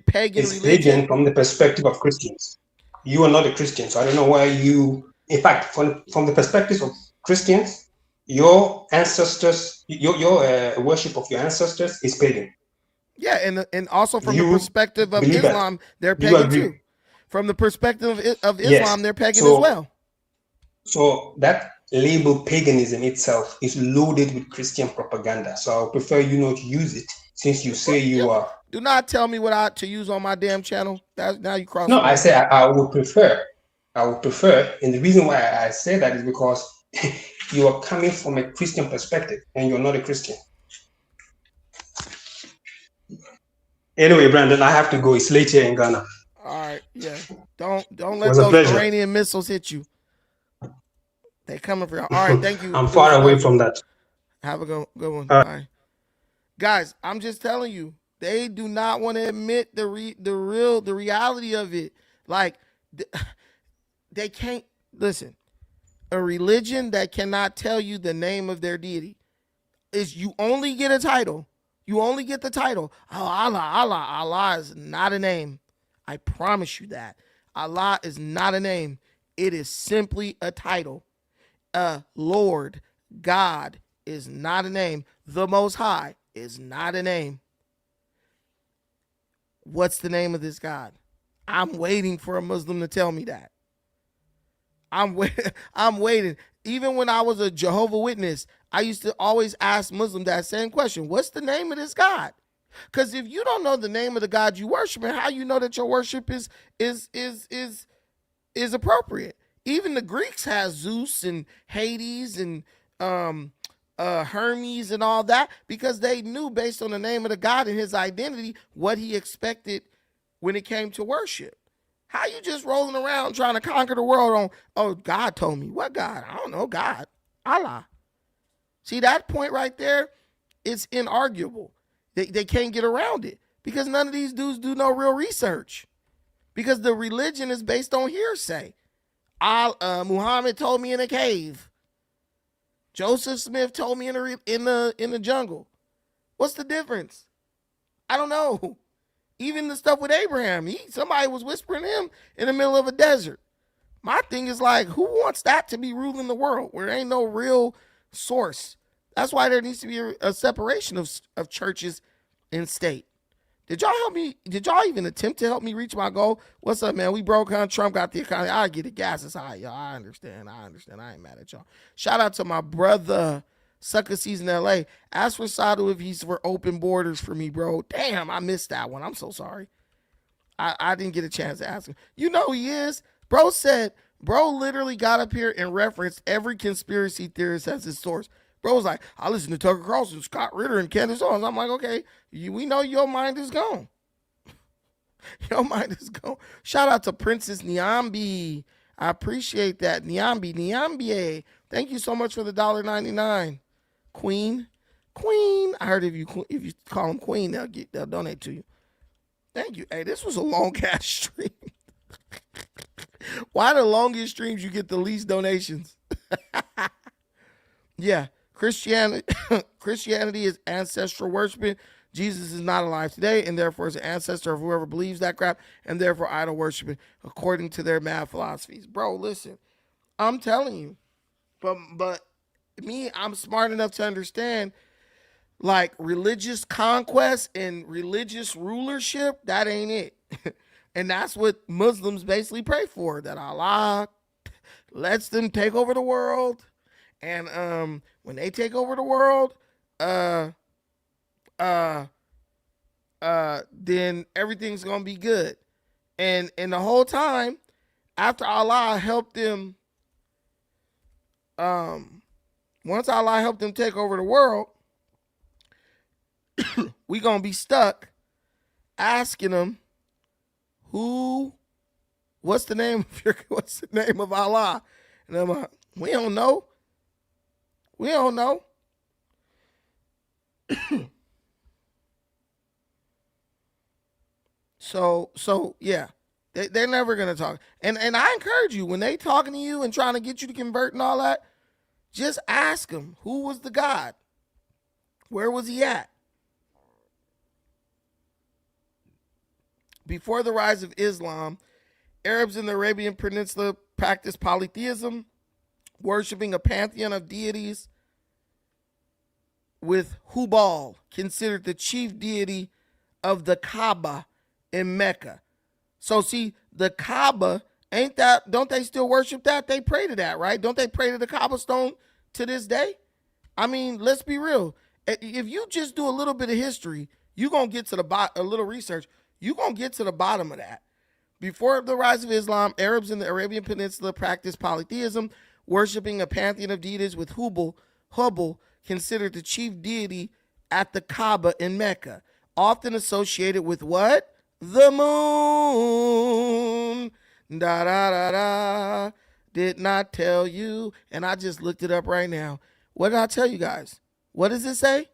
pagan It's religion pagan from the perspective of Christians. You are not a Christian, so I don't know why you. In fact, from the perspective of Christians, your ancestors, your worship of your ancestors is pagan. Yeah, and also from the You perspective of believe that? Islam, they're Do you pagan agree? too. From the perspective of Islam, Yes. they're pagan So- as well. So that label paganism itself is loaded with Christian propaganda. So I prefer you not to use it, since you say you are. Do not tell me what to use on my damn channel. Now you cross. No, I say I would prefer. I would prefer, and the reason why I say that is because you are coming from a Christian perspective, and you're not a Christian. Anyway, Brandon, I have to go. It's late here in Ghana. All right, yeah. Don't let was a those pleasure. Iranian missiles hit you. They coming for you. All right, thank you. I'm far away from that. Have a good one. All right, guys. I'm just telling you, they do not want to admit the reality of it. Like they can't listen. A religion that cannot tell you the name of their deity is you only get a title. You only get the title. Oh, Allah is not a name. I promise you that. Allah is not a name. It is simply a title. Lord, God is not a name. The Most High is not a name. What's the name of this God? I'm waiting for a Muslim to tell me that. I'm waiting. Even when I was a Jehovah's Witness, I used to always ask Muslims that same question. What's the name of this God? Because if you don't know the name of the God you worship, how you know that your worship is appropriate? Even the Greeks had Zeus and Hades and Hermes and all that, because they knew based on the name of the God and his identity what he expected when it came to worship. How you just rolling around trying to conquer the world on, oh, God told me. What God? I don't know. God. Allah. See, that point right there, it's inarguable. They can't get around it because none of these dudes do no real research, because the religion is based on hearsay. Muhammad told me in a cave. Joseph Smith told me in the jungle. What's the difference? I don't know. Even the stuff with Abraham, somebody was whispering to him in the middle of a desert. My thing is like, who wants that to be ruling the world where there ain't no real source? That's why there needs to be a separation of churches and state. Did y'all help me? Did y'all even attempt to help me reach my goal? What's up, man? We broke, huh? Trump got the economy. I get it. Gas is high, y'all. I understand. I ain't mad at y'all. Shout out to my brother, Sucker Season LA. Ask for Sado if he's for open borders for me, bro. Damn, I missed that one. I'm so sorry. I didn't get a chance to ask him. You know he is. Bro literally got up here and referenced every conspiracy theorist as his source. Bro was like, I listen to Tucker Carlson, Scott Ritter, and Candace Owens. I'm like, okay, we know your mind is gone. Your mind is gone. Shout out to Princess Nyambi. I appreciate that. Nyambi. Thank you so much for the $1.99. Queen. I heard if you call them Queen, they'll donate to you. Thank you. Hey, this was a long cast stream. Why the longest streams you get the least donations? Yeah. Christianity is ancestral worshiping. Jesus is not alive today, and therefore is an ancestor of whoever believes that crap, and therefore idol worshiping according to their mad philosophies. Bro, listen, I'm telling you, but me, I'm smart enough to understand, like, religious conquest and religious rulership, that ain't it. And that's what Muslims basically pray for, that Allah lets them take over the world. And when they take over the world, uh, uh, then everything's gonna be good. And the whole time, after Allah helped them, once Allah helped them take over the world, we gonna be stuck asking them what's the name of Allah? And I'm like, we don't know. We don't know. So yeah. They're never gonna talk. And I encourage you, when they talking to you and trying to get you to convert and all that, just ask them, who was the God? Where was he at? Before the rise of Islam, Arabs in the Arabian Peninsula practiced polytheism, worshiping a pantheon of deities, with Hubal considered the chief deity of the Kaaba in Mecca. So see, the Kaaba, don't they still worship that? They pray to that, right? Don't they pray to the Kaaba stone to this day? I mean, let's be real. If you just do a little bit of history, you're going to get to a little research, you're going to get to the bottom of that. Before the rise of Islam, Arabs in the Arabian Peninsula practiced polytheism, worshiping a pantheon of deities, with Hubal considered the chief deity at the Kaaba in Mecca, often associated with what? The moon. Da da da da. Did not tell you. And I just looked it up right now. What did I tell you guys? What does it say?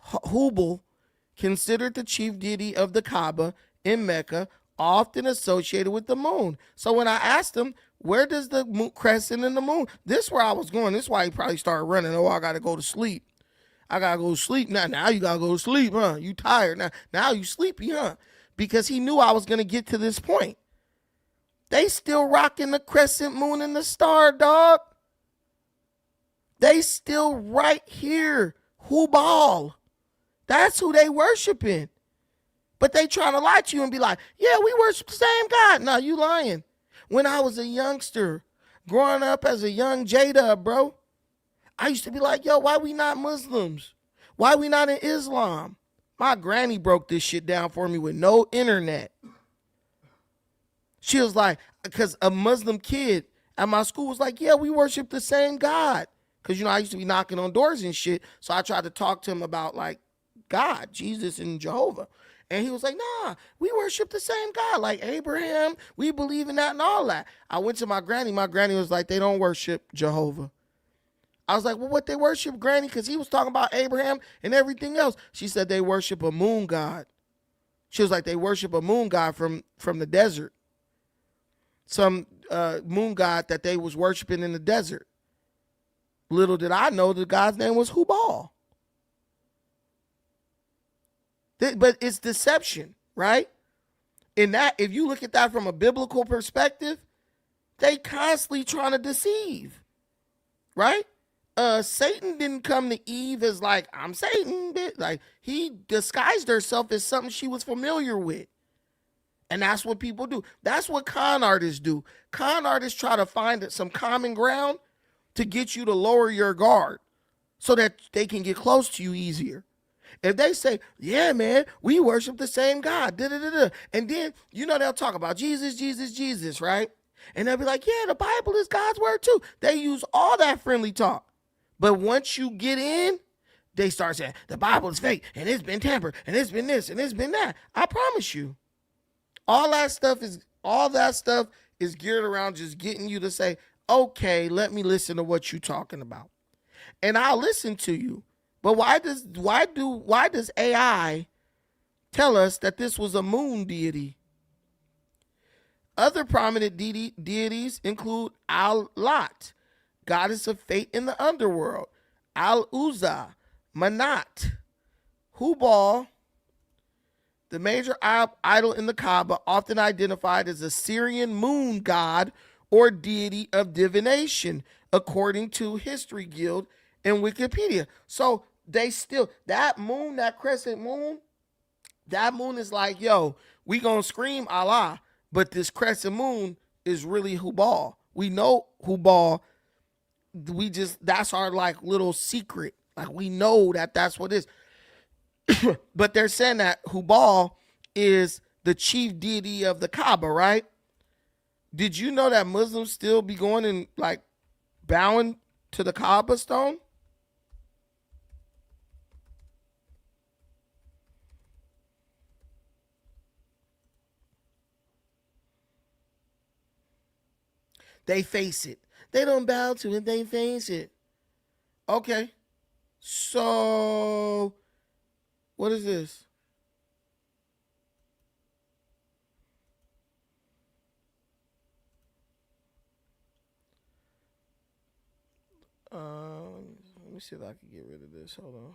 Hubal, considered the chief deity of the Kaaba in Mecca, often associated with the moon. So when I asked him, where does the crescent and the moon? This is where I was going. This is why he probably started running. Oh, I got to go to sleep. I got to go to sleep. Now you got to go to sleep, huh? You tired. Now you sleepy, huh? Because he knew I was going to get to this point. They still rocking the crescent moon and the star, dog. They still right here. Hubal. That's who they worshiping. But they trying to lie to you and be like, yeah, we worship the same God. No, you lying. When I was a youngster, growing up as a young J-Dub, bro, I used to be like, yo, why we not Muslims? Why we not in Islam? My granny broke this shit down for me with no internet. She was like, because a Muslim kid at my school was like, yeah, we worship the same God. Because, I used to be knocking on doors and shit. So I tried to talk to him about, like, God, Jesus, and Jehovah. And he was like, nah, we worship the same God. Like Abraham, we believe in that and all that. I went to my granny. My granny was like, they don't worship Jehovah. I was like, well, what they worship, granny? Because he was talking about Abraham and everything else. She said they worship a moon god. She was like, they worship a moon god from the desert. Some moon god that they was worshiping in the desert. Little did I know the god's name was Hubal. But it's deception, right? In that, if you look at that from a biblical perspective, they constantly trying to deceive, right? Satan didn't come to Eve as like, I'm Satan. Like, he disguised herself as something she was familiar with. And that's what people do. That's what con artists do. Con artists try to find some common ground to get you to lower your guard so that they can get close to you easier. If they say, yeah, man, we worship the same God, and then, they'll talk about Jesus, Jesus, Jesus, right? And they'll be like, yeah, the Bible is God's word too. They use all that friendly talk. But once you get in, they start saying, the Bible is fake, and it's been tampered, and it's been this, and it's been that. I promise you, all that stuff is geared around just getting you to say, okay, let me listen to what you're talking about. And I'll listen to you. But why does AI tell us that this was a moon deity? Other prominent deities include Al-Lat, goddess of fate in the underworld, Al-Uzza, Manat, Hubal, the major idol in the Kaaba, often identified as a Syrian moon god or deity of divination, according to History Guild and Wikipedia. So they still, that moon, that crescent moon, that moon is like, yo, we gonna scream Allah, but this crescent moon is really Hubal. We know Hubal. That's our like little secret. Like we know that that's what it is. But they're saying that Hubal is the chief deity of the Kaaba, right? Did you know that Muslims still be going and like bowing to the Kaaba stone? They face it. They don't bow to it, they face it. Okay. So, what is this? Let me see if I can get rid of this. Hold on.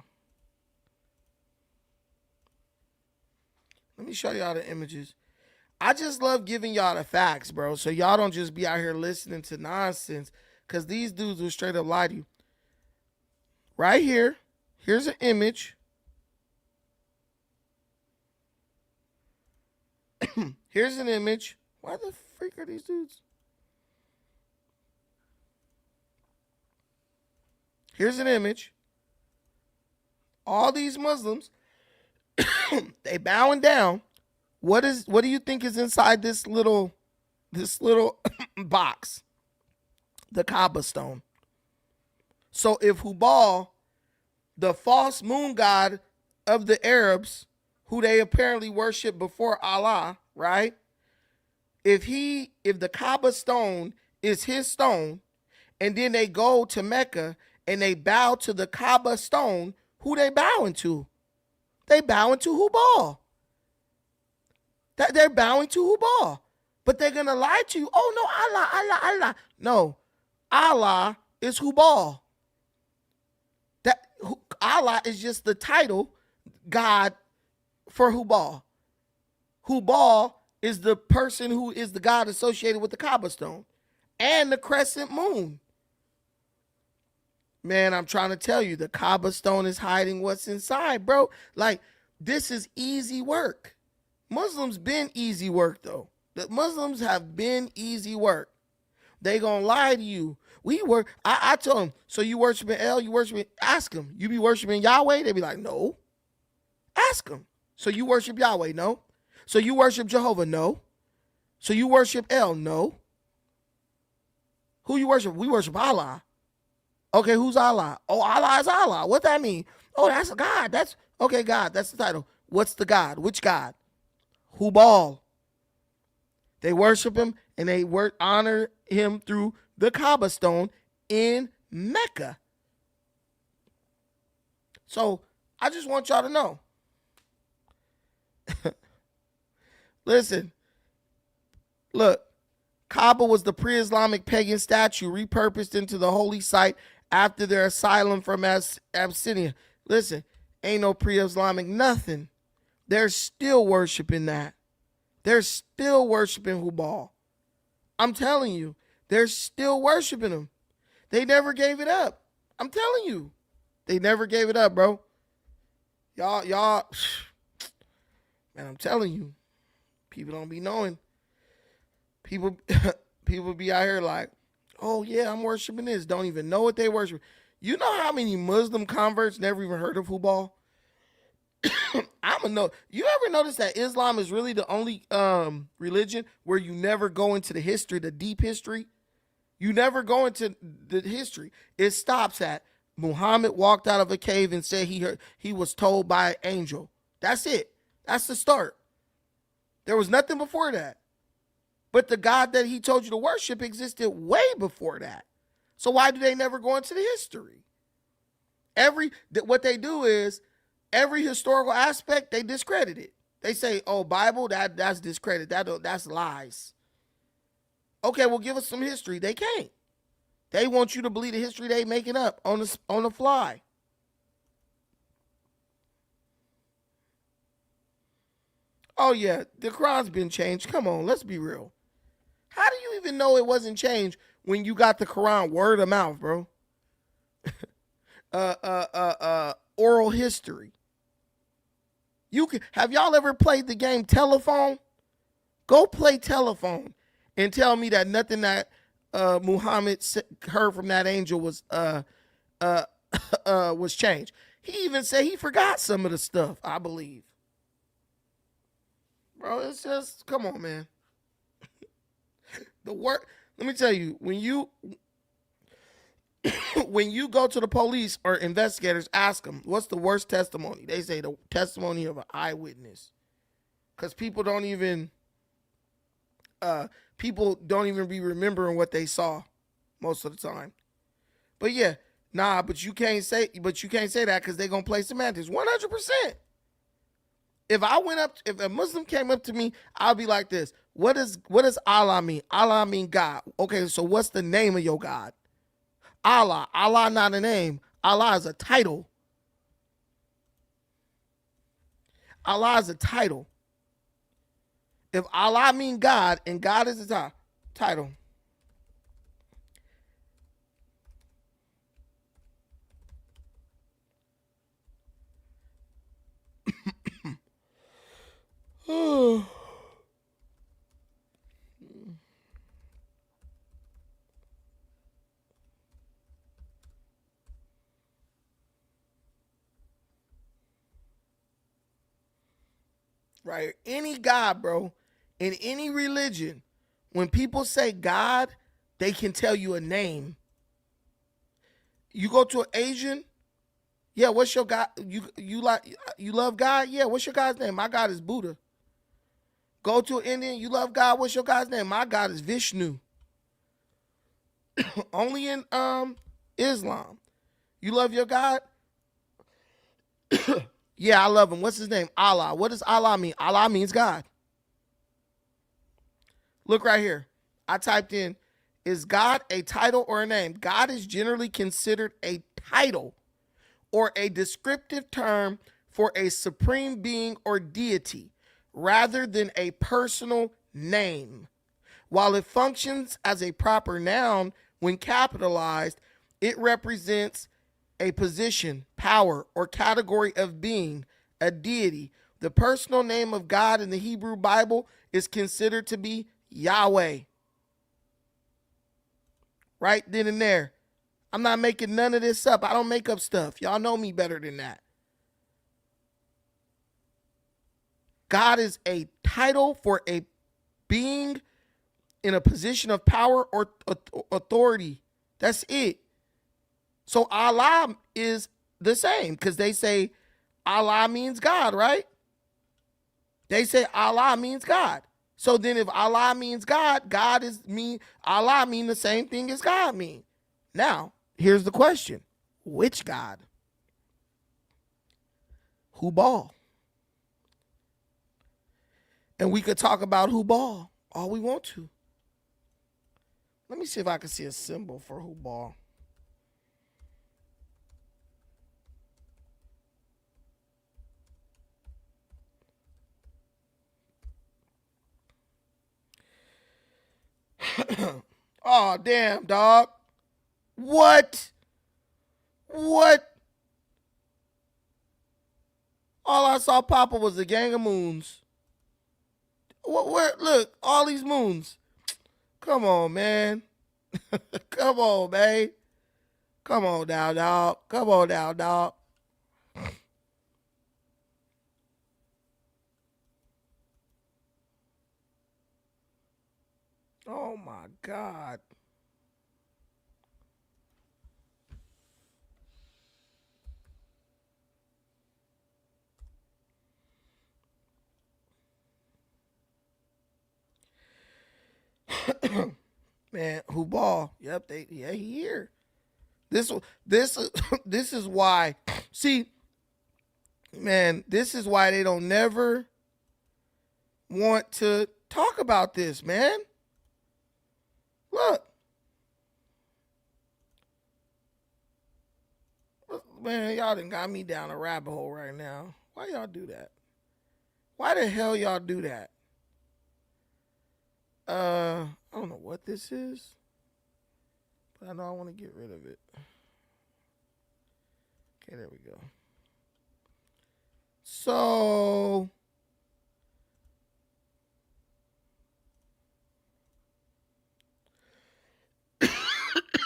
Let me show y'all the images. I just love giving y'all the facts, bro. So y'all don't just be out here listening to nonsense. Because these dudes will straight up lie to you. Right here. Here's an image. Here's an image. Why the freak are these dudes? Here's an image. All these Muslims, they bowing down. What do you think is inside this little box? The Kaaba stone. So if Hubal, the false moon god of the Arabs, who they apparently worship before Allah, right? If the Kaaba stone is his stone, and then they go to Mecca and they bow to the Kaaba stone, who they bowing to? They bowing to Hubal. They're bowing to Hubal. But they're going to lie to you. Oh, no, Allah. No, Allah is Hubal. Allah is just the title God for Hubal. Hubal is the person who is the god associated with the Kaaba stone and the crescent moon. Man, I'm trying to tell you, the Kaaba stone is hiding what's inside, bro. Like, this is easy work. Muslims been easy work, though. The Muslims have been easy work. They gonna lie to you. I told them, so you worshiping El, you worshiping, ask them. You be worshiping Yahweh? They be like, no. Ask them. So you worship Yahweh? No. So you worship Jehovah? No. So you worship El? No. Who you worship? We worship Allah. Okay, who's Allah? Oh, Allah is Allah. What that mean? Oh, that's a God. That's okay, God. That's the title. What's the God? Which God? Hubal. They worship him and they honor him through the Kaaba stone in Mecca. So I just want y'all to know. Listen, look, Kaaba was the pre-Islamic pagan statue repurposed into the holy site after their asylum from Abyssinia. Listen, ain't no pre-Islamic nothing. They're still worshiping that. They're still worshiping Hubal. I'm telling you, they're still worshiping him. They never gave it up. I'm telling you, they never gave it up, bro. Y'all, man, I'm telling you, people don't be knowing. People be out here like, oh yeah, I'm worshiping this. Don't even know what they worship. You know how many Muslim converts never even heard of Hubal? I'm a know. You ever notice that Islam is really the only religion where you never go into the history, the deep history? You never go into the history. It stops at Muhammad walked out of a cave and said he was told by an angel. That's it. That's the start. There was nothing before that. But the God that he told you to worship existed way before that. So why do they never go into the history? What they do is every historical aspect they discredit it. They say, "Oh, Bible, that's discredit. That's lies." Okay, well, give us some history. They can't. They want you to believe the history they making up on the fly. Oh yeah, the Quran's been changed. Come on, let's be real. How do you even know it wasn't changed when you got the Quran word of mouth, bro? Oral history. Have y'all ever played the game Telephone? Go play Telephone and tell me that nothing that Muhammad heard from that angel was was changed. He even said he forgot some of the stuff, I believe. Bro, it's just, come on, man. The work. Let me tell you, when you when you go to the police or investigators, ask them what's the worst testimony. They say the testimony of an eyewitness, because people don't even be remembering what they saw most of the time. But yeah, but you can't say that because they're gonna play semantics. 100%. If a Muslim came up to me, I'll be like this. What does Allah mean? Allah mean God. Okay, so what's the name of your God? Allah. Allah not a name. Allah is a title. Allah is a title. If Allah mean God and God is a title. Right? Any God, bro, in any religion, when people say God, they can tell you a name. You go to an Asian, yeah, what's your God? You love God? Yeah, what's your God's name? My God is Buddha. Go to an Indian, you love God, what's your God's name? My God is Vishnu. Only in Islam. You love your God? Yeah, I love him. What's his name? Allah. What does Allah mean? Allah means God. Look right here. I typed in, is God a title or a name? God is generally considered a title or a descriptive term for a supreme being or deity, rather than a personal name. While it functions as a proper noun when capitalized, it represents a position, power, or category of being, a deity. The personal name of God in the Hebrew Bible is considered to be Yahweh. Right then and there. I'm not making none of this up. I don't make up stuff. Y'all know me better than that. God is a title for a being in a position of power or authority. That's it. So Allah is the same because they say Allah means God, right? They say Allah means God. So then if Allah means God, Allah mean the same thing as God mean. Now, here's the question. Which God? Hubal. And we could talk about Hubal all we want to. Let me see if I can see a symbol for Hubal. Oh, damn, dog. What? All I saw Papa was a gang of moons. Look, all these moons. Come on, man. Come on, man. Come on now, dog. Come on now, dog. Oh my God. Man, Hubal. Yep, he here. This this is why. See, man, this is why they don't never want to talk about this, man. Look. Man, y'all done got me down a rabbit hole right now. Why y'all do that? Why the hell y'all do that? I don't know what this is, but I know I want to get rid of it. Okay, there we go. So,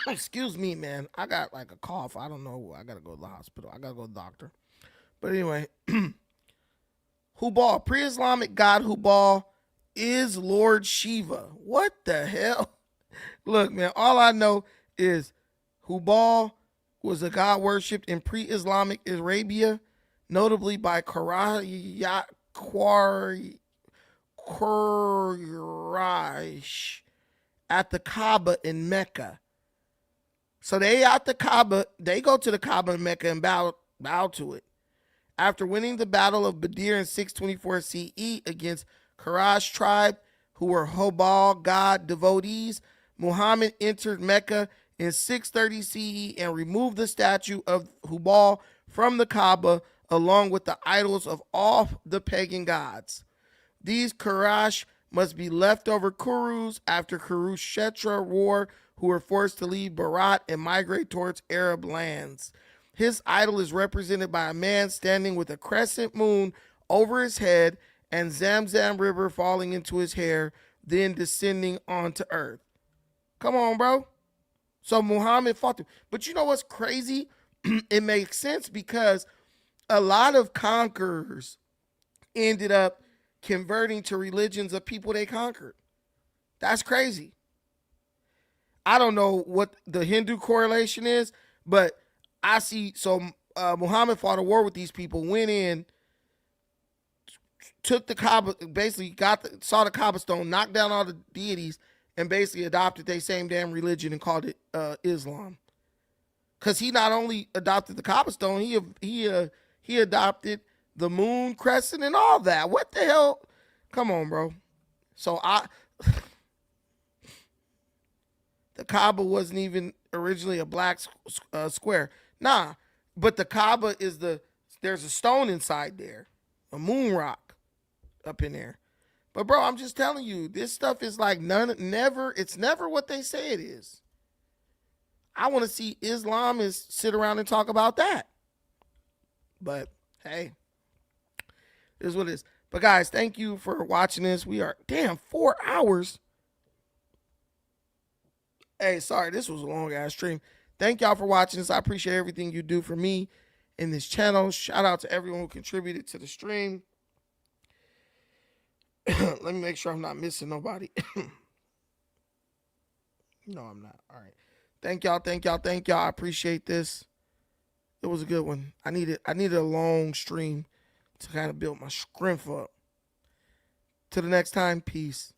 Excuse me, man. I got like a cough. I don't know. I gotta go to the hospital. I gotta go to the doctor. But anyway, Hubal, pre-Islamic god Hubal is Lord Shiva. What the hell? Look, man, all I know is Hubal was a god worshipped in pre-Islamic Arabia, notably by Quraysh at the Kaaba in Mecca. So they at the Kaaba, they go to the Kaaba in Mecca and bow to it. After winning the Battle of Badr in 624 CE against Quraysh tribe, who were Hubal god devotees, Muhammad entered Mecca in 630 CE and removed the statue of Hubal from the Kaaba along with the idols of all the pagan gods. These Quraysh must be leftover Kurus after Kurushetra war, who were forced to leave Barat and migrate towards Arab lands. His idol is represented by a man standing with a crescent moon over his head and Zamzam River falling into his hair, then descending onto earth. Come on, bro. So Muhammad fought him. But you know what's crazy? It makes sense because a lot of conquerors ended up converting to religions of people they conquered. That's crazy. I don't know what the Hindu correlation is, but I see. So Muhammad fought a war with these people, went in, took the Kaaba, basically saw the Kaaba stone, knocked down all the deities, and basically adopted their same damn religion and called it Islam. Because he not only adopted the Kaaba stone, he adopted the moon crescent and all that. What the hell? Come on, bro. So the Kaaba wasn't even originally a black square. Nah, but the Kaaba there's a stone inside there, a moon rock up in there. But bro, I'm just telling you, this stuff is like it's never what they say it is. I want to see Islamists sit around and talk about that. But hey, this is what it is. But guys, thank you for watching this. We are 4 hours. Hey, sorry, this was a long ass stream. Thank y'all for watching this. I appreciate everything you do for me in this channel. Shout out to everyone who contributed to the stream. Let me make sure I'm not missing nobody. No, I'm not. All right. Thank y'all. I appreciate this. It was a good one. I needed a long stream to kind of build my strength up. Till the next time, peace.